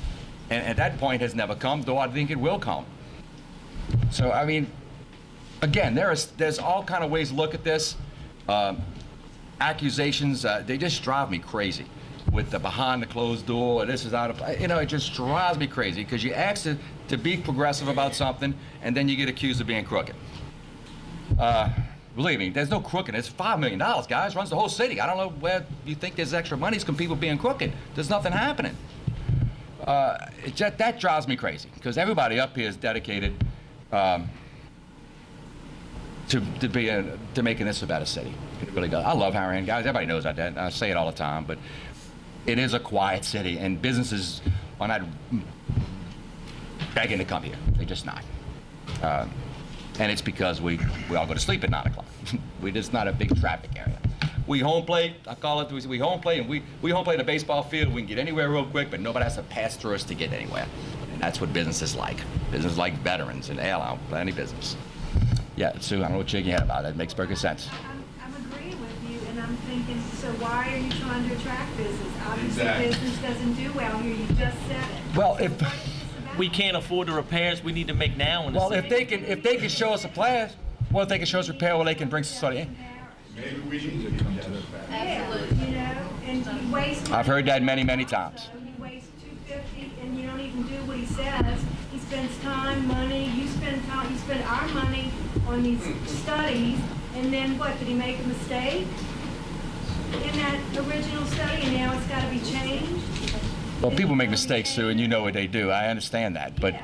And at that point has never come, though I think it will come. So, I mean, again, there's all kind of ways to look at this. Accusations, they just drive me crazy with the behind the closed door, this is out of, it just drives me crazy because you ask to be progressive about something and then you get accused of being crooked. Believe me, there's no crooked. It's $5 million, guys, runs the whole city. I don't know where you think there's extra money from people being crooked. There's nothing happening. That drives me crazy because everybody up here is dedicated to making this a better city. It really does. I love Harahan, guys. Everybody knows that. I say it all the time, but it is a quiet city, and businesses are not begging to come here. They're just not. And it's because we all go to sleep at 9 o'clock. It's not a big traffic area. We home plate, I call it, we home plate, and we home plate a baseball field. We can get anywhere real quick, but nobody has to pass through us to get anywhere. And that's what business is like. Business is like veterans and airline, any business. Yeah, Sue, I don't know what you're shaking your head about. That makes perfect sense. I'm agreeing with you, and I'm thinking, so why are you trying to attract business? Obviously, Exactly. business doesn't do well here. You just said it. Well, if We can't afford the repairs we need to make now in the well, city. if they can show us a plan, well, if they can show us repair, well, they can bring somebody in. Maybe we need to come to that. Absolutely. You know, and you waste. I've heard that many, many times. You waste $250, and you don't even do what he says. He spends time, money. You spend time. You spend our money on these studies, and then what? Did he make a mistake in that original study, and now it's got to be changed? Well, people make mistakes, Sue, and you know what they do. I understand that. But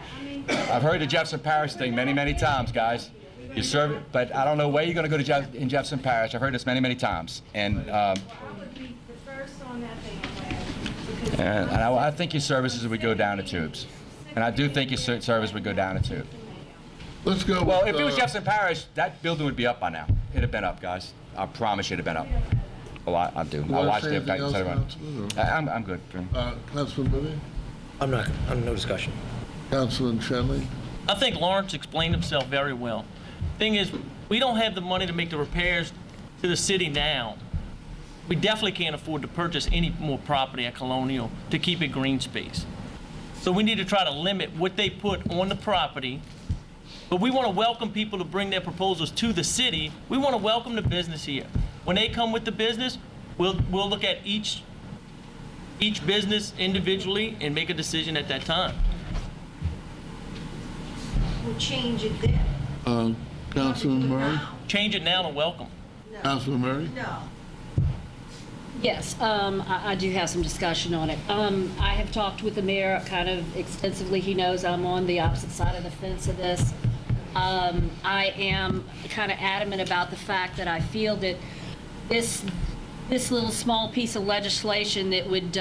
I've heard the Jefferson Parish thing many, many times, guys. You serve it, but I don't know where you're going to go to in Jefferson Parish. I've heard this many, many times. And I would be the first on that thing. and I think your services would go down the tubes. And I do think your service would go down the tube. Let's go. Well, with, if it was Jefferson Parish, that building would be up by now. It'd have been up, guys. I promise you'd have been up. Well, I do. You I wanna watched say it. anything else, Councilman, or- I'm good. Councilman Libby? I'm no discussion. Councilman Shenley? I think Lawrence explained himself very well. Thing is, we don't have the money to make the repairs to the city now. We definitely can't afford to purchase any more property at Colonial to keep it green space. So we need to try to limit what they put on the property. But we want to welcome people to bring their proposals to the city. We want to welcome the business here. When they come with the business, we'll look at each business individually and make a decision at that time. We'll change it then. Councilman Murray? Change it now to welcome. Councilman Murray? No. Yes, I do have some discussion on it. I have talked with the mayor kind of extensively. He knows I'm on the opposite side of the fence of this. I am kind of adamant about the fact that I feel that this little small piece of legislation that would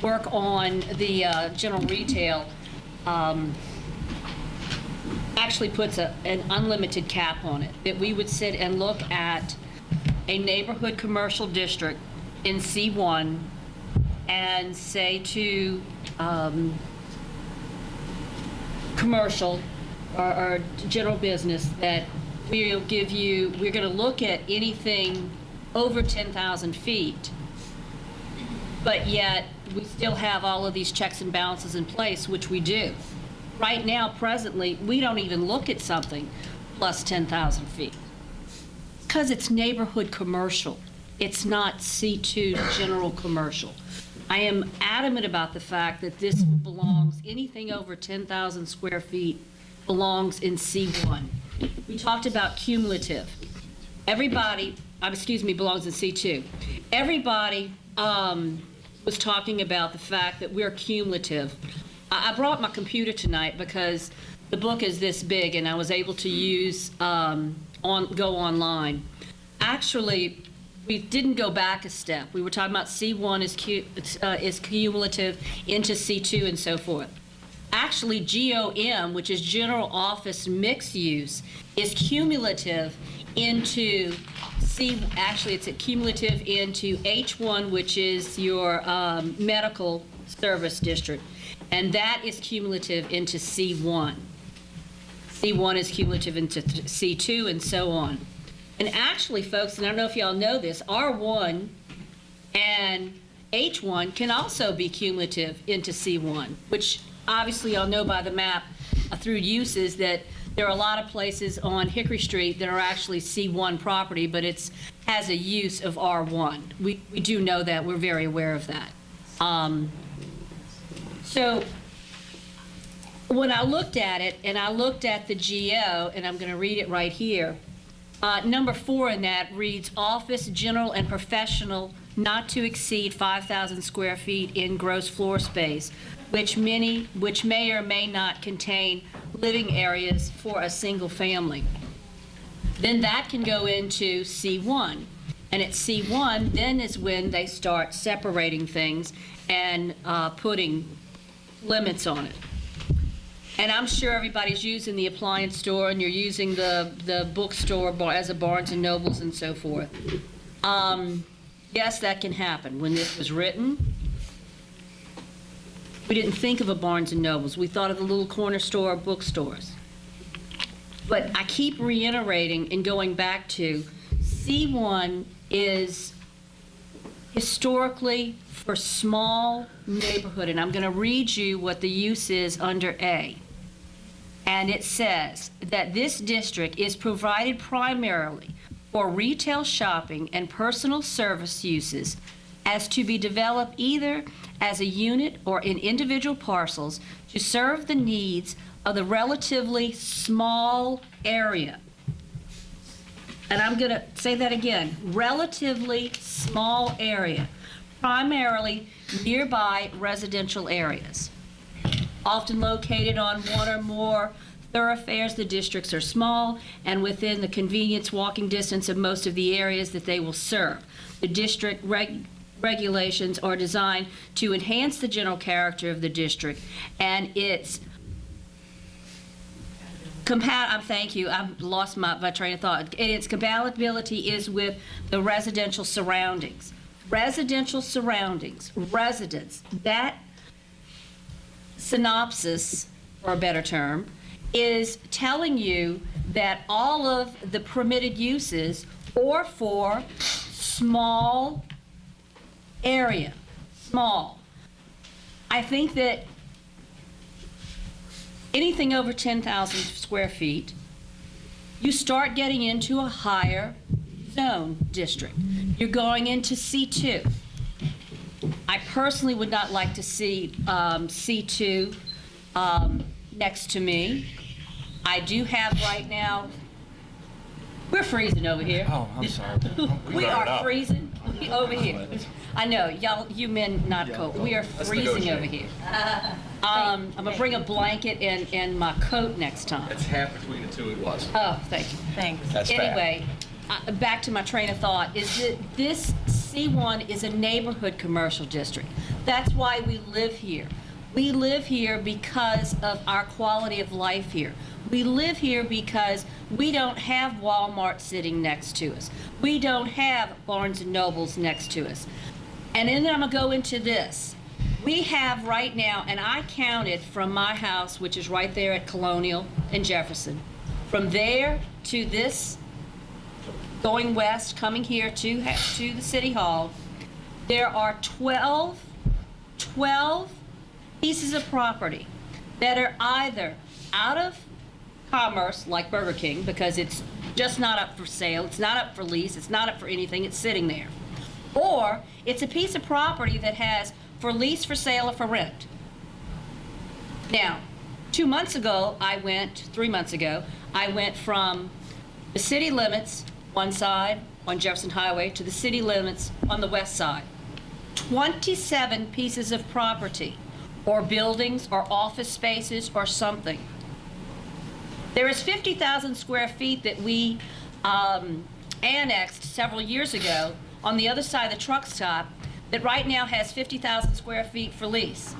work on the general retail actually puts an unlimited cap on it. That we would sit and look at a neighborhood commercial district in C1 and say to commercial or general business that we're going to look at anything over 10,000 feet, but yet we still have all of these checks and balances in place, which we do. Right now, presently, we don't even look at something plus 10,000 feet because it's neighborhood commercial. It's not C2 general commercial. I am adamant about the fact that this belongs, anything over 10,000 square feet belongs in C1. We talked about cumulative. Everybody, belongs in C2. Everybody was talking about the fact that we're cumulative. I brought my computer tonight because the book is this big and I was able to use go online. Actually, we didn't go back a step. We were talking about C1 is cumulative into C2 and so forth. Actually, GOM, which is general office mixed use, is cumulative into it's cumulative into H1, which is your medical service district, and that is cumulative into C1. C1 is cumulative into C2 and so on. And actually, folks, and I don't know if y'all know this, R1 and H1 can also be cumulative into C1, which obviously y'all know by the map through uses that there are a lot of places on Hickory Street that are actually C1 property, but it has a use of R1. We do know that. We're very aware of that. So when I looked at it, and I looked at the GO, and I'm going to read it right here, number 4 in that reads, office, general, and professional not to exceed 5,000 square feet in gross floor space, which may or may not contain living areas for a single family. Then that can go into C1. And at C1, then is when they start separating things and putting limits on it. And I'm sure everybody's using the appliance store and you're using the bookstore as a Barnes and Nobles and so forth. Yes, that can happen. When this was written, we didn't think of a Barnes and Nobles. We thought of the little corner store bookstores. But I keep reiterating and going back to C1 is historically for small neighborhood, and I'm going to read you what the use is under A. And it says that this district is provided primarily for retail shopping and personal service uses as to be developed either as a unit or in individual parcels to serve the needs of the relatively small area. And I'm going to say that again, relatively small area, primarily nearby residential areas. Often located on one or more thoroughfares, the districts are small and within the convenience walking distance of most of the areas that they will serve. The district regulations are designed to enhance the general character of the district, and its thank you, I've lost my train of thought. And its compatibility is with the residential surroundings. Residential surroundings, residents, that synopsis, or a better term, is telling you that all of the permitted uses are for small area, small. I think that anything over 10,000 square feet, you start getting into a higher zone district. You're going into C2. I personally would not like to see C2 next to me. I do have right now, we're freezing over here. Oh, I'm sorry. We are freezing over here. I know, y'all, you men not cold. We are freezing over here. I'm gonna bring a blanket and my coat next time. It's half between the two it was. Oh, thank you. Thanks. That's fair. Anyway, back to my train of thought, is that this C1 is a neighborhood commercial district. That's why we live here. We live here because of our quality of life here. We live here because we don't have Walmart sitting next to us. We don't have Barnes and Nobles next to us. And then I'm gonna go into this. We have right now, and I counted from my house, which is right there at Colonial and Jefferson, from there to this, going west, coming here to the City Hall, there are 12 pieces of property that are either out of commerce, like Burger King, because it's just not up for sale, it's not up for lease, it's not up for anything, it's sitting there. Or it's a piece of property that has for lease, for sale, or for rent. Now, 3 months ago, I went from the city limits, one side on Jefferson Highway, to the city limits on the west side. 27 pieces of property, or buildings, or office spaces, or something. There is 50,000 square feet that we annexed several years ago on the other side of the truck stop that right now has 50,000 square feet for lease.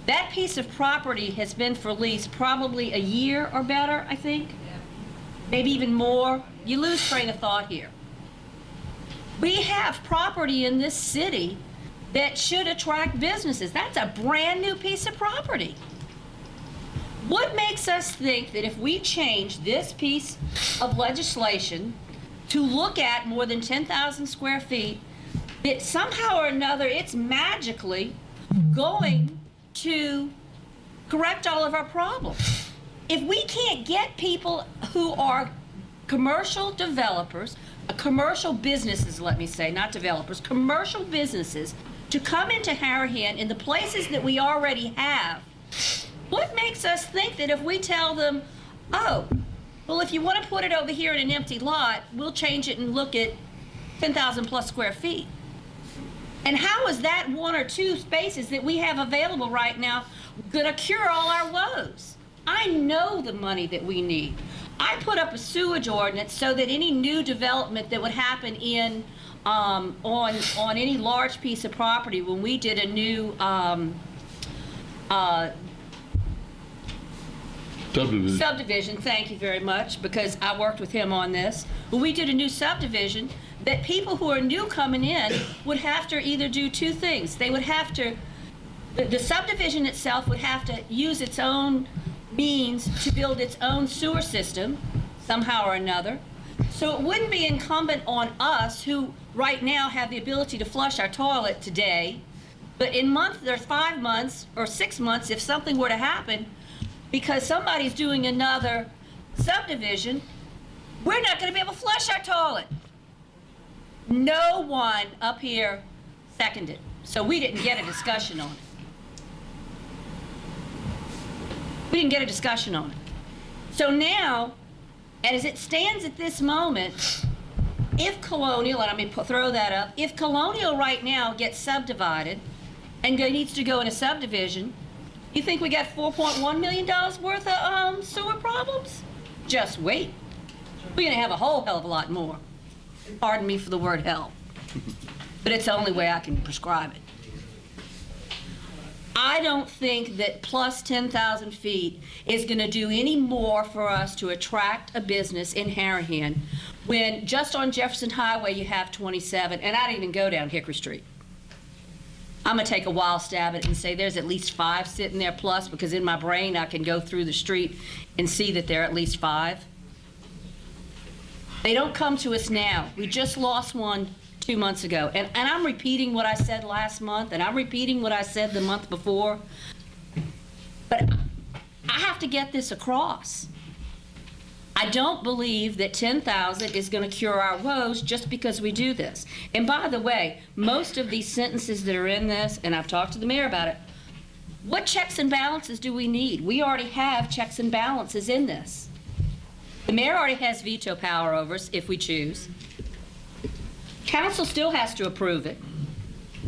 That piece of property has been for lease probably a year or better, I think. Maybe even more. You lose train of thought here. We have property in this city that should attract businesses. That's a brand new piece of property. What makes us think that if we change this piece of legislation to look at more than 10,000 square feet, that somehow or another it's magically going to correct all of our problems? If we can't get people who are commercial developers, commercial businesses, let me say, not developers, commercial businesses, to come into Harahan in the places that we already have, what makes us think that if we tell them, oh, well, if you want to put it over here in an empty lot, we'll change it and look at 10,000 plus square feet? And how is that one or two spaces that we have available right now going to cure all our woes? I know the money that we need. I put up a sewage ordinance so that any new development that would happen in on any large piece of property, when we did a new Subdivision, thank you very much, because I worked with him on this. When we did a new subdivision, that people who are new coming in would have to either do two things. They would have to, the subdivision itself would have to use its own means to build its own sewer system, somehow or another. So it wouldn't be incumbent on us, who right now have the ability to flush our toilet today, but in months, there's 5 months or 6 months, if something were to happen, because somebody's doing another subdivision, we're not going to be able to flush our toilet. No one up here seconded, so we didn't get a discussion on it. We didn't get a discussion on it. So now, as it stands at this moment, if Colonial, and I'm going to throw that up, if Colonial right now gets subdivided and needs to go in a subdivision, you think we got $4.1 million worth of sewer problems? Just wait. We're going to have a whole hell of a lot more. Pardon me for the word hell, but it's the only way I can prescribe it. I don't think that plus 10,000 feet is going to do any more for us to attract a business in Harahan when just on Jefferson Highway you have 27, and I didn't even go down Hickory Street. I'm going to take a wild stab at it and say there's at least 5 sitting there plus, because in my brain I can go through the street and see that there are at least 5. They don't come to us now. We just lost one 2 months ago. And I'm repeating what I said last month, and I'm repeating what I said the month before. But I have to get this across. I don't believe that 10,000 is going to cure our woes just because we do this. And by the way, most of these sentences that are in this, and I've talked to the mayor about it, what checks and balances do we need? We already have checks and balances in this. The mayor already has veto power over us if we choose. Council still has to approve it.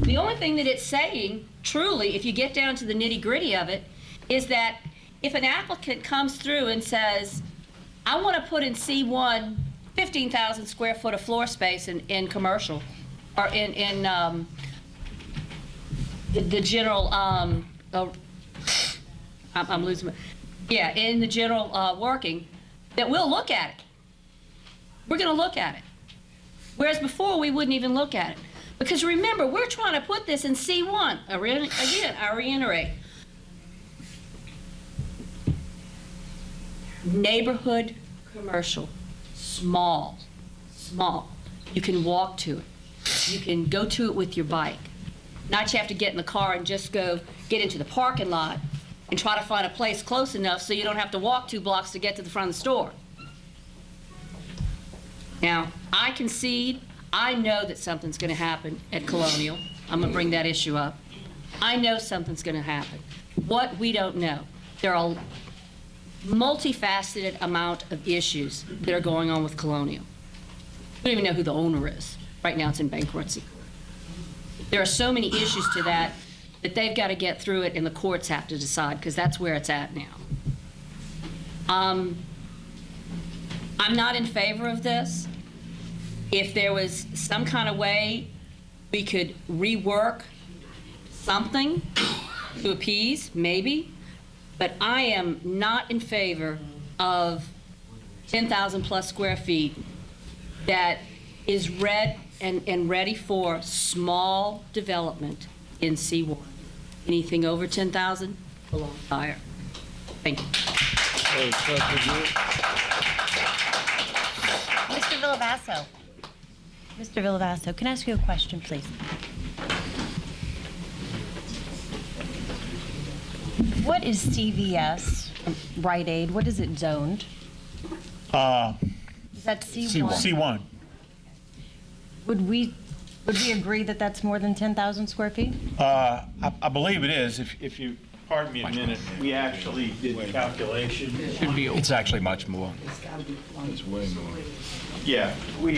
The only thing that it's saying, truly, if you get down to the nitty-gritty of it, is that if an applicant comes through and says, I want to put in C1 15,000 square foot of floor space in commercial, or in the general, I'm losing my, yeah, in the general working, that we'll look at it. We're going to look at it. Whereas before, we wouldn't even look at it. Because remember, we're trying to put this in C1. Again, I reiterate. Neighborhood commercial, small. You can walk to it. You can go to it with your bike. Not you have to get in the car and just go get into the parking lot and try to find a place close enough so you don't have to walk 2 blocks to get to the front of the store. Now, I concede, I know that something's going to happen at Colonial. I'm going to bring that issue up. I know something's going to happen. What we don't know. There are a multifaceted amount of issues that are going on with Colonial. We don't even know who the owner is. Right now it's in bankruptcy. There are so many issues to that they've got to get through it and the courts have to decide, because that's where it's at now. I'm not in favor of this. If there was some kind of way we could rework something to appease, maybe, but I am not in favor of 10,000 plus square feet that is ready for small development in C1. Anything over 10,000 belongs higher. Thank you. Mr. Villavasso. Mr. Villavasso, can I ask you a question, please? What is CVS, Rite Aid, what is it zoned? Is that C1? C1. Would we agree that that's more than 10,000 square feet? I believe it is. If you pardon me a minute, we actually did the calculation. It's actually much more. It's way more. Yeah, we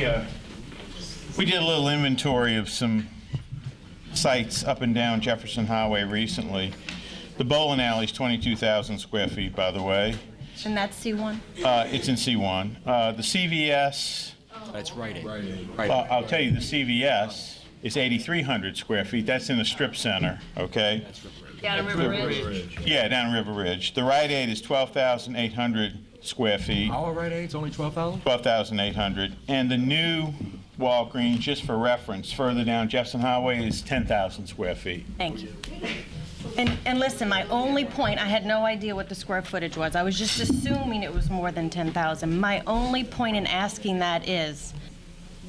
did a little inventory of some sites up and down Jefferson Highway recently. The bowling alley's 22,000 square feet, by the way. And that's C1? It's in C1. The CVS. That's Rite Aid. I'll tell you, the CVS is 8,300 square feet. That's in a strip center, okay? Down in River Ridge? Yeah, down River Ridge. The Rite Aid is 12,800 square feet. Our Rite Aid's only 12,000? 12,800. And the new Walgreens, just for reference, further down Jefferson Highway is 10,000 square feet. Thank you. And listen, my only point, I had no idea what the square footage was. I was just assuming it was more than 10,000. My only point in asking that is,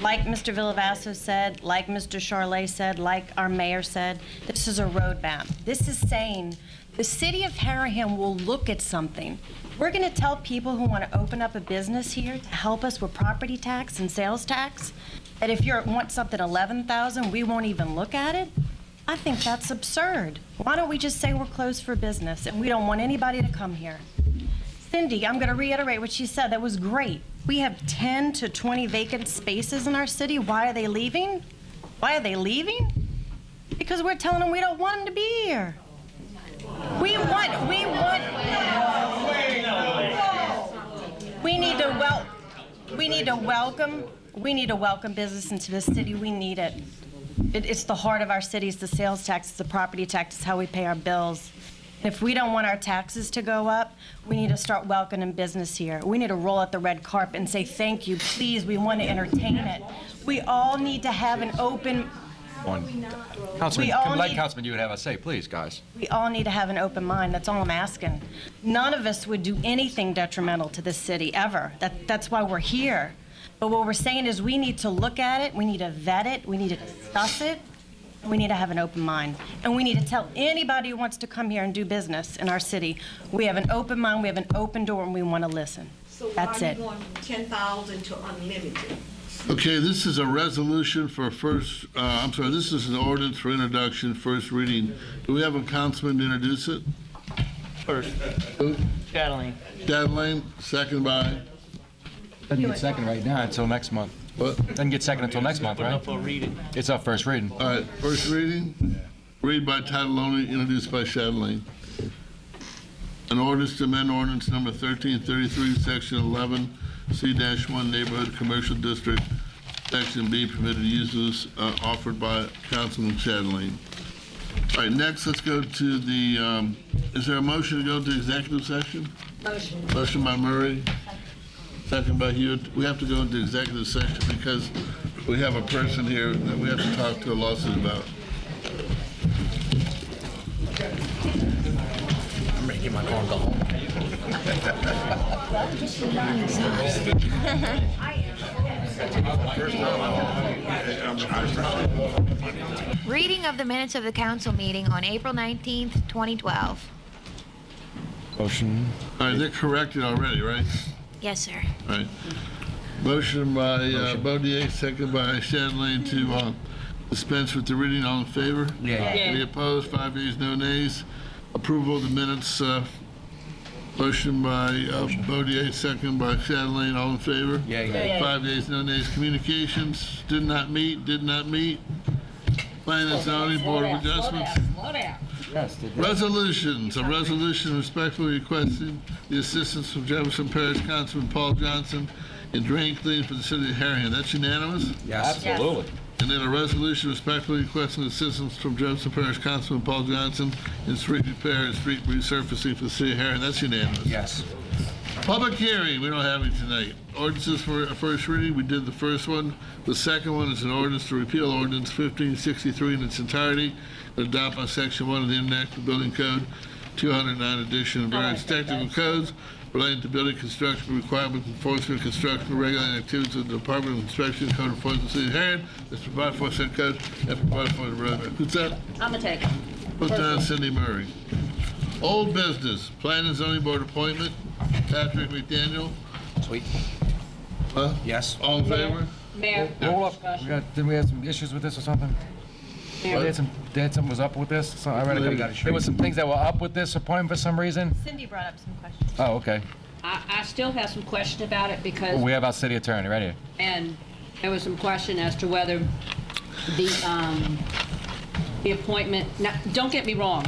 like Mr. Villavasso said, like Mr. Charlet said, like our mayor said, this is a roadmap. This is saying the city of Harahan will look at something. We're going to tell people who want to open up a business here to help us with property tax and sales tax that if you want something 11,000, we won't even look at it. I think that's absurd. Why don't we just say we're closed for business and we don't want anybody to come here? Cindy, I'm going to reiterate what she said. That was great. We have 10 to 20 vacant spaces in our city. Why are they leaving? Why are they leaving? Because we're telling them we don't want them to be here. We need to welcome business into the city. We need it. It's the heart of our city. It's the sales tax, it's the property tax, it's how we pay our bills. And if we don't want our taxes to go up, we need to start welcoming business here. We need to roll out the red carpet and say, thank you, please, we want to entertain it. We all need to have an open... Councilman, let Councilman you would have a say, please, guys. We all need to have an open mind. That's all I'm asking. None of us would do anything detrimental to this city, ever. That's why we're here. But what we're saying is we need to look at it, we need to vet it, we need to discuss it, we need to have an open mind. And we need to tell anybody who wants to come here and do business in our city, we have an open mind, we have an open door, and we want to listen. That's it. So why are you going from 10,000 to unlimited? Okay, this is a resolution for first, this is an ordinance for introduction, first reading. Do we have a councilman to introduce it? First. Who? Chatelain. Chatelain, second by? Doesn't get second right now until next month. What? Doesn't get second until next month, right? For reading. It's up first reading. All right, first reading? Read by title only, introduced by Chatelain. An ordinance to amend ordinance number 1333, section 11, C-1 neighborhood commercial district, section B, permitted uses offered by Councilman Chatelain. All right, next let's go to the, is there a motion to go to executive session? Motion. Motion by Murray, second by Hewitt. We have to go into executive session because we have a person here that we have to talk to a lawsuit about. I'm ready to get my car and go home. Reading of the minutes of the council meeting on April 19th, 2012. Motion. All right, they're corrected already, right? Yes, sir. All right. Motion by Baudier, second by Chatelain to dispense with the reading. All in favor? Yeah. Any opposed? 5 yeas, no nays. Approval of the minutes. Motion by Baudier, second by Chatelain. All in favor? Yeah. 5 yeas, no nays. Communications did not meet. Planning and Zoning Board of Adjustments. Yes. Resolutions. A resolution respectfully requesting the assistance from Jefferson Parish Councilman Paul Johnson in drain cleaning for the city of Harahan. That's unanimous? Yes. Absolutely. And then a resolution respectfully requesting assistance from Jefferson Parish Councilman Paul Johnson in street repair and street resurfacing for the city of Harahan. That's unanimous. Yes. Public hearing, we don't have any tonight. Ordinances for a first reading, we did the first one. The second one is an ordinance to repeal ordinance 1563 in its entirety and adopt on section 1 of the International Building Code 209 edition of various technical codes relating to building construction requirements, enforcement, construction, regulating activities of the Department of Inspection, Code Enforcement of the City of Harahan. That's provided for said code and provided for the roadmap. Who's that? I'm gonna take it. Put down Cindy Murray. Old business, Planning and Zoning Board appointment, Patrick McDaniel. Sweet. Huh? Yes. All in favor? Mayor. Hold up. Didn't we have some issues with this or something? They had something was up with this. So I read a couple. There was some things that were up with this appointment for some reason. Cindy brought up some questions. Oh, okay. I still have some question about it because, We have our city attorney right here. and there was some question as to whether the appointment, now, don't get me wrong,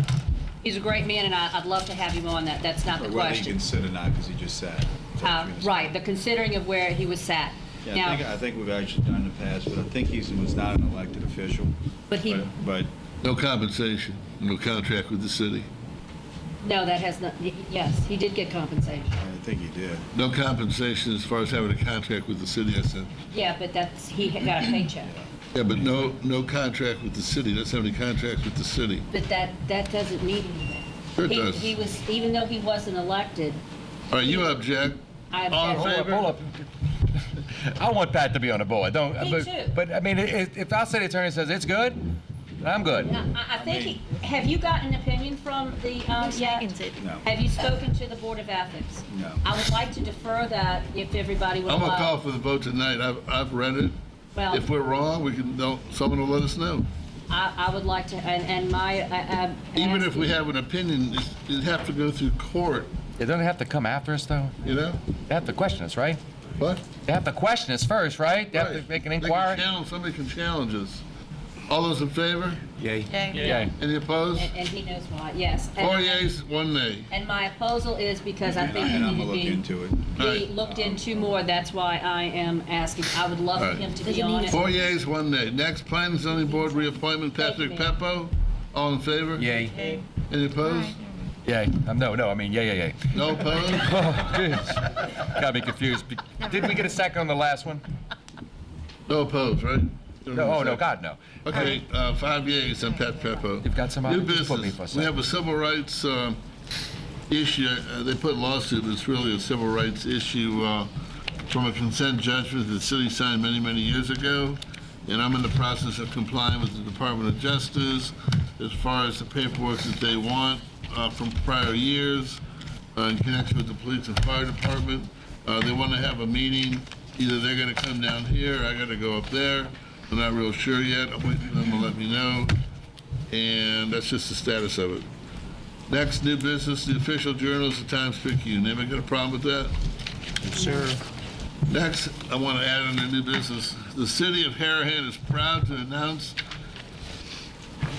he's a great man and I'd love to have him on that, that's not the Whether you question. consider not because he just sat. Right, the considering of where he was sat. Yeah, Now, I think we've actually done past, but I think he was not an elected official. But he, But No compensation, no contract with the city. no, that has not, yes, he did get compensation. I think he did. No compensation as far as having a contract with the city, I said. Yeah, but that's, he got a paycheck. Yeah, but no contract with the city. That's having a contract with the city. But that doesn't mean anything. Sure it does. He was, even though he wasn't elected, All right, you object. I All in object. favor? Hold up. I want Pat to be on the board. Don't. Me but, too. But I mean, if our city attorney says it's good, I'm good. I think, have you gotten an opinion from the, yet? No. Have you spoken to the Board of Ethics? No. I would like to defer that if everybody would I'm allow. gonna call for the vote tonight. I've read it. Well- If we're wrong, someone will let us know. I would like to, and my, Even if we have an opinion, it'd have to go through court. It doesn't have to come after us, though. You know? They have to question us, right? What? They have to question us first, right? They have to make an inquiry. Somebody can challenge us. All those in favor? Yay. Yay. Any opposed? and he knows why, yes. And- 4 yeas, 1 nay. And my opposal is because I think And he I'm need gonna to look into it. be looked into more, that's why I am asking. I would love for him to be on it. 4 yeas, 1 nay. Next, Planning and Zoning Board reappointment, Patrick Peppo. All in favor? Yay. Any opposed? Yay. No, I mean, yay. No opposed? Oh, jeez. Got me confused. Did we get a second on the last one? No opposed, right? No, no, God, no. Okay, 5 yeas on Pat Peppo. You've got somebody? New Just put me business. for a We second. have a civil rights issue. They put lawsuit, but it's really a civil rights issue from a consent judgment that the city signed many, many years ago. And I'm in the process of complying with the Department of Justice as far as the paperwork that they want from prior years in connection with the police and fire department. They want to have a meeting. Either they're going to come down here, or I got to go up there. I'm not real sure yet. I'm waiting for them to let me know. And that's just the status of it. Next, new business, the official journals, the Times-Picayune. Anybody got a problem with that? Yes, sir. Next, I want to add on the new business. The city of Harahan is proud to announce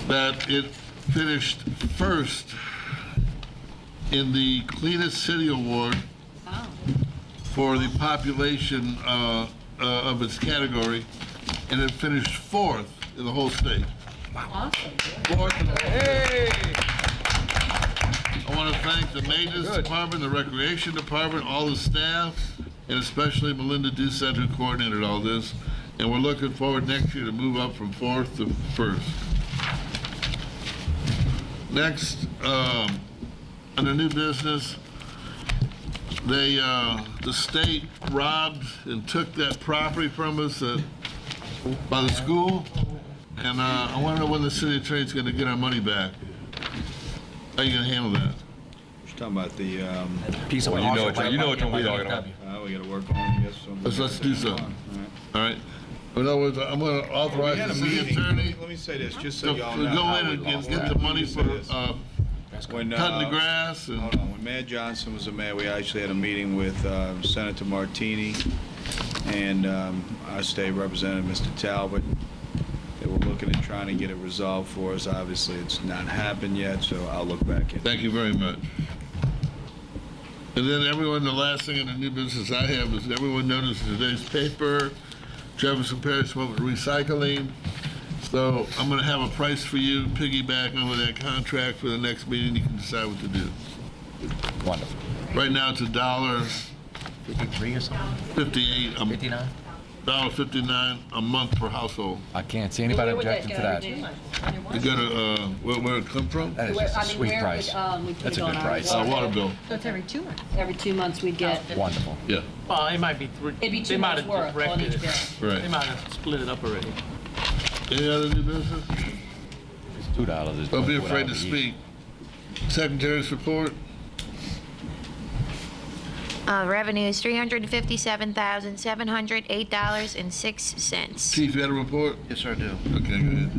that it finished first in the Cleanest City Award for the population of its category, and it finished fourth in the whole state. Awesome. Fourth in the whole state. I want to thank the maintenance department, the recreation department, all the staff, and especially Melinda Doucette, who coordinated all this. And we're looking forward next year to move up from fourth to first. Next, under new business, the state robbed and took that property from us by the school. And I want to know when the city attorney's going to get our money back. How are you going to handle that? You're talking about the, Piece of Well, you know what we're talking about. we gotta work on it, yes. Let's do so. All right. In other words, I'm going to We authorize had the a city meeting. attorney Let me say this, just so to y'all go know. in and get the money for When, cutting the grass and. Hold on, when Mayor Johnson was the mayor, we actually had a meeting with Senator Martini and our state representative, Mr. Talbot. They were looking at trying to get it resolved for us. Obviously, it's not happened yet, so I'll look back in. Thank you very much. And then everyone, the last thing in the new business I have is everyone noticed today's paper, Jefferson Parish went with recycling. So I'm going to have a price for you, piggyback over that contract for the next meeting. You can decide what to do. Wonderful. Right now it's $1.53 or something? 58. 59? $1.59 a month per household. I can't see anybody objecting to that. You got to, where it come from? That is just a sweet price. We put That's it a on good our price. Water bill. So it's every 2 months? Every 2 months we'd get. Wonderful. Yeah. Well, it might be three. It'd be 2 They might months' have worth on corrected each it. bill. Right. They might have split it up already. Any other new business? It's $2. Don't be afraid to speak. Secretary's report. Revenue is $357,708.06. Chief, you had a report? Yes, sir, I do. Okay, go ahead.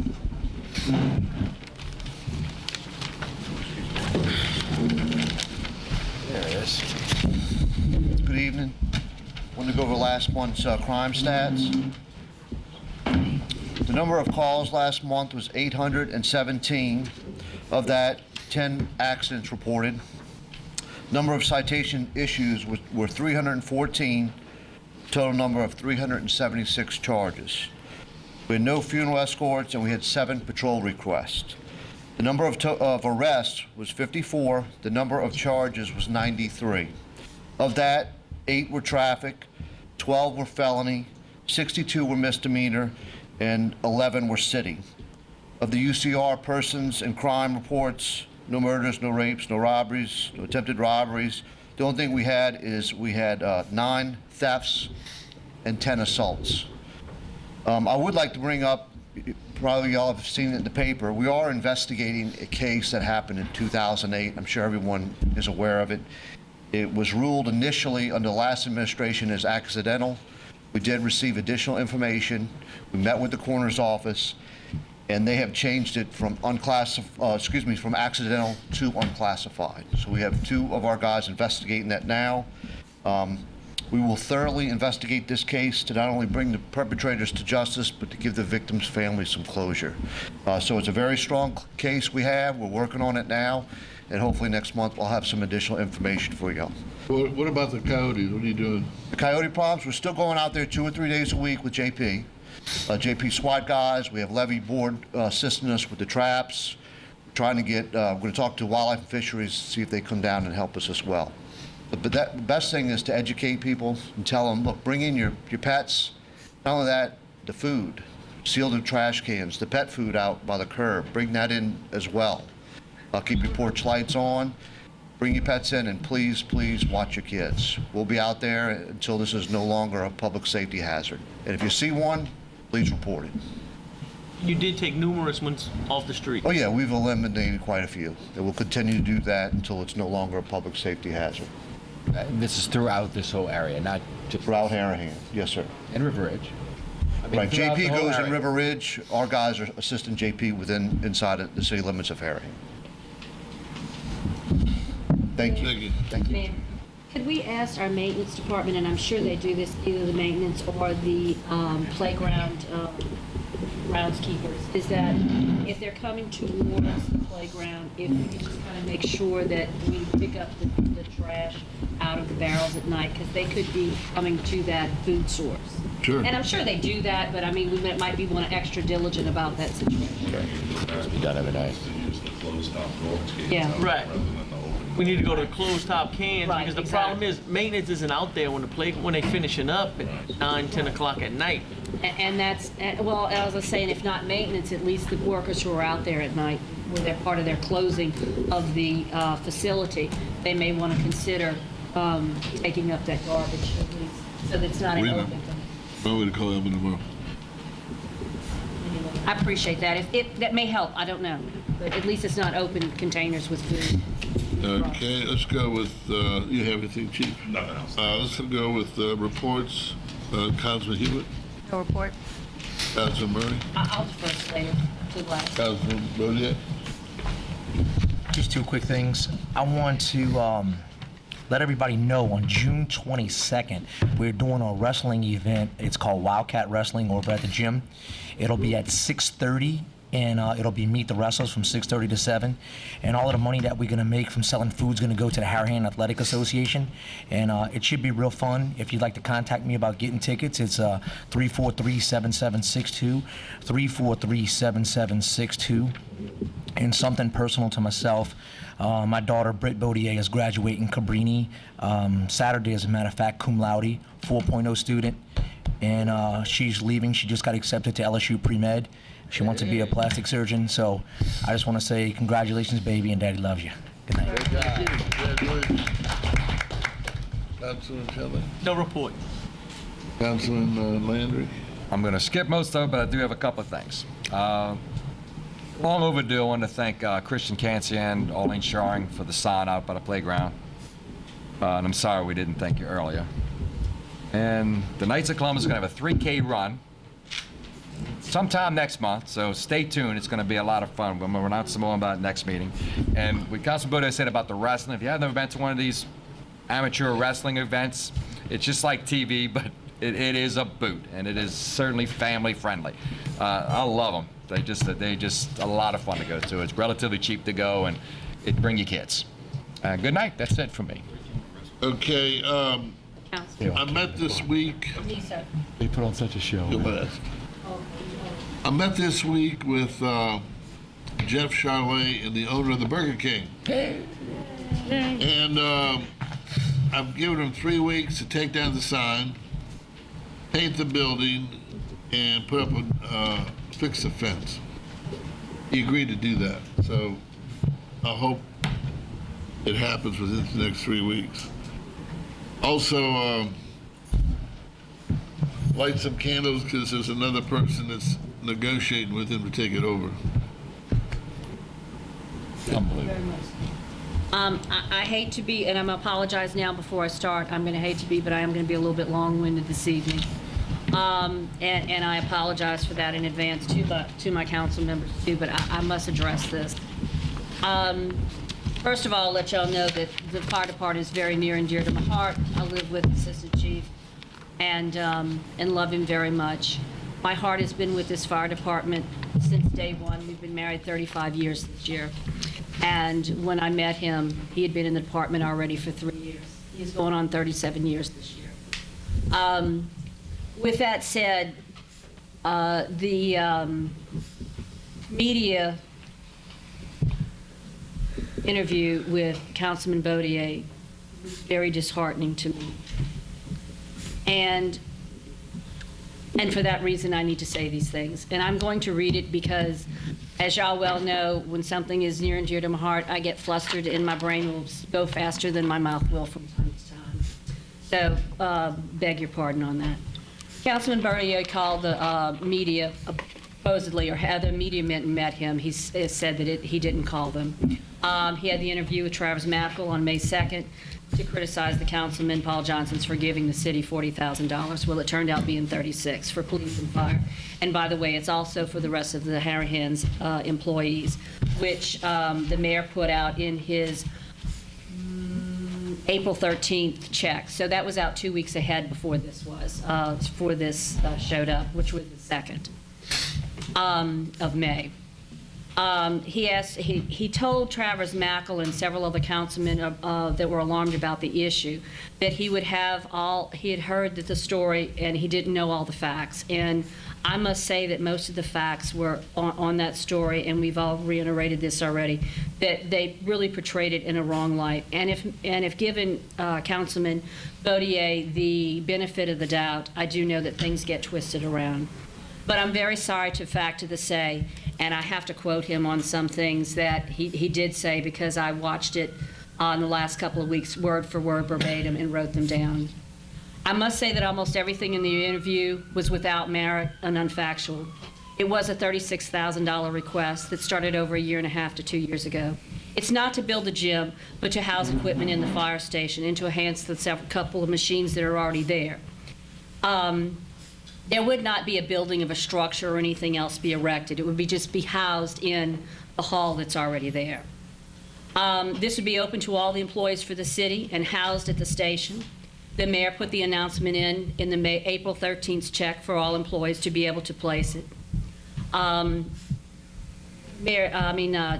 There it is. Good evening. Want to go over last month's crime stats. The number of calls last month was 817. Of that, 10 accidents reported. Number of citation issues were 314. total number of 376 charges. We had no funeral escorts, and we had 7 patrol requests. The number of arrests was 54. The number of charges was 93. Of that, 8 were traffic, 12 were felony, 62 were misdemeanor, and 11 were city. Of the UCR persons and crime reports, no murders, no rapes, no robberies, no attempted robberies. The only thing we had 9 thefts and 10 assaults. I would like to bring up, probably y'all have seen it in the paper, we are investigating a case that happened in 2008. I'm sure everyone is aware of it. It was ruled initially under the last administration as accidental. We did receive additional information. We met with the coroner's office, and they have changed it from from accidental to unclassified. So we have 2 of our guys investigating that now. We will thoroughly investigate this case to not only bring the perpetrators to justice, but to give the victims' families some closure. So it's a very strong case we have. We're working on it now, and hopefully next month we'll have some additional information for y'all. What about the coyotes? What are you doing? The coyote problems, we're still going out there 2 or 3 days a week with JP. JP SWAT guys, we have levy board assisting us with the traps. We're trying to get, we're going to talk to Wildlife and Fisheries, see if they come down and help us as well. But the best thing is to educate people and tell them, look, bring in your pets. Not only that, the food. Seal the trash cans, the pet food out by the curb. Bring that in as well. Keep your porch lights on. Bring your pets in, and please, please watch your kids. We'll be out there until this is no longer a public safety hazard. And if you see one, please report it. You did take numerous ones off the street. Oh yeah, we've eliminated quite a few. And we'll continue to do that until it's no longer a public safety hazard. This is throughout this whole area, not just... Throughout Harahan, yes, sir. And River Ridge. Right, throughout the JP whole goes in area. River Ridge. Our guys are assisting JP inside of the city limits of Harahan. Thank you. Thank you. Ma'am, could we ask our maintenance department, and I'm sure they do this, either the maintenance or the playground groundskeepers, is that if they're coming towards the playground, if we can just kind of make sure that we pick up the trash out of the barrels at night, because they could be coming to that food source. Sure. And I'm sure they do that, but I mean, we might be one extra diligent about that situation. Be done every night. Yeah. Right. We need to go to closed top cans, Right, because the exactly. problem is maintenance isn't out there when they finishing up at 9, 10 o'clock at night. And that's, well, as I was saying, if not maintenance, at least the workers who are out there at night, where they're part of their closing of the facility, they may want to consider taking up that garbage at least, so that it's not an open. I'm going to call them tomorrow. I appreciate that. If that may help, I don't know, but at least it's not open containers with food. Okay, let's go with, you have anything, Chief? Nothing else. Let's go with reports. Councilman Hewitt, No report. Councilman Murray, I'll defer later to the last. Councilman Bodier. Just 2 quick things. I want to let everybody know on June 22nd, we're doing a wrestling event. It's called Wildcat Wrestling over at the gym. It'll be at 6:30. And it'll be Meet the Wrestlers from 6:30 to 7. And all of the money that we're going to make from selling food is going to go to the Harahan Athletic Association. And it should be real fun. If you'd like to contact me about getting tickets, it's 343-7762, 343-7762. And something personal to myself, my daughter, Britt Bodier, is graduating Cabrini Saturday, as a matter of fact, cum laude, 4.0 student. And she's leaving. She just got accepted to LSU Pre-Med. She wants to be a plastic surgeon, so I just want to say congratulations, baby, and Daddy loves you. Good night. Congratulations. Councilman Kelly. No report. Councilman Landry. I'm going to skip most of it, but I do have a couple of things. Long overdue. I want to thank Christian Cancian, Arlene Sharing for the sign out by the playground. And I'm sorry we didn't thank you earlier. And the Knights of Columbus are going to have a 3K run sometime next month, so stay tuned. It's going to be a lot of fun. We'll announce some more about it next meeting. And what Councilman Bode said about the wrestling, if you have never been to one of these amateur wrestling events, it's just like TV, but it is a boot, and it is certainly family friendly. I love them. They just a lot of fun to go to. It's relatively cheap to go, and bring your kids. Good night. That's it for me. Okay, I met this week. They put on such a show. Go best. I met this week with Jeff Charlet and the owner of the Burger King. And I've given him 3 weeks to take down the sign, paint the building, and put up fix the fence. He agreed to do that, so I hope it happens within the next 3 weeks. Also, light some candles because there's another person that's negotiating with him to take it over. Unbelievable. I hate to be, and I'm apologize now before I start, I'm going to hate to be, but I am going to be a little bit long-winded this evening. And I apologize for that in advance to my council members too, but I must address this. First of all, I'll let y'all know that the fire department is very near and dear to my heart. I live with the Assistant Chief and love him very much. My heart has been with this fire department since day one. We've been married 35 years this year. And when I met him, he had been in the department already for 3 years. He's going on 37 years this year. With that said, the media interview with Councilman Baudier was very disheartening to me. And for that reason, I need to say these things. And I'm going to read it because, as y'all well know, when something is near and dear to my heart, I get flustered and my brain will go faster than my mouth will from time to time. So, beg your pardon on that. Councilman Baudier called the media, supposedly, or had the media met him. He said that he didn't call them. He had the interview with Travis Mackle on May 2nd to criticize the councilman, Paul Johnson's, for giving the city $40,000. Well, it turned out being $36,000 for police and fire. And by the way, it's also for the rest of the Harahan's employees, which the mayor put out in his April 13th check. So that was out 2 weeks ahead before this showed up, which was the 2nd of May. He told Travers Mackle and several other councilmen that were alarmed about the issue that he had heard the story and he didn't know all the facts. And I must say that most of the facts were on that story, and we've all reiterated this already, that they really portrayed it in a wrong light. And if given Councilman Baudier the benefit of the doubt, I do know that things get twisted around. But I'm very sorry to say, and I have to quote him on some things that he did say because I watched it in the last couple of weeks, word for word, verbatim, and wrote them down. I must say that almost everything in the interview was without merit and unfactual. It was a $36,000 request that started over 1.5 years to 2 years ago. It's not to build a gym, but to house equipment in the fire station and to enhance the couple of machines that are already there. There would not be a building of a structure or anything else be erected. It would just be housed in the hall that's already there. This would be open to all the employees for the city and housed at the station. The mayor put the announcement in the April 13th check for all employees to be able to place it.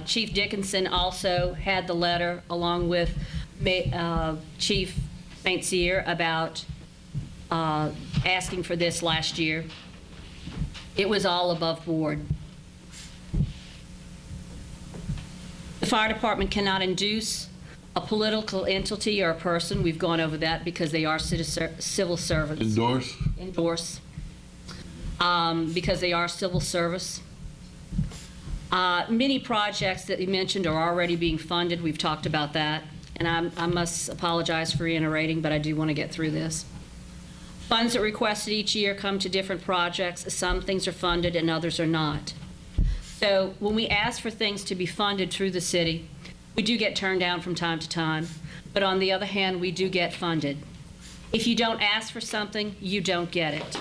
Chief Dickinson also had the letter along with Chief St. Cyr about asking for this last year. It was all above board. The fire department cannot induce a political entity or a person. We've gone over that because they are civil servants. Endorse. Because they are civil service. Many projects that you mentioned are already being funded. We've talked about that. And I must apologize for reiterating, but I do want to get through this. Funds that are requested each year come to different projects. Some things are funded and others are not. So when we ask for things to be funded through the city, we do get turned down from time to time. But on the other hand, we do get funded. If you don't ask for something, you don't get it.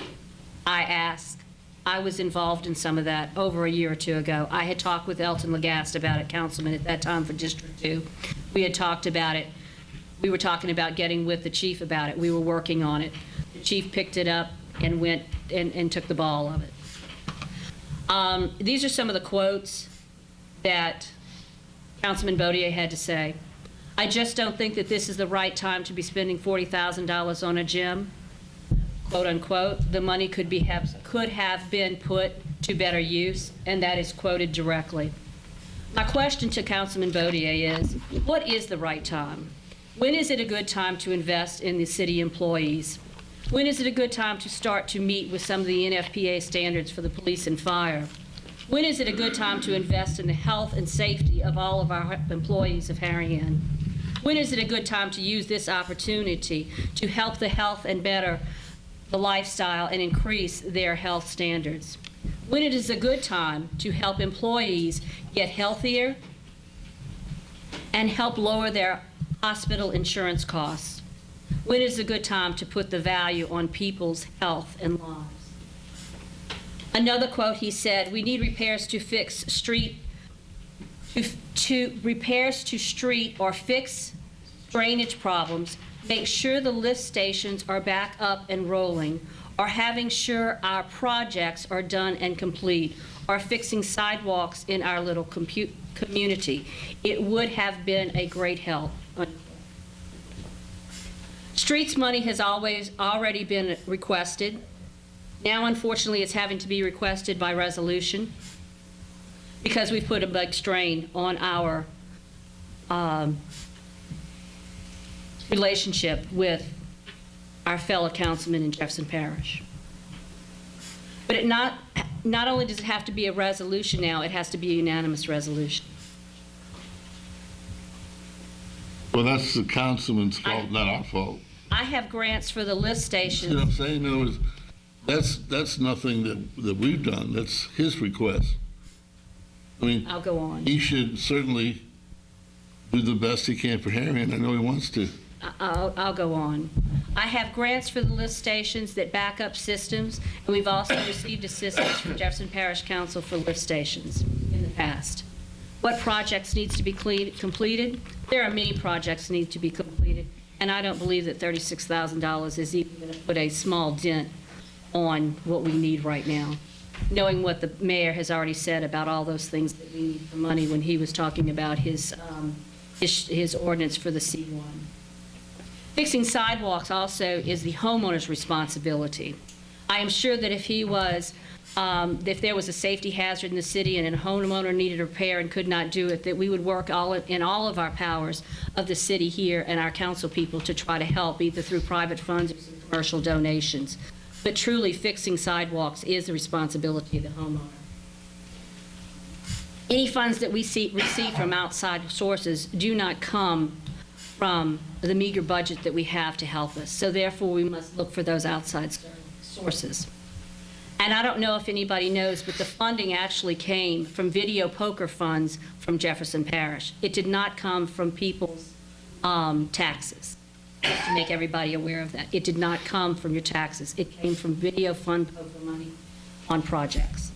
I ask. I was involved in some of that over 1 year or 2 ago. I had talked with Elton Lagast about it, councilman at that time for District 2. We had talked about it. We were talking about getting with the chief about it. We were working on it. The chief picked it up and went and took the ball of it. These are some of the quotes that Councilman Baudier had to say. I just don't think that this is the right time to be spending $40,000 on a gym, quote unquote. The money could have been put to better use, and that is quoted directly. My question to Councilman Baudier is, what is the right time? When is it a good time to invest in the city employees? When is it a good time to start to meet with some of the NFPA standards for the police and fire? When is it a good time to invest in the health and safety of all of our employees of Harahan? When is it a good time to use this opportunity to help the health and better the lifestyle and increase their health standards? When it is a good time to help employees get healthier and help lower their hospital insurance costs? When is a good time to put the value on people's health and lives? Another quote, he said, we need repairs to fix street, repairs to street or fix drainage problems, make sure the lift stations are back up and rolling, or having sure our projects are done and complete, or fixing sidewalks in our little community. It would have been a great help. Streets money has already been requested. Now, unfortunately, it's having to be requested by resolution because we've put a big strain on our relationship with our fellow councilmen in Jefferson Parish. But it not only does it have to be a resolution now, it has to be a unanimous resolution. Well, that's the councilman's fault, not our fault. I have grants for the lift stations. You know what I'm saying? In other words, that's nothing that we've done. That's his request. I mean, I'll go on. He should certainly do the best he can for Harahan. I know he wants to. I'll go on. I have grants for the lift stations that back up systems, and we've also received assistance from Jefferson Parish Council for lift stations in the past. What projects needs to be completed? There are many projects that need to be completed, and I don't believe that $36,000 is even going to put a small dent on what we need right now, knowing what the mayor has already said about all those things that we need for money when he was talking about his ordinance for the C1. Fixing sidewalks also is the homeowner's responsibility. I am sure that if there was a safety hazard in the city and a homeowner needed repair and could not do it, that we would work in all of our powers of the city here and our council people to try to help, either through private funds or commercial donations. But truly, fixing sidewalks is the responsibility of the homeowner. Any funds that we receive from outside sources do not come from the meager budget that we have to help us. So therefore, we must look for those outside sources. And I don't know if anybody knows, but the funding actually came from video poker funds from Jefferson Parish. It did not come from people's taxes. Just to make everybody aware of that. It did not come from your taxes. It came from video fund poker money on projects.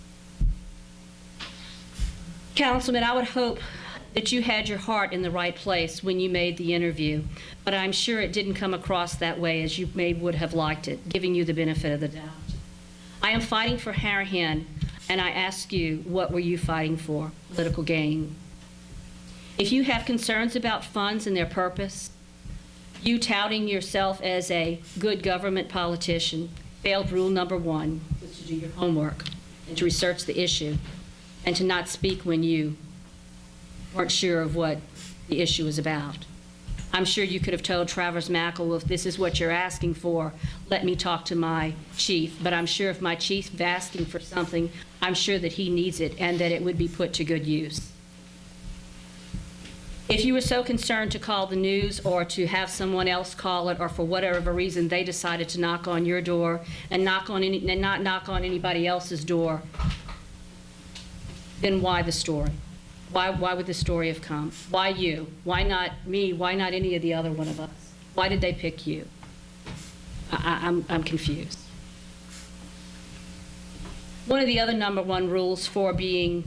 Councilman, I would hope that you had your heart in the right place when you made the interview, but I'm sure it didn't come across that way as you would have liked it, giving you the benefit of the doubt. I am fighting for Harahan, and I ask you, what were you fighting for? Political gain. If you have concerns about funds and their purpose, you touting yourself as a good government politician failed rule number 1, which is to do your homework and to research the issue and to not speak when you weren't sure of what the issue was about. I'm sure you could have told Travers Mackle, if this is what you're asking for, let me talk to my chief. But I'm sure if my chief is asking for something, I'm sure that he needs it and that it would be put to good use. If you were so concerned to call the news or to have someone else call it, or for whatever reason they decided to knock on your door and not knock on anybody else's door, then why the story? Why would the story have come? Why you? Why not me? Why not any of the other one of us? Why did they pick you? I'm confused. One of the other number 1 rules for being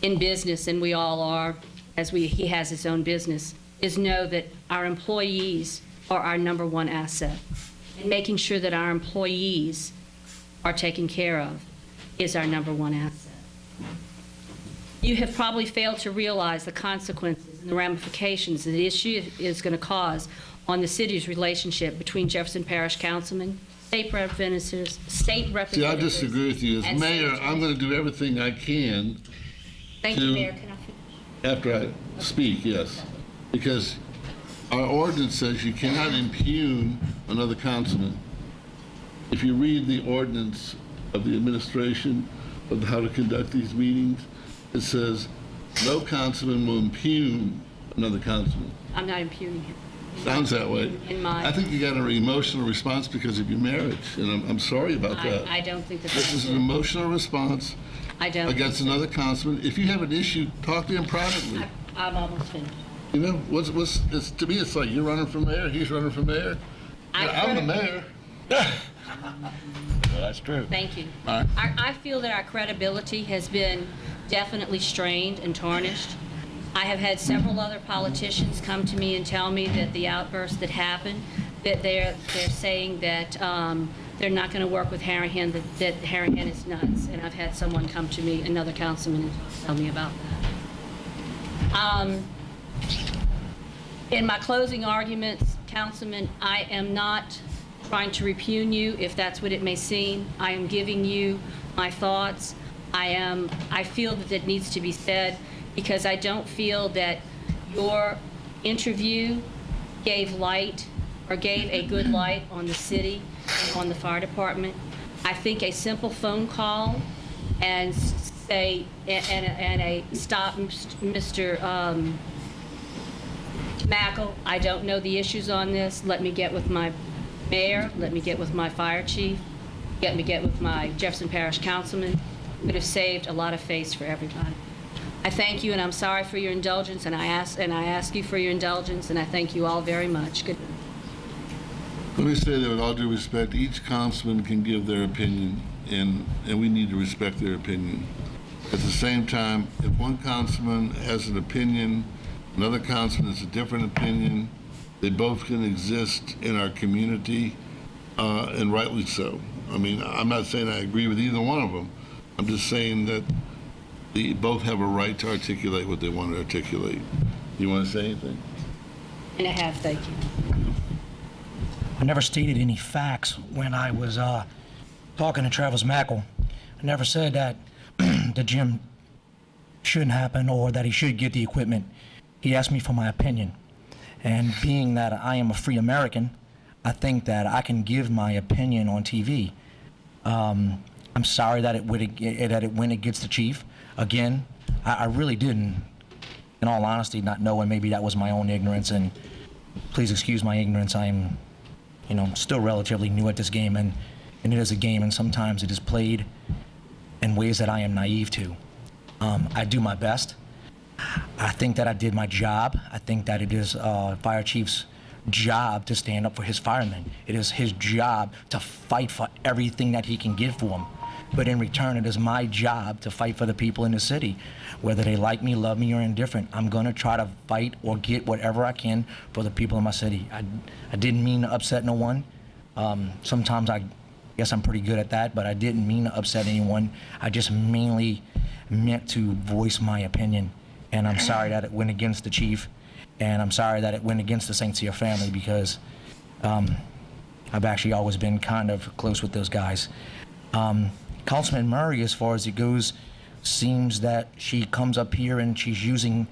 in business, and we all are, as he has his own business, is know that our employees are our number 1 asset. And making sure that our employees are taken care of is our number 1 asset. You have probably failed to realize the consequences and the ramifications that the issue is going to cause on the city's relationship between Jefferson Parish councilmen, state representatives, See, I disagree with you. As and mayor, senators. I'm going to do everything I can Thank you, Mayor. Can I finish? after I speak, yes. Because our ordinance says you cannot impugn another councilman. If you read the ordinance of the administration of how to conduct these meetings, it says no councilman will impugn another councilman. I'm not impugning him. Sounds that way. In my- I think you got an emotional response because of your marriage, and I'm sorry about that. I don't think that This that's is an emotional response I don't. against another councilman. If you have an issue, talk to him privately. I'm almost finished. You know, to me, it's like you're running for mayor, he's running for mayor. I'm the mayor. Well, that's true. Thank you. All right. I feel that our credibility has been definitely strained and tarnished. I have had several other politicians come to me and tell me that the outburst that happened, that they're saying that they're not going to work with Harahan, that Harahan is nuts. And I've had someone come to me, another councilman, and tell me about that. In my closing arguments, Councilman, I am not trying to repugn you, if that's what it may seem. I am giving you my thoughts. I feel that it needs to be said because I don't feel that your interview gave light or gave a good light on the city and on the fire department. I think a simple phone call and say, and a stop, Mr. Mackle, I don't know the issues on this. Let me get with my mayor, let me get with my fire chief, let me get with my Jefferson Parish councilman. Could have saved a lot of face for everybody. I thank you, and I'm sorry for your indulgence, and I ask you for your indulgence, and I thank you all very much. Good night. Let me say that with all due respect, each councilman can give their opinion, and we need to respect their opinion. At the same time, if one councilman has an opinion, another councilman has a different opinion, they both can exist in our community, and rightly so. I mean, I'm not saying I agree with either one of them. I'm just saying that they both have a right to articulate what they want to articulate. You want to say anything? And I have, thank you. I never stated any facts when I was talking to Travis Mackle. I never said that the gym shouldn't happen or that he should get the equipment. He asked me for my opinion. And being that I am a free American, I think that I can give my opinion on TV. I'm sorry that it went against the chief. Again, I really didn't, in all honesty, not know, and maybe that was my own ignorance. And please excuse my ignorance. I am, still relatively new at this game, and it is a game, and sometimes it is played in ways that I am naive to. I do my best. I think that I did my job. I think that it is fire chief's job to stand up for his firemen. It is his job to fight for everything that he can get for them. But in return, it is my job to fight for the people in the city. Whether they like me, love me, or indifferent, I'm going to try to fight or get whatever I can for the people in my city. I didn't mean to upset no one. Sometimes I guess I'm pretty good at that, but I didn't mean to upset anyone. I just mainly meant to voice my opinion. And I'm sorry that it went against the chief, and I'm sorry that it went against the St. Cyr family, because I've actually always been kind of close with those guys. Councilman Murray, as far as it goes, seems that she comes up here and she's using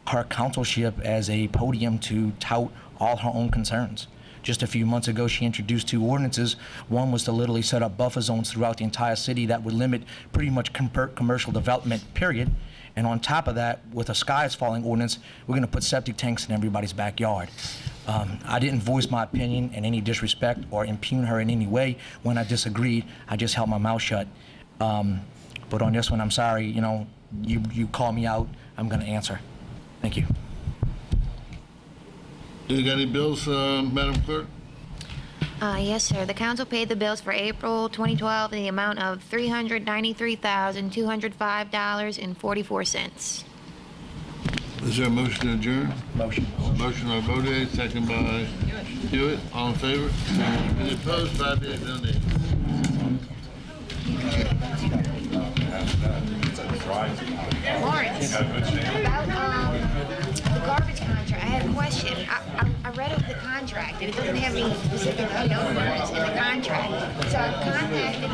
her councilship as a podium to tout all her own concerns. Just a few months ago, she introduced 2 ordinances. One was to literally set up buffer zones throughout the entire city that would limit pretty much commercial development, period. And on top of that, with a skies falling ordinance, we're going to put septic tanks in everybody's backyard. I didn't voice my opinion in any disrespect or impugn her in any way. When I disagreed, I just held my mouth shut. But on this one, I'm sorry, you call me out, I'm going to answer. Thank you. You got any bills, Madam Clerk? Yes, sir. The council paid the bills for April 2012 in the amount of $393,205.44. Is there a motion to adjourn? Motion. Motion by Bode, second by Hewitt. All in favor? Any opposed? 5 yeas, no nays. Lawrence, about the garbage contract, I had a question. I read over the contract, and it doesn't have any specific numbers in the contract. So I contacted